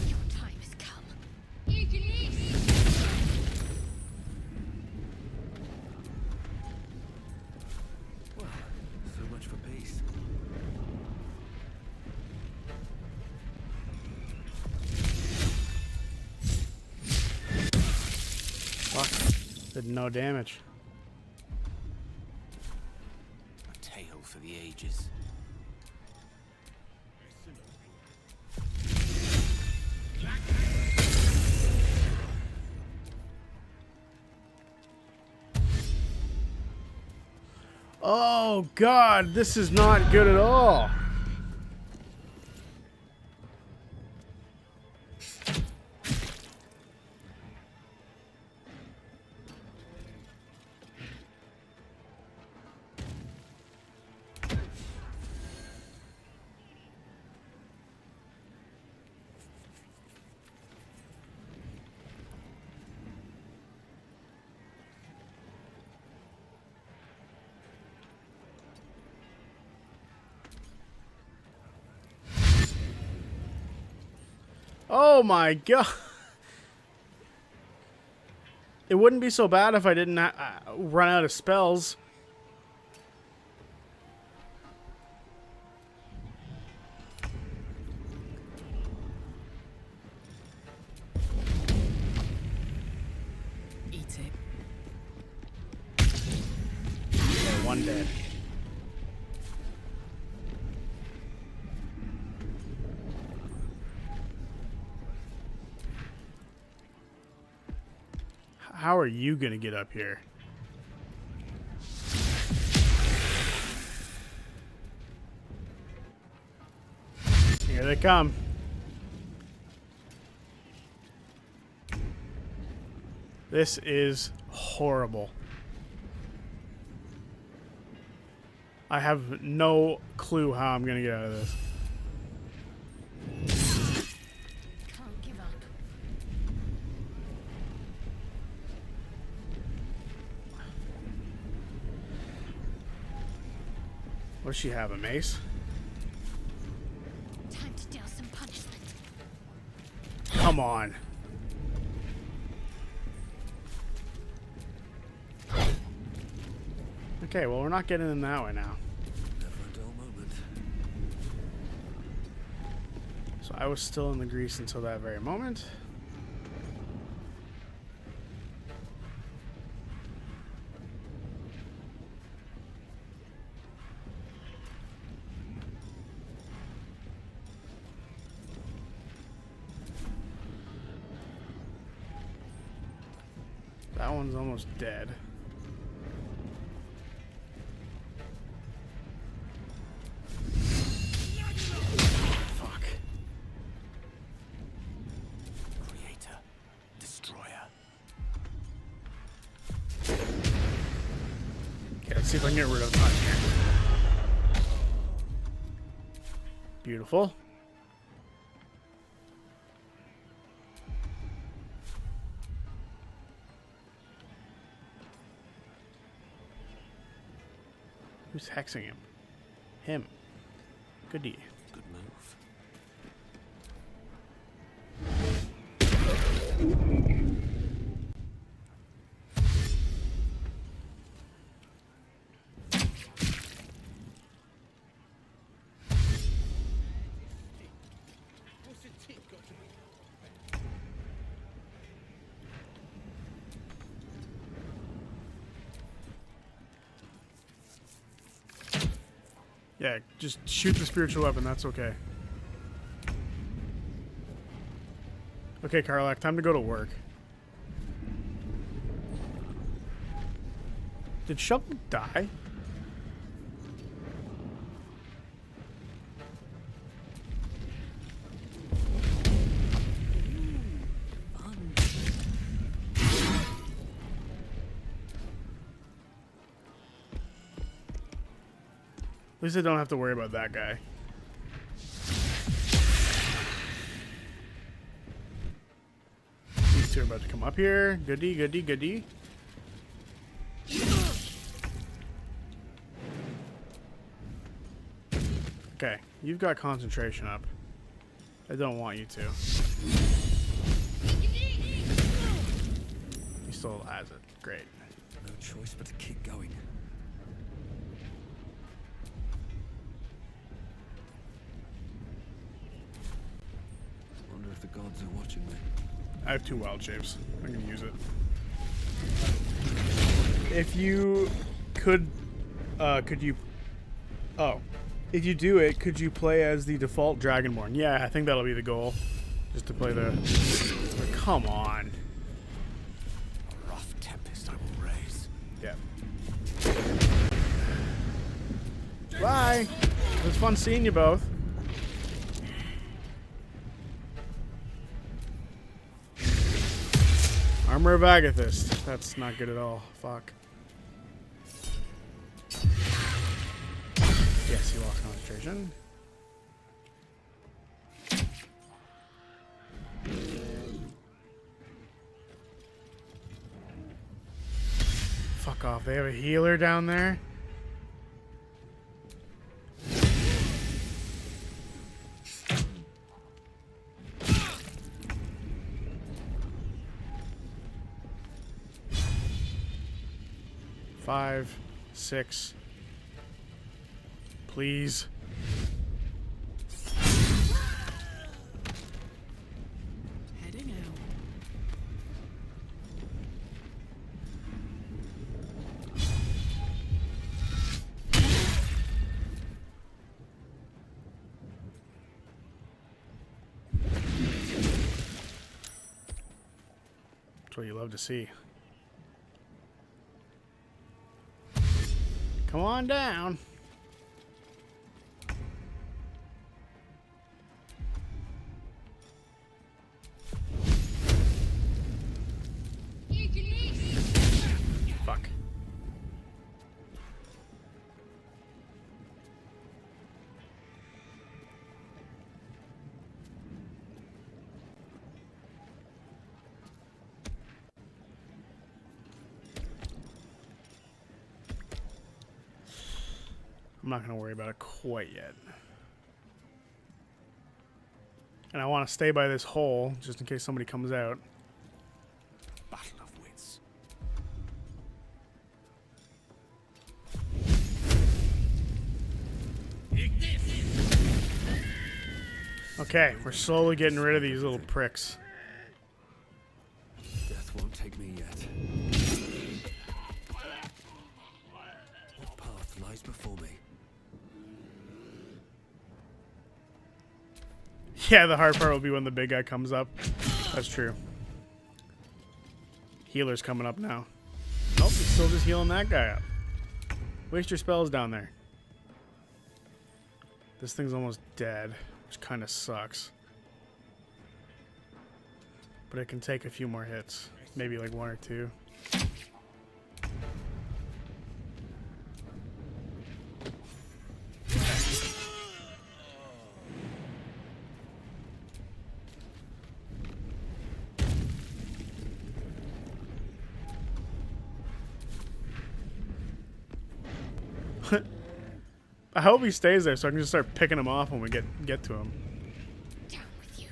Your time has come. Well, so much for peace. Fuck. Did no damage. A tale for the ages. Oh god, this is not good at all. Oh my god. It wouldn't be so bad if I didn't run out of spells. Eat it. Okay, one dead. How are you gonna get up here? Here they come. This is horrible. I have no clue how I'm gonna get out of this. Can't give up. What does she have, a mace? Time to deal some punishment. Come on. Okay, well, we're not getting in that way now. Never a dull moment. So I was still in the grease until that very moment. That one's almost dead. Fuck. Creator. Destroyer. Okay, let's see if I can get rid of that here. Beautiful. Who's hexing him? Him. Goodie. Good move. Yeah, just shoot the spiritual weapon. That's okay. Okay, Karlak, time to go to work. Did Shovel die? At least I don't have to worry about that guy. These two are about to come up here. Goody, goody, goody. Okay, you've got concentration up. I don't want you to. He still has it. Great. No choice but to keep going. Wonder if the gods are watching me. I have 2 wild shapes. I'm gonna use it. If you could you... Oh. If you do it, could you play as the default Dragonborn? Yeah, I think that'll be the goal. Just to play the... Come on. A rough tempest I will raise. Yeah. Bye! It was fun seeing you both. Armor of Agathist. That's not good at all. Fuck. Yes, he lost concentration. Fuck off. They have a healer down there? Five, 6. Please. Heading out. That's what you love to see. Come on down. Fuck. I'm not going to worry about it quite yet. And I want to stay by this hole, just in case somebody comes out. Battle of wits. Okay, we're slowly getting rid of these little pricks. Death won't take me yet. What path lies before me? Yeah, the hard part will be when the big guy comes up. That's true. Healer's coming up now. Nope, he's still just healing that guy up. Waste your spells down there. This thing's almost dead, which kind of sucks. But it can take a few more hits. Maybe like 1 or 2. I hope he stays there so I can just start picking him off when we get to him. Down with you.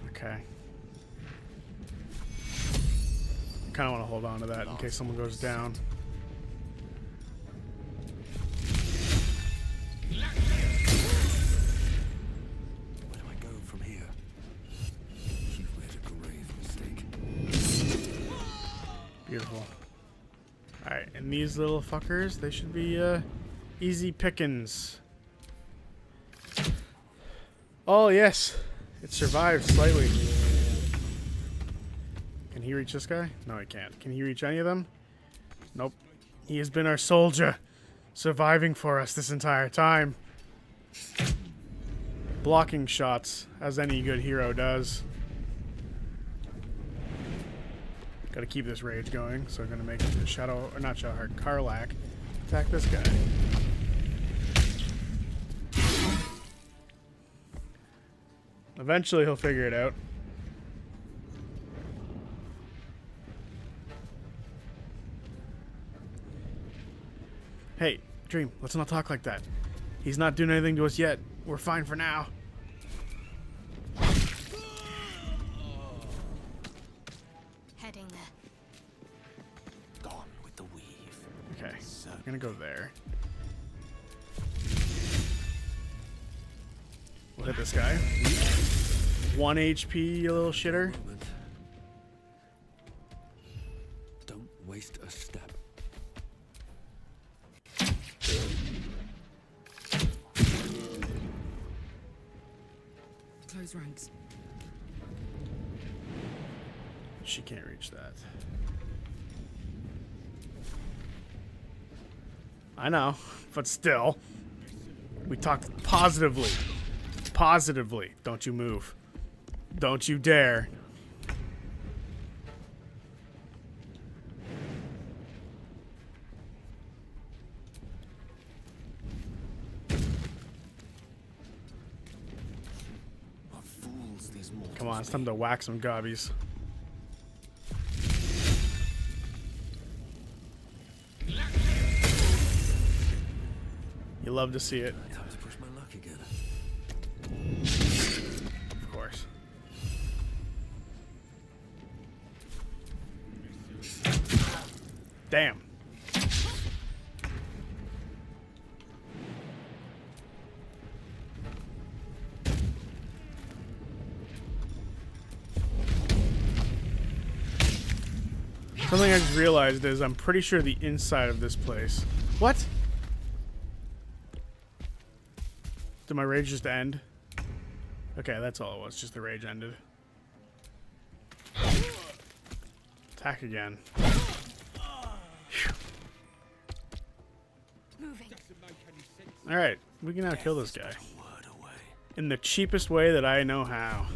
Okay. I kind of want to hold on to that in case someone goes down. Where do I go from here? You've made a grave mistake. Beautiful. Alright, and these little fuckers, they should be easy pickings. Oh, yes. It survived slightly. Can he reach this guy? No, he can't. Can he reach any of them? Nope. He has been our soldier, surviving for us this entire time. Blocking shots, as any good hero does. Gotta keep this rage going, so I'm gonna make Shadow, or not Shadowheart, Karlach attack this guy. Eventually he'll figure it out. Hey, Dream, let's not talk like that. He's not doing anything to us yet. We're fine for now. Heading there. Gone with the weave. Okay, so I'm gonna go there. We'll hit this guy. 1 HP, you little shitter. Don't waste a step. Close ranks. She can't reach that. I know, but still. We talked positively. Positively. Don't you move. Don't you dare. What fools these mortals. Come on, it's time to whack some gobbies. You love to see it. Time to push my luck again. Of course. Damn. Something I just realized is I'm pretty sure the inside of this place. What? Did my rage just end? Okay, that's all it was. Just the rage ended. Attack again. Alright, we can now kill this guy. In the cheapest way that I know how.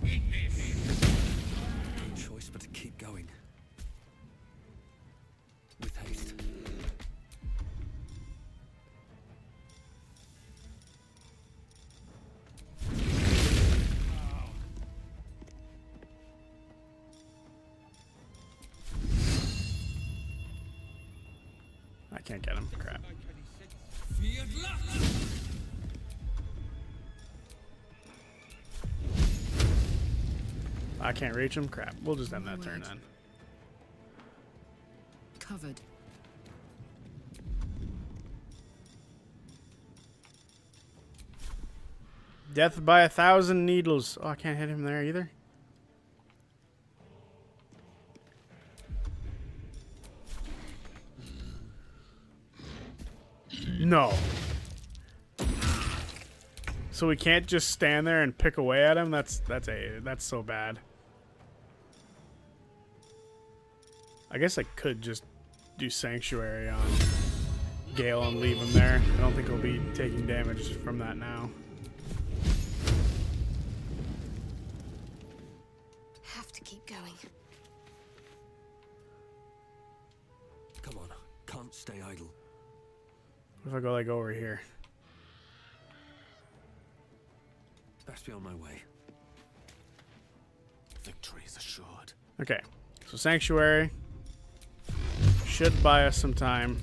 No choice but to keep going. With haste. I can't get him. Crap. I can't reach him. Crap. We'll just end that turn then. Covered. Death by 1,000 needles. Oh, I can't hit him there either. No. So we can't just stand there and pick away at him? That's so bad. I guess I could just do Sanctuary on Gale and leave him there. I don't think he'll be taking damage from that now. Have to keep going. Come on, can't stay idle. What if I go like over here? Best be on my way. short. Okay, so Sanctuary should buy us some time.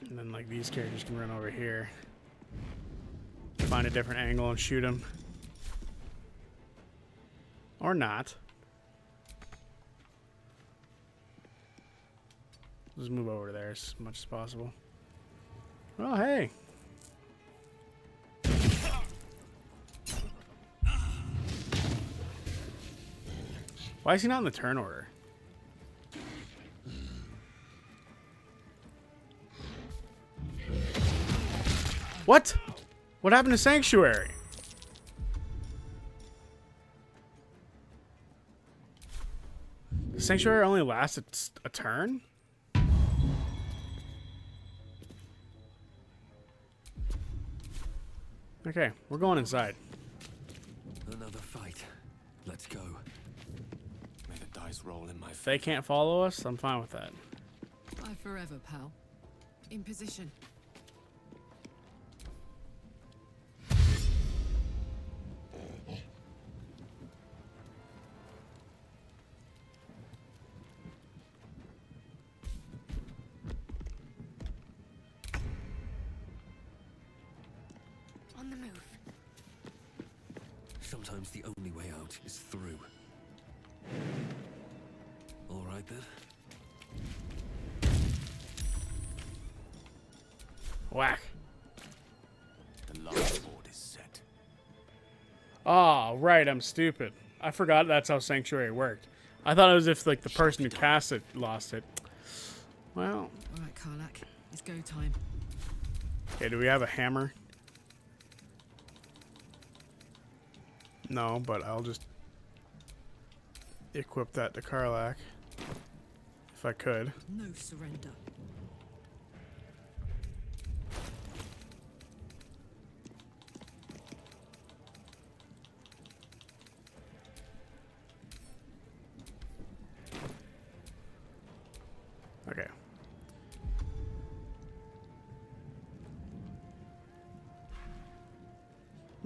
And then like these characters can run over here, find a different angle and shoot them. Or not. Just move over there as much as possible. Oh, hey. Why is he not in the turn order? What? What happened to Sanctuary? Sanctuary only lasted a turn? Okay, we're going inside. Another fight. Let's go. May the dice roll in my If they can't follow us, I'm fine with that. Bye forever, pal. In position. On the move. Sometimes the only way out is through. All right then. Whack. The last board is set. Oh, right, I'm stupid. I forgot that's how Sanctuary worked. I thought it was if like the person who cast it lost it. Well. All right, Karlak. It's go time. Okay, do we have a hammer? No, but I'll just equip that to Karlak. If I could. No surrender. Okay.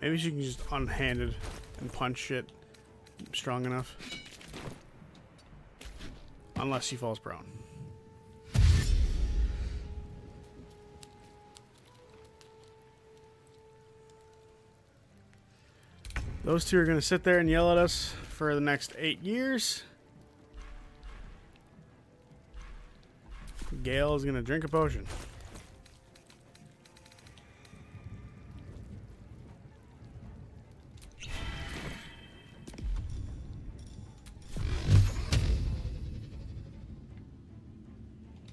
Maybe she can just unhanded and punch it strong enough. Unless she falls prone. Those two are going to sit there and yell at us for the next 8 years. Gale is going to drink a potion.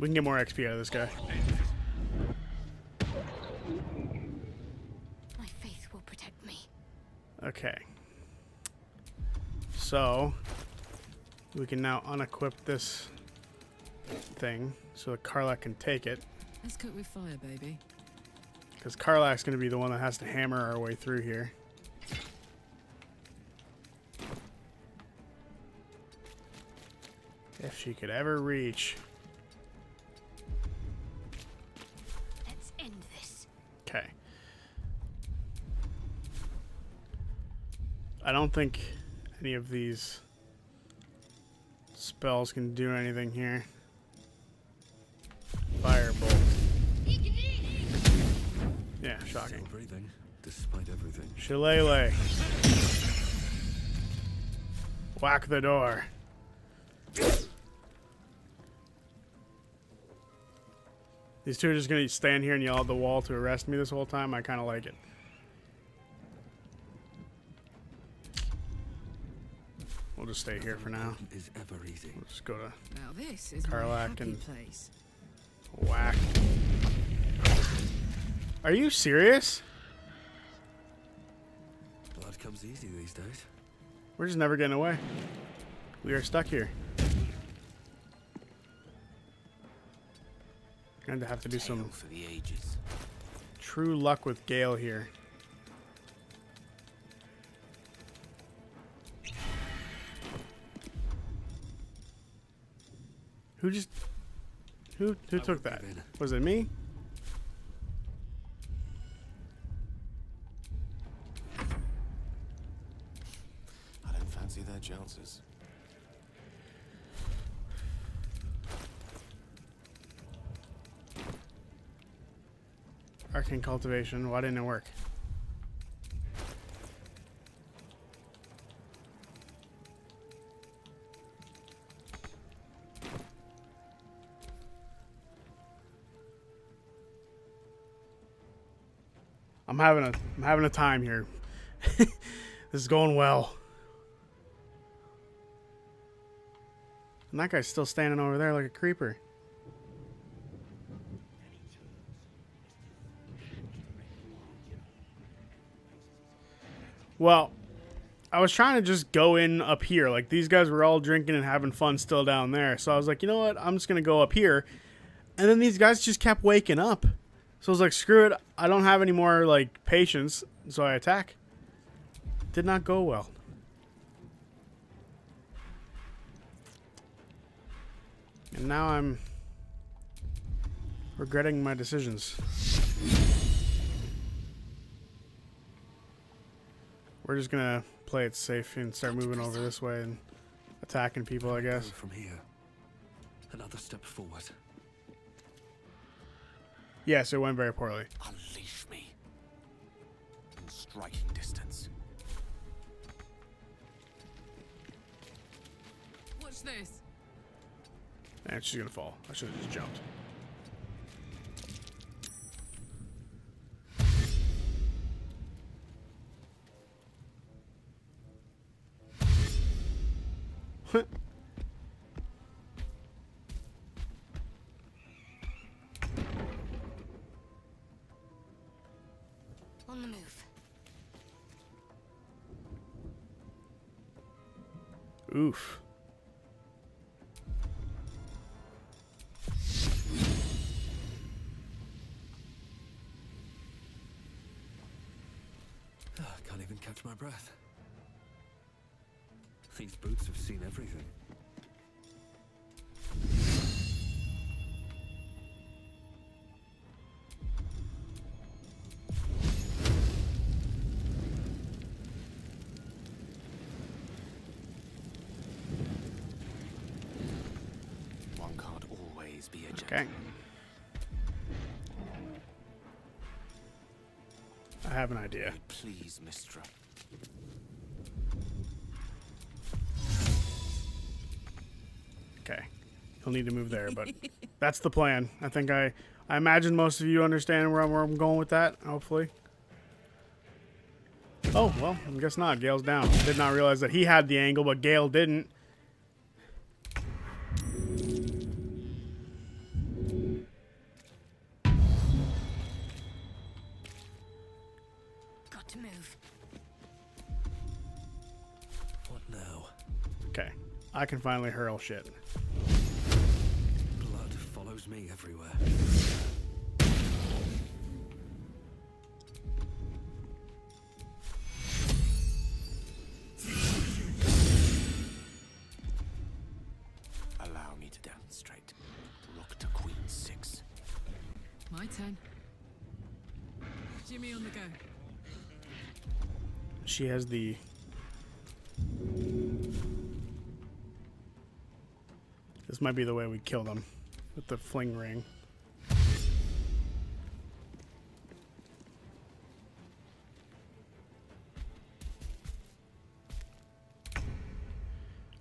We can get more XP out of this guy. My faith will protect me. Okay. So, we can now unequip this thing so that Karlak can take it. Let's cook with fire, baby. Because Karlak's going to be the one that has to hammer our way through here. If she could ever reach. Let's end this. Okay. I don't think any of these spells can do anything here. Firebolt. Yeah, shocking. Still breathing, despite everything. Shillelagh. Whack the door. These two are just gonna stand here and yell at the wall to arrest me this whole time. I kind of like it. We'll just stay here for now. Is ever easy. We'll just go to Now this is my Karlak happy and place. whack. Are you serious? Blood comes easy these days. We're just never getting away. We are stuck here. Going to have to do some For the ages. true luck with Gale here. Who just... Who took that? Was it me? Arcane cultivation. Why didn't it work? I'm having a time here. This is going well. And that guy's still standing over there like a creeper. Well, I was trying to just go in up here. Like, these guys were all drinking and having fun still down there. So I was like, you know what? I'm just going to go up here. And then these guys just kept waking up. So I was like, screw it. I don't have any more, like, patience. So I attack. Did not go well. And now I'm regretting my decisions. We're just gonna play it safe and start moving over this way and attacking people, I guess. From here, another step forward. Yes, it went very poorly. Unleash me in striking distance. Watch this. And she's gonna fall. I should have just jumped. On the move. Oof. Can't even catch my breath. These boots have seen everything. One can't always be a gentleman. Okay. I have an idea. Please, Mistra. Okay. He'll need to move there, but that's the plan. I think I imagine most of you understand where I'm going with that, hopefully. Oh, well, I guess not. Gale's down. Did not realize that he had the angle, but Gale didn't. Got to move. What now? Okay. I can finally hurl shit. Blood follows me everywhere. Allow me to demonstrate. Rook to Queen 6. My turn. Jimmy on the go. She has the... This might be the way we kill them. With the fling ring.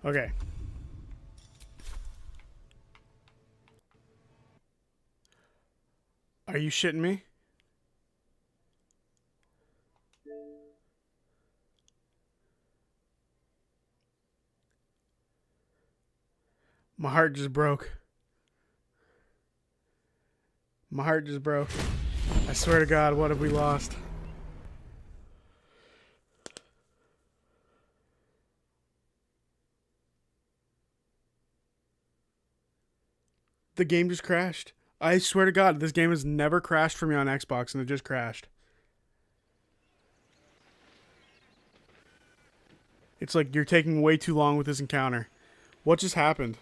Okay. Are you shitting me? My heart just broke. My heart just broke. I swear to God, what have we lost? The game just crashed. I swear to God, this game has never crashed for me on Xbox, and it just crashed. It's like you're taking way too long with this encounter. What just happened?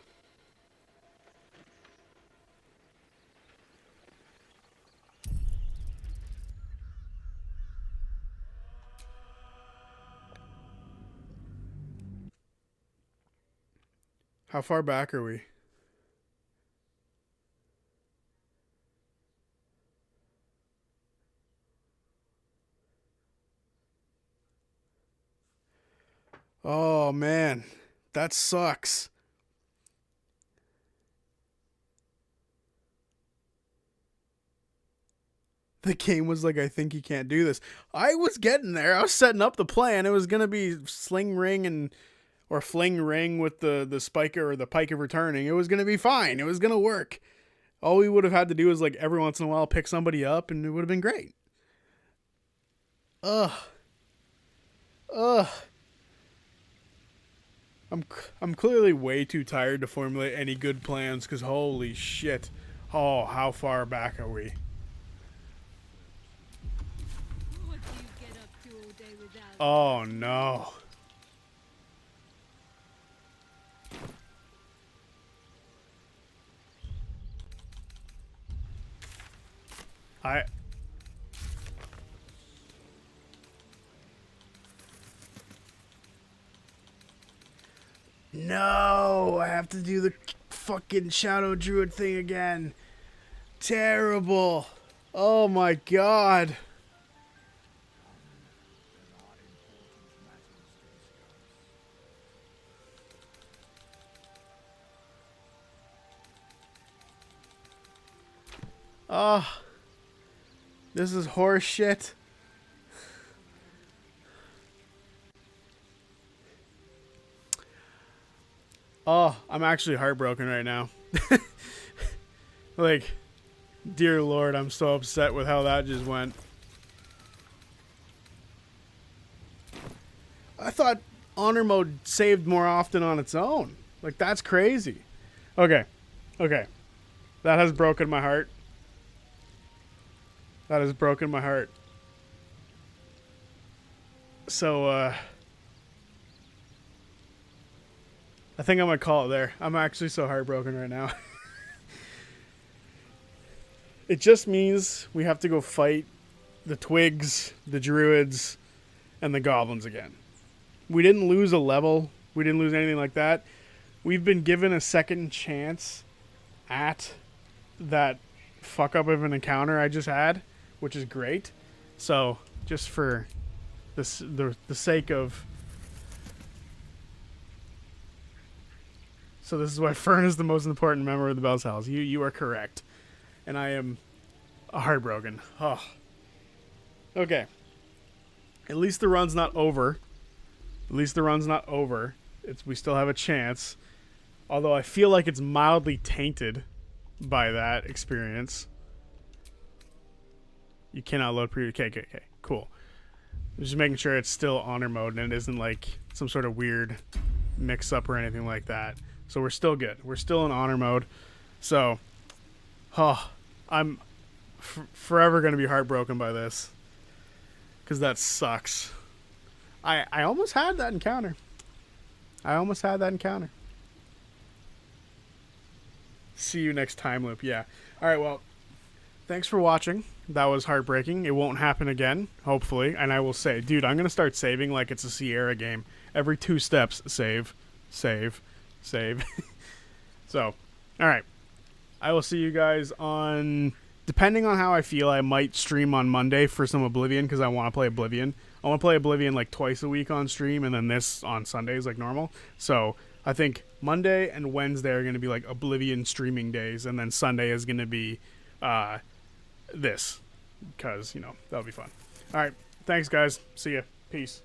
How far back are we? Oh, man. That sucks. The game was like, I think you can't do this. I was getting there. I was setting up the plan. It was going to be sling ring or fling ring with the spiker or the pike of returning. It was going to be fine. It was going to work. All we would have had to do is like every once in a while pick somebody up and it would have been great. Ugh. I'm clearly way too tired to formulate any good plans because holy shit. Oh, how far back are we? Oh no. No, I have to do the fucking Shadow Druid thing again. Terrible. Oh my god. Oh, this is horse shit. Oh, I'm actually heartbroken right now. Like, dear Lord, I'm so upset with how that just went. I thought honor mode saved more often on its own. Like, that's crazy. Okay. That has broken my heart. That has broken my heart. So, I think I'm going to call it there. I'm actually so heartbroken right now. It just means we have to go fight the twigs, the druids, and the goblins again. We didn't lose a level. We didn't lose anything like that. We've been given a second chance at that fuck up of an encounter I just had, which is great. So, just for the sake of... So this is why Fern is the most important member of the Bell's House. You are correct. And I am heartbroken. Oh. Okay. At least the run's not over. We still have a chance. Although I feel like it's mildly tainted by that experience. You cannot load pre... Okay, cool. Just making sure it's still honor mode and it isn't like some sort of weird mix-up or anything like that. So we're still good. We're still in honor mode. So, I'm forever going to be heartbroken by this. Because that sucks. I almost had that encounter. See you next time loop. Yeah. Alright, well, thanks for watching. That was heartbreaking. It won't happen again, hopefully. And I will say, dude, I'm going to start saving like it's a Sierra game. Every 2 steps, save. So, alright. I will see you guys on... Depending on how I feel, I might stream on Monday for some Oblivion, because I want to play Oblivion. I want to play Oblivion like twice a week on stream, and then this on Sundays like normal. So, I think Monday and Wednesday are going to be like Oblivion streaming days, and then Sunday is going to be this. Because, that'll be fun. Alright, thanks guys. See ya. Peace.